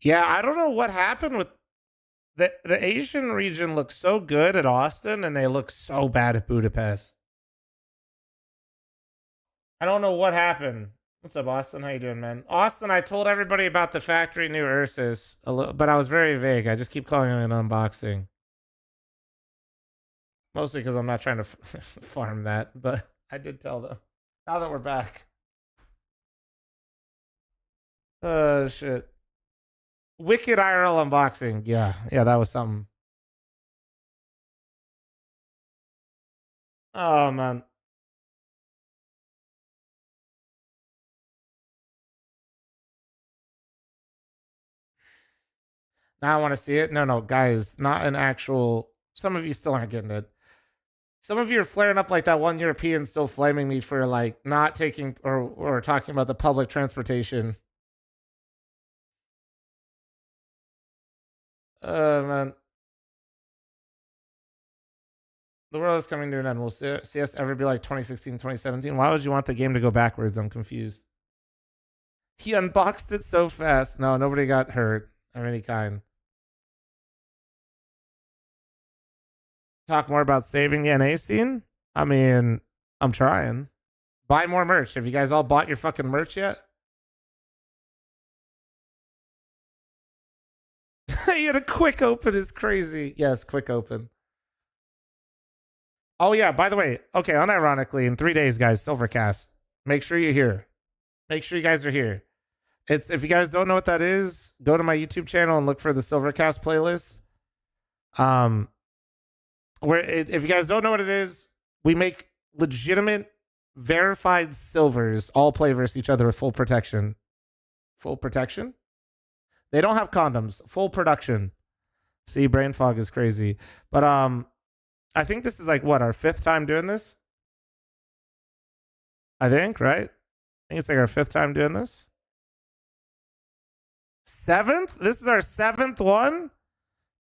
Yeah, I don't know what happened with the Asian region looks so good at Austin and they look so bad at Budapest. I don't know what happened. What's up, Austin? How you doing, man? Austin, I told everybody about the factory new Ursus, but I was very vague. I just keep calling it an unboxing. Mostly because I'm not trying to farm that, but I did tell them. Now that we're back. Shit. Wicked IRL unboxing. Yeah, that was something. Oh, man. Now I want to see it. No, guys, not an actual. Some of you still aren't getting it. Some of you are flaring up like that one European still flaming me for like not taking or talking about the public transportation. Man. The world is coming to an end. Will CS ever be like 2016, 2017? Why would you want the game to go backwards? I'm confused. He unboxed it so fast. No, nobody got hurt of any kind. Talk more about saving the NA scene? I mean, I'm trying. Buy more merch. Have you guys all bought your fucking merch yet? He had a quick open is crazy. Yes, quick open. Oh yeah, by the way, okay, unironically, in 3 days, guys, Silvercast. Make sure you're here. Make sure you guys are here. It's if you guys don't know what that is, go to my YouTube channel and look for the Silvercast playlist. If you guys don't know what it is, we make legitimate, verified silvers all play versus each other with full protection. Full protection? They don't have condoms. Full production. See, brain fog is crazy. But I think this is like what, our 5th time doing this? I think, right? I think it's like our 5th time doing this. 7th? This is our 7th one?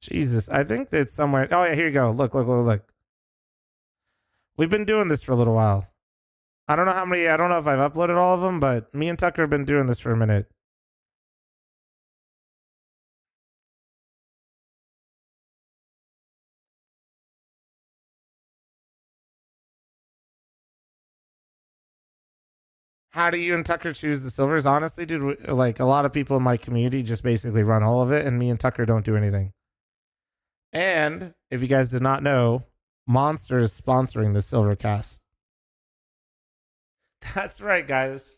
Jesus, I think it's somewhere. Oh yeah, here you go. Look. We've been doing this for a little while. I don't know how many, I don't know if I've uploaded all of them, but me and Tucker have been doing this for a minute. How do you and Tucker choose the silvers? Honestly, dude, like a lot of people in my community just basically run all of it, and me and Tucker don't do anything. And if you guys did not know, Monster is sponsoring the Silvercast. That's right, guys.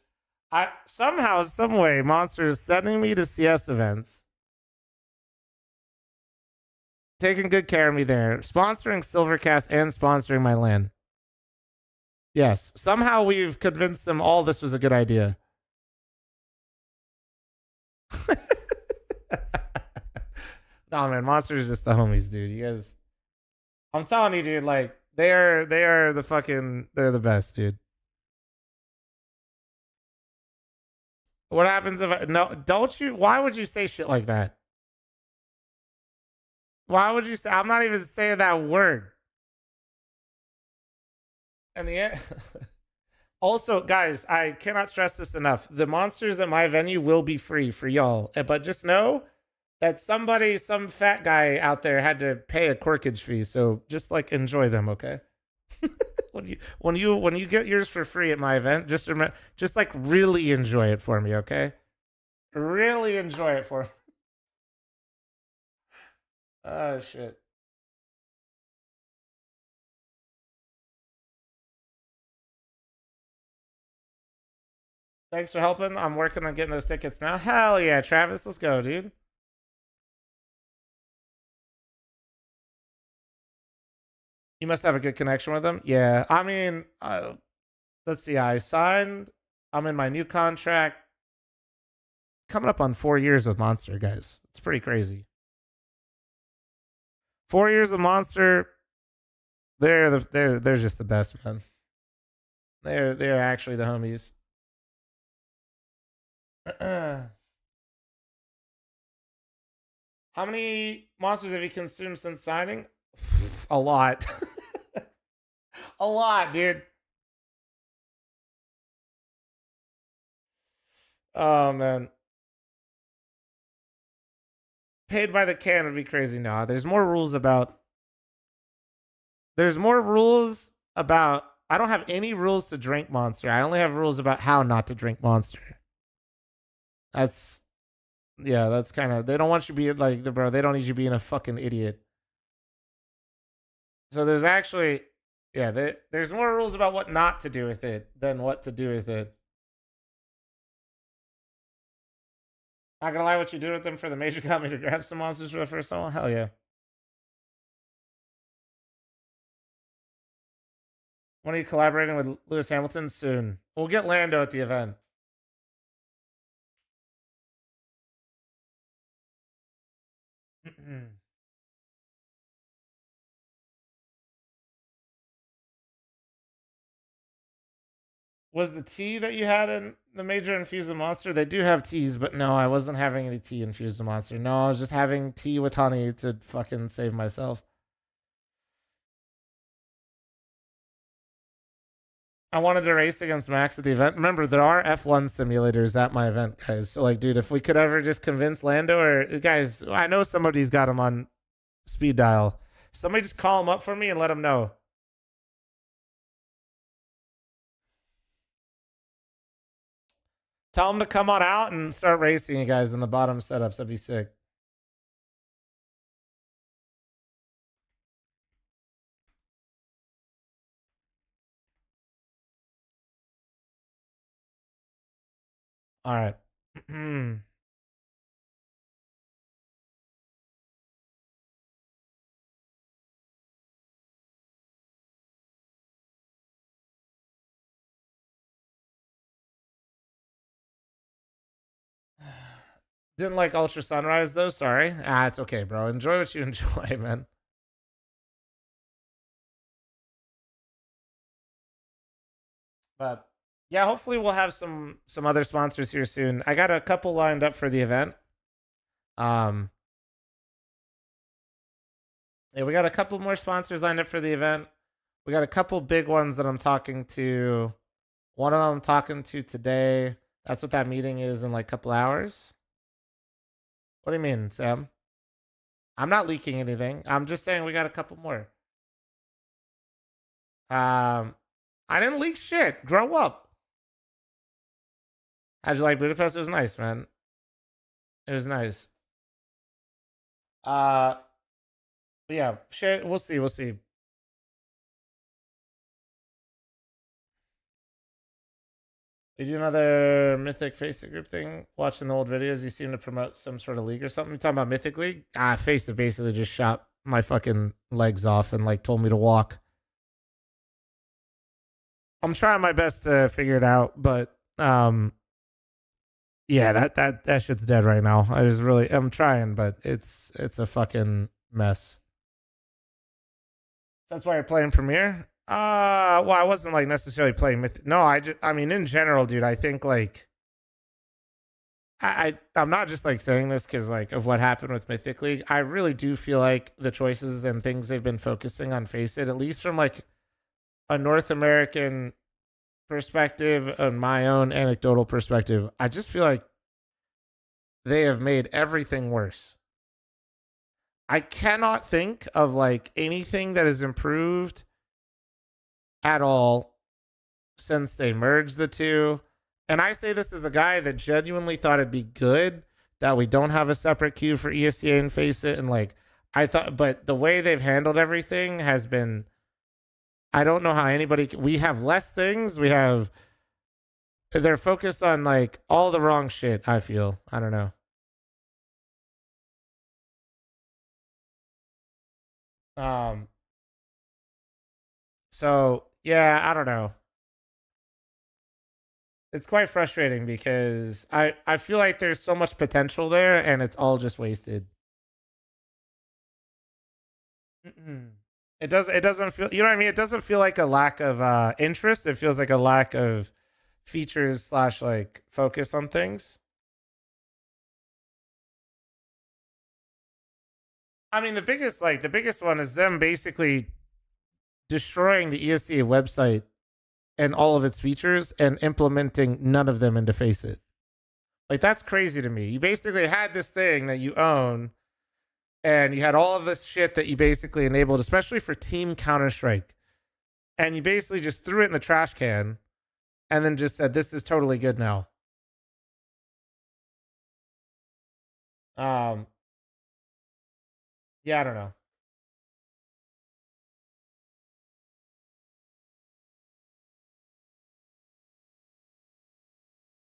I somehow, some way, Monster is sending me to CS events, taking good care of me there, sponsoring Silvercast and sponsoring my LAN. Yes, somehow we've convinced them all this was a good idea. Nah, man, Monster is just the homies, dude. You guys, I'm telling you, dude. Like they are the fucking, they're the best, dude. What happens if I, no? Don't you? Why would you say shit like that? Why would you say? I'm not even saying that word. And the end. Also, guys, I cannot stress this enough. The monsters at my venue will be free for y'all, but just know that somebody, some fat guy out there had to pay a corkage fee. So just like enjoy them, okay? when you get yours for free at my event, just remember, just like really enjoy it for me, okay? Really enjoy it for me. Oh shit. Thanks for helping. I'm working on getting those tickets now. Hell yeah, Travis, let's go, dude. You must have a good connection with them. Yeah, I mean, let's see. I signed. I'm in my new contract. Coming up on 4 years with Monster, guys. It's pretty crazy. 4 years of Monster. They're just the best, man. They're actually the homies. How many monsters have you consumed since signing? A lot. A lot, dude. Oh, man. Paid by the can would be crazy. No, there's more rules about... There's more rules about... I don't have any rules to drink Monster. I only have rules about how not to drink Monster. That's... Yeah, that's kind of... They don't want you to be like... Bro, they don't need you being a fucking idiot. So there's actually... Yeah, there's more rules about what not to do with it than what to do with it. Not gonna lie, what you do with them for the major got me to grab some monsters for the first time. Hell yeah. When are you collaborating with Lewis Hamilton? Soon. We'll get Lando at the event. Was the tea that you had in the major infused with monster? They do have teas, but no, I wasn't having any tea infused with monster. No, I was just having tea with honey to fucking save myself. I wanted to race against Max at the event. Remember, there are F1 simulators at my event, guys. So, like, dude, if we could ever just convince Lando or guys, I know somebody's got him on speed dial. Somebody just call him up for me and let him know. Tell him to come on out and start racing, you guys, in the bottom setups. That'd be sick. All right. Didn't like Ultra Sunrise though. Sorry. It's okay, bro. Enjoy what you enjoy, man. But yeah, hopefully we'll have some other sponsors here soon. I got a couple lined up for the event. Yeah, we got a couple more sponsors lined up for the event. We got a couple big ones that I'm talking to. One of them I'm talking to today. That's what that meeting is in like a couple hours. What do you mean, Sam? I'm not leaking anything. I'm just saying we got a couple more. I didn't leak shit. Grow up. How'd you like Budapest? It was nice, man. It was nice. Yeah, shit. We'll see. We'll see. We do another Mythic Faceit group thing. Watching the old videos, you seem to promote some sort of league or something. You talking about Mythic League? Faceit basically just shot my fucking legs off and like told me to walk. I'm trying my best to figure it out, but yeah, that shit's dead right now. I'm trying, but it's a fucking mess. That's why you're playing Premiere? Well, I wasn't like necessarily playing No, I mean, in general, dude, I think like I'm not just like saying this because like of what happened with Mythic League. I really do feel like the choices and things they've been focusing on Faceit, at least from like a North American perspective and my own anecdotal perspective, I just feel like they have made everything worse. I cannot think of like anything that has improved at all since they merged the two. And I say this as a guy that genuinely thought it'd be good that we don't have a separate queue for ESCA and Faceit. And like, I thought, but the way they've handled everything has been, I don't know how we have less things. They're focused on like all the wrong shit, I feel. I don't know. So yeah, I don't know. It's quite frustrating because I feel like there's so much potential there and it's all just wasted. It doesn't feel, you know what I mean? It doesn't feel like a lack of interest. It feels like a lack of features / like focus on things. I mean, the biggest one is them basically destroying the ESCA website and all of its features and implementing none of them into Faceit. Like, that's crazy to me. You basically had this thing that you own, and you had all of this shit that you basically enabled, especially for Team Counter-Strike. And you basically just threw it in the trash can and then just said, this is totally good now. Yeah, I don't know.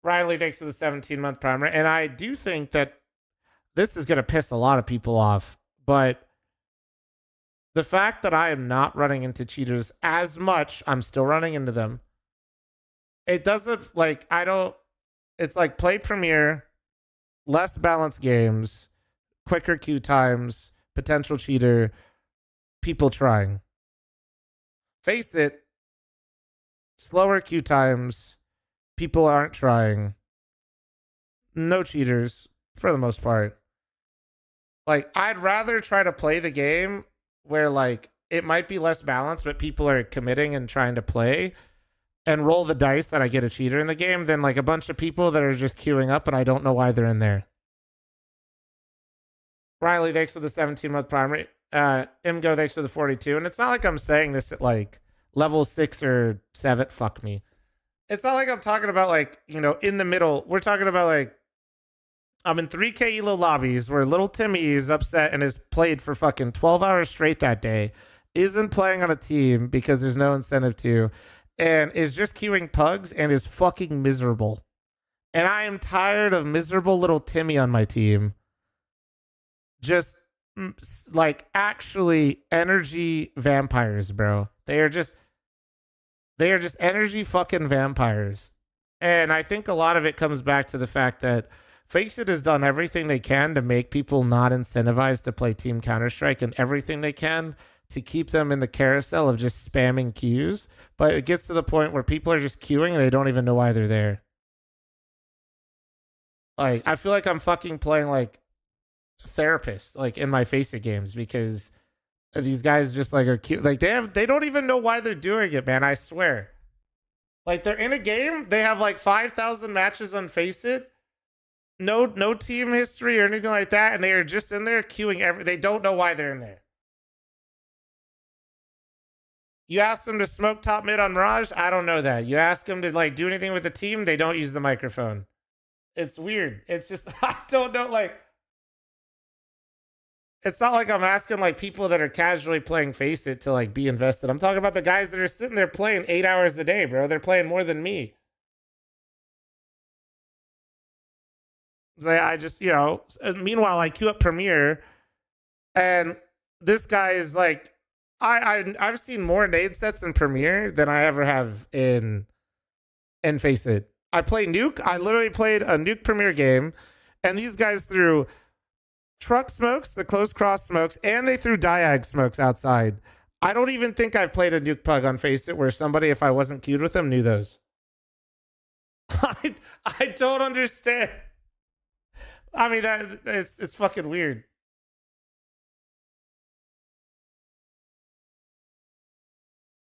Riley, thanks for the 17-month primer. And I do think that this is going to piss a lot of people off. But the fact that I am not running into cheaters as much, I'm still running into them. It doesn't, like, I don't, it's like play Premiere, less balanced games, quicker queue times, potential cheater, people trying. Faceit, slower queue times, people aren't trying, no cheaters for the most part. Like, I'd rather try to play the game where, like, it might be less balanced, but people are committing and trying to play and roll the dice that I get a cheater in the game than, like, a bunch of people that are just queuing up and I don't know why they're in there. Riley, thanks for the 17-month primary. Imgo, thanks for the 42. And it's not like I'm saying this at, like, level 6 or 7. Fuck me. It's not like I'm talking about, like, you know, in the middle. We're talking about, like, I'm in 3K ELO lobbies where little Timmy is upset and has played for fucking 12 hours straight that day, isn't playing on a team because there's no incentive to, and is just queuing pugs and is fucking miserable. And I am tired of miserable little Timmy on my team. Just, like, actually energy vampires, bro. They are just energy fucking vampires. And I think a lot of it comes back to the fact that Faceit has done everything they can to make people not incentivized to play Team Counter-Strike and everything they can to keep them in the carousel of just spamming queues. But it gets to the point where people are just queuing and they don't even know why they're there. Like, I feel like I'm fucking playing, like, therapist, like, in my Faceit games because these guys just, like, are cute. Like, they don't even know why they're doing it, man. I swear. Like, they're in a game. They have, like, 5,000 matches on Faceit. No team history or anything like that, and they are just in there queuing they don't know why they're in there. You ask them to smoke top mid on Mirage, I don't know that. You ask them to, like, do anything with the team, they don't use the microphone. It's weird. It's just, I don't know, like, it's not like I'm asking, like, people that are casually playing Faceit to, like, be invested. I'm talking about the guys that are sitting there playing 8 hours a day, bro. They're playing more than me. So I just, you know, meanwhile, I queue up Premiere, and this guy is like, I've seen more nade sets in Premiere than I ever have in Faceit. I play Nuke. I literally played a Nuke Premiere game, and these guys threw truck smokes, the close cross smokes, and they threw diag smokes outside. I don't even think I've played a Nuke pug on Faceit where somebody, if I wasn't queued with them, knew those. I don't understand. I mean, that it's fucking weird.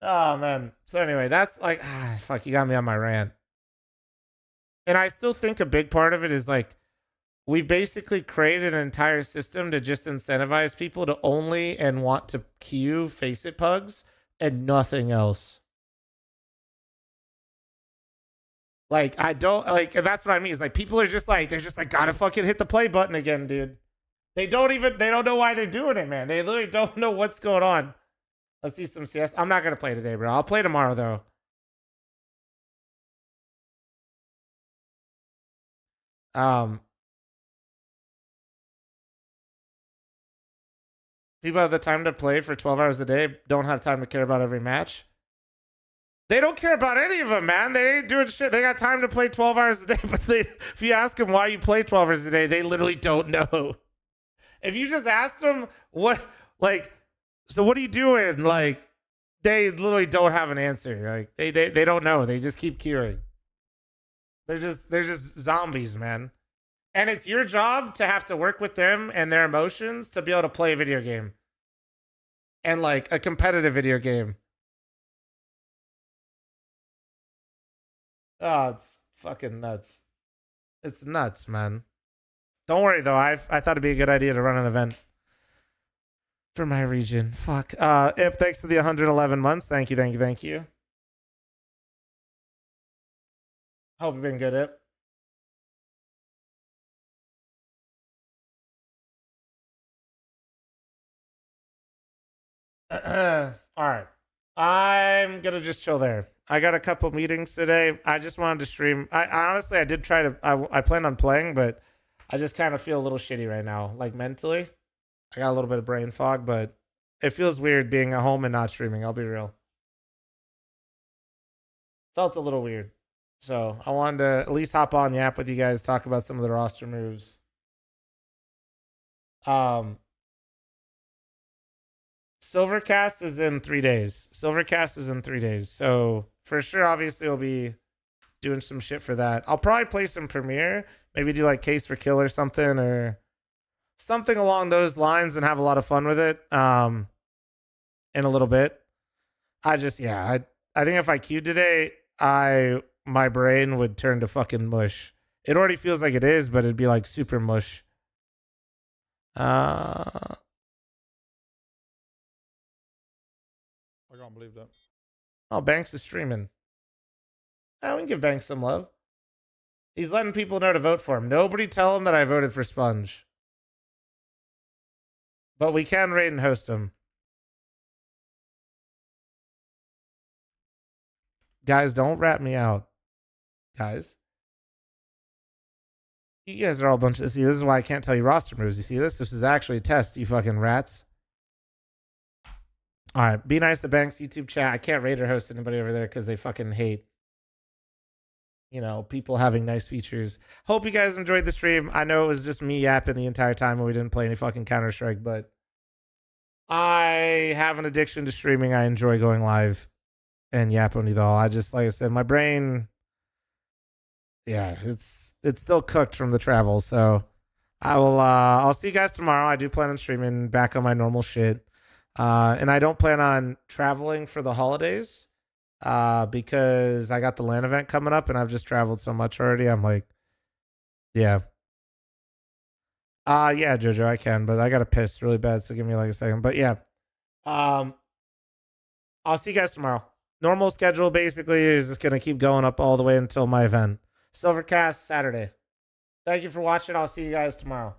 Oh man. So anyway, that's like, fuck, you got me on my rant. And I still think a big part of it is, like, we've basically created an entire system to just incentivize people to only and want to queue Faceit pugs and nothing else. Like, I don't, like, that's what I mean. Is, like, people are just like, they're just like, gotta fucking hit the play button again, dude. They don't know why they're doing it, man. They literally don't know what's going on. Let's see some CS. I'm not gonna play today, bro. I'll play tomorrow, though. People have the time to play for 12 hours a day, don't have time to care about every match. They don't care about any of them, man. They ain't doing shit. They got time to play 12 hours a day, but if you ask them why you play 12 hours a day, they literally don't know. If you just ask them what, like, so what are you doing? Like, they literally don't have an answer. Like, they don't know. They just keep queuing. They're just zombies, man. And it's your job to have to work with them and their emotions to be able to play a video game. And like a competitive video game. Oh, it's fucking nuts. It's nuts, man. Don't worry though. I thought it'd be a good idea to run an event for my region. Fuck. If thanks to the 111 months. Thank you, thank you, thank you. Hope you've been good, Ip. All right. I'm gonna just chill there. I got a couple meetings today. I just wanted to stream. I honestly, I did try to. I planned on playing, but I just kind of feel a little shitty right now, like mentally. I got a little bit of brain fog, but it feels weird being at home and not streaming. I'll be real. Felt a little weird, so I wanted to at least hop on Yap with you guys, talk about some of the roster moves. Silvercast is in 3 days. Silvercast is in 3 days. So for sure, obviously, we'll be doing some shit for that. I'll probably play some Premiere, maybe do like Case for Kill or something along those lines and have a lot of fun with it in a little bit. I think if I queued today, my brain would turn to fucking mush. It already feels like it is, but it'd be like super mush. I can't believe that. Oh, Banks is streaming. We can give Banks some love. He's letting people know to vote for him. Nobody tell him that I voted for Sponge. But we can rate and host him. Guys, don't rat me out. Guys. You guys are all a bunch of... See, this is why I can't tell you roster moves. You see this? This is actually a test, you fucking rats. All right, be nice to Banks YouTube chat. I can't rate or host anybody over there because they fucking hate, people having nice features. Hope you guys enjoyed the stream. I know it was just me yapping the entire time and we didn't play any fucking Counter-Strike, but I have an addiction to streaming. I enjoy going live and yapping with all. Like I said, my brain, yeah, it's still cooked from the travel. So I'll see you guys tomorrow. I do plan on streaming back on my normal shit. And I don't plan on traveling for the holidays because I got the LAN event coming up and I've just traveled so much already. I'm like, yeah. Yeah, Jojo, I can, but I got to piss really bad, so give me like a second. But yeah. I'll see you guys tomorrow. Normal schedule basically is just going to keep going up all the way until my event. Silvercast Saturday. Thank you for watching. I'll see you guys tomorrow.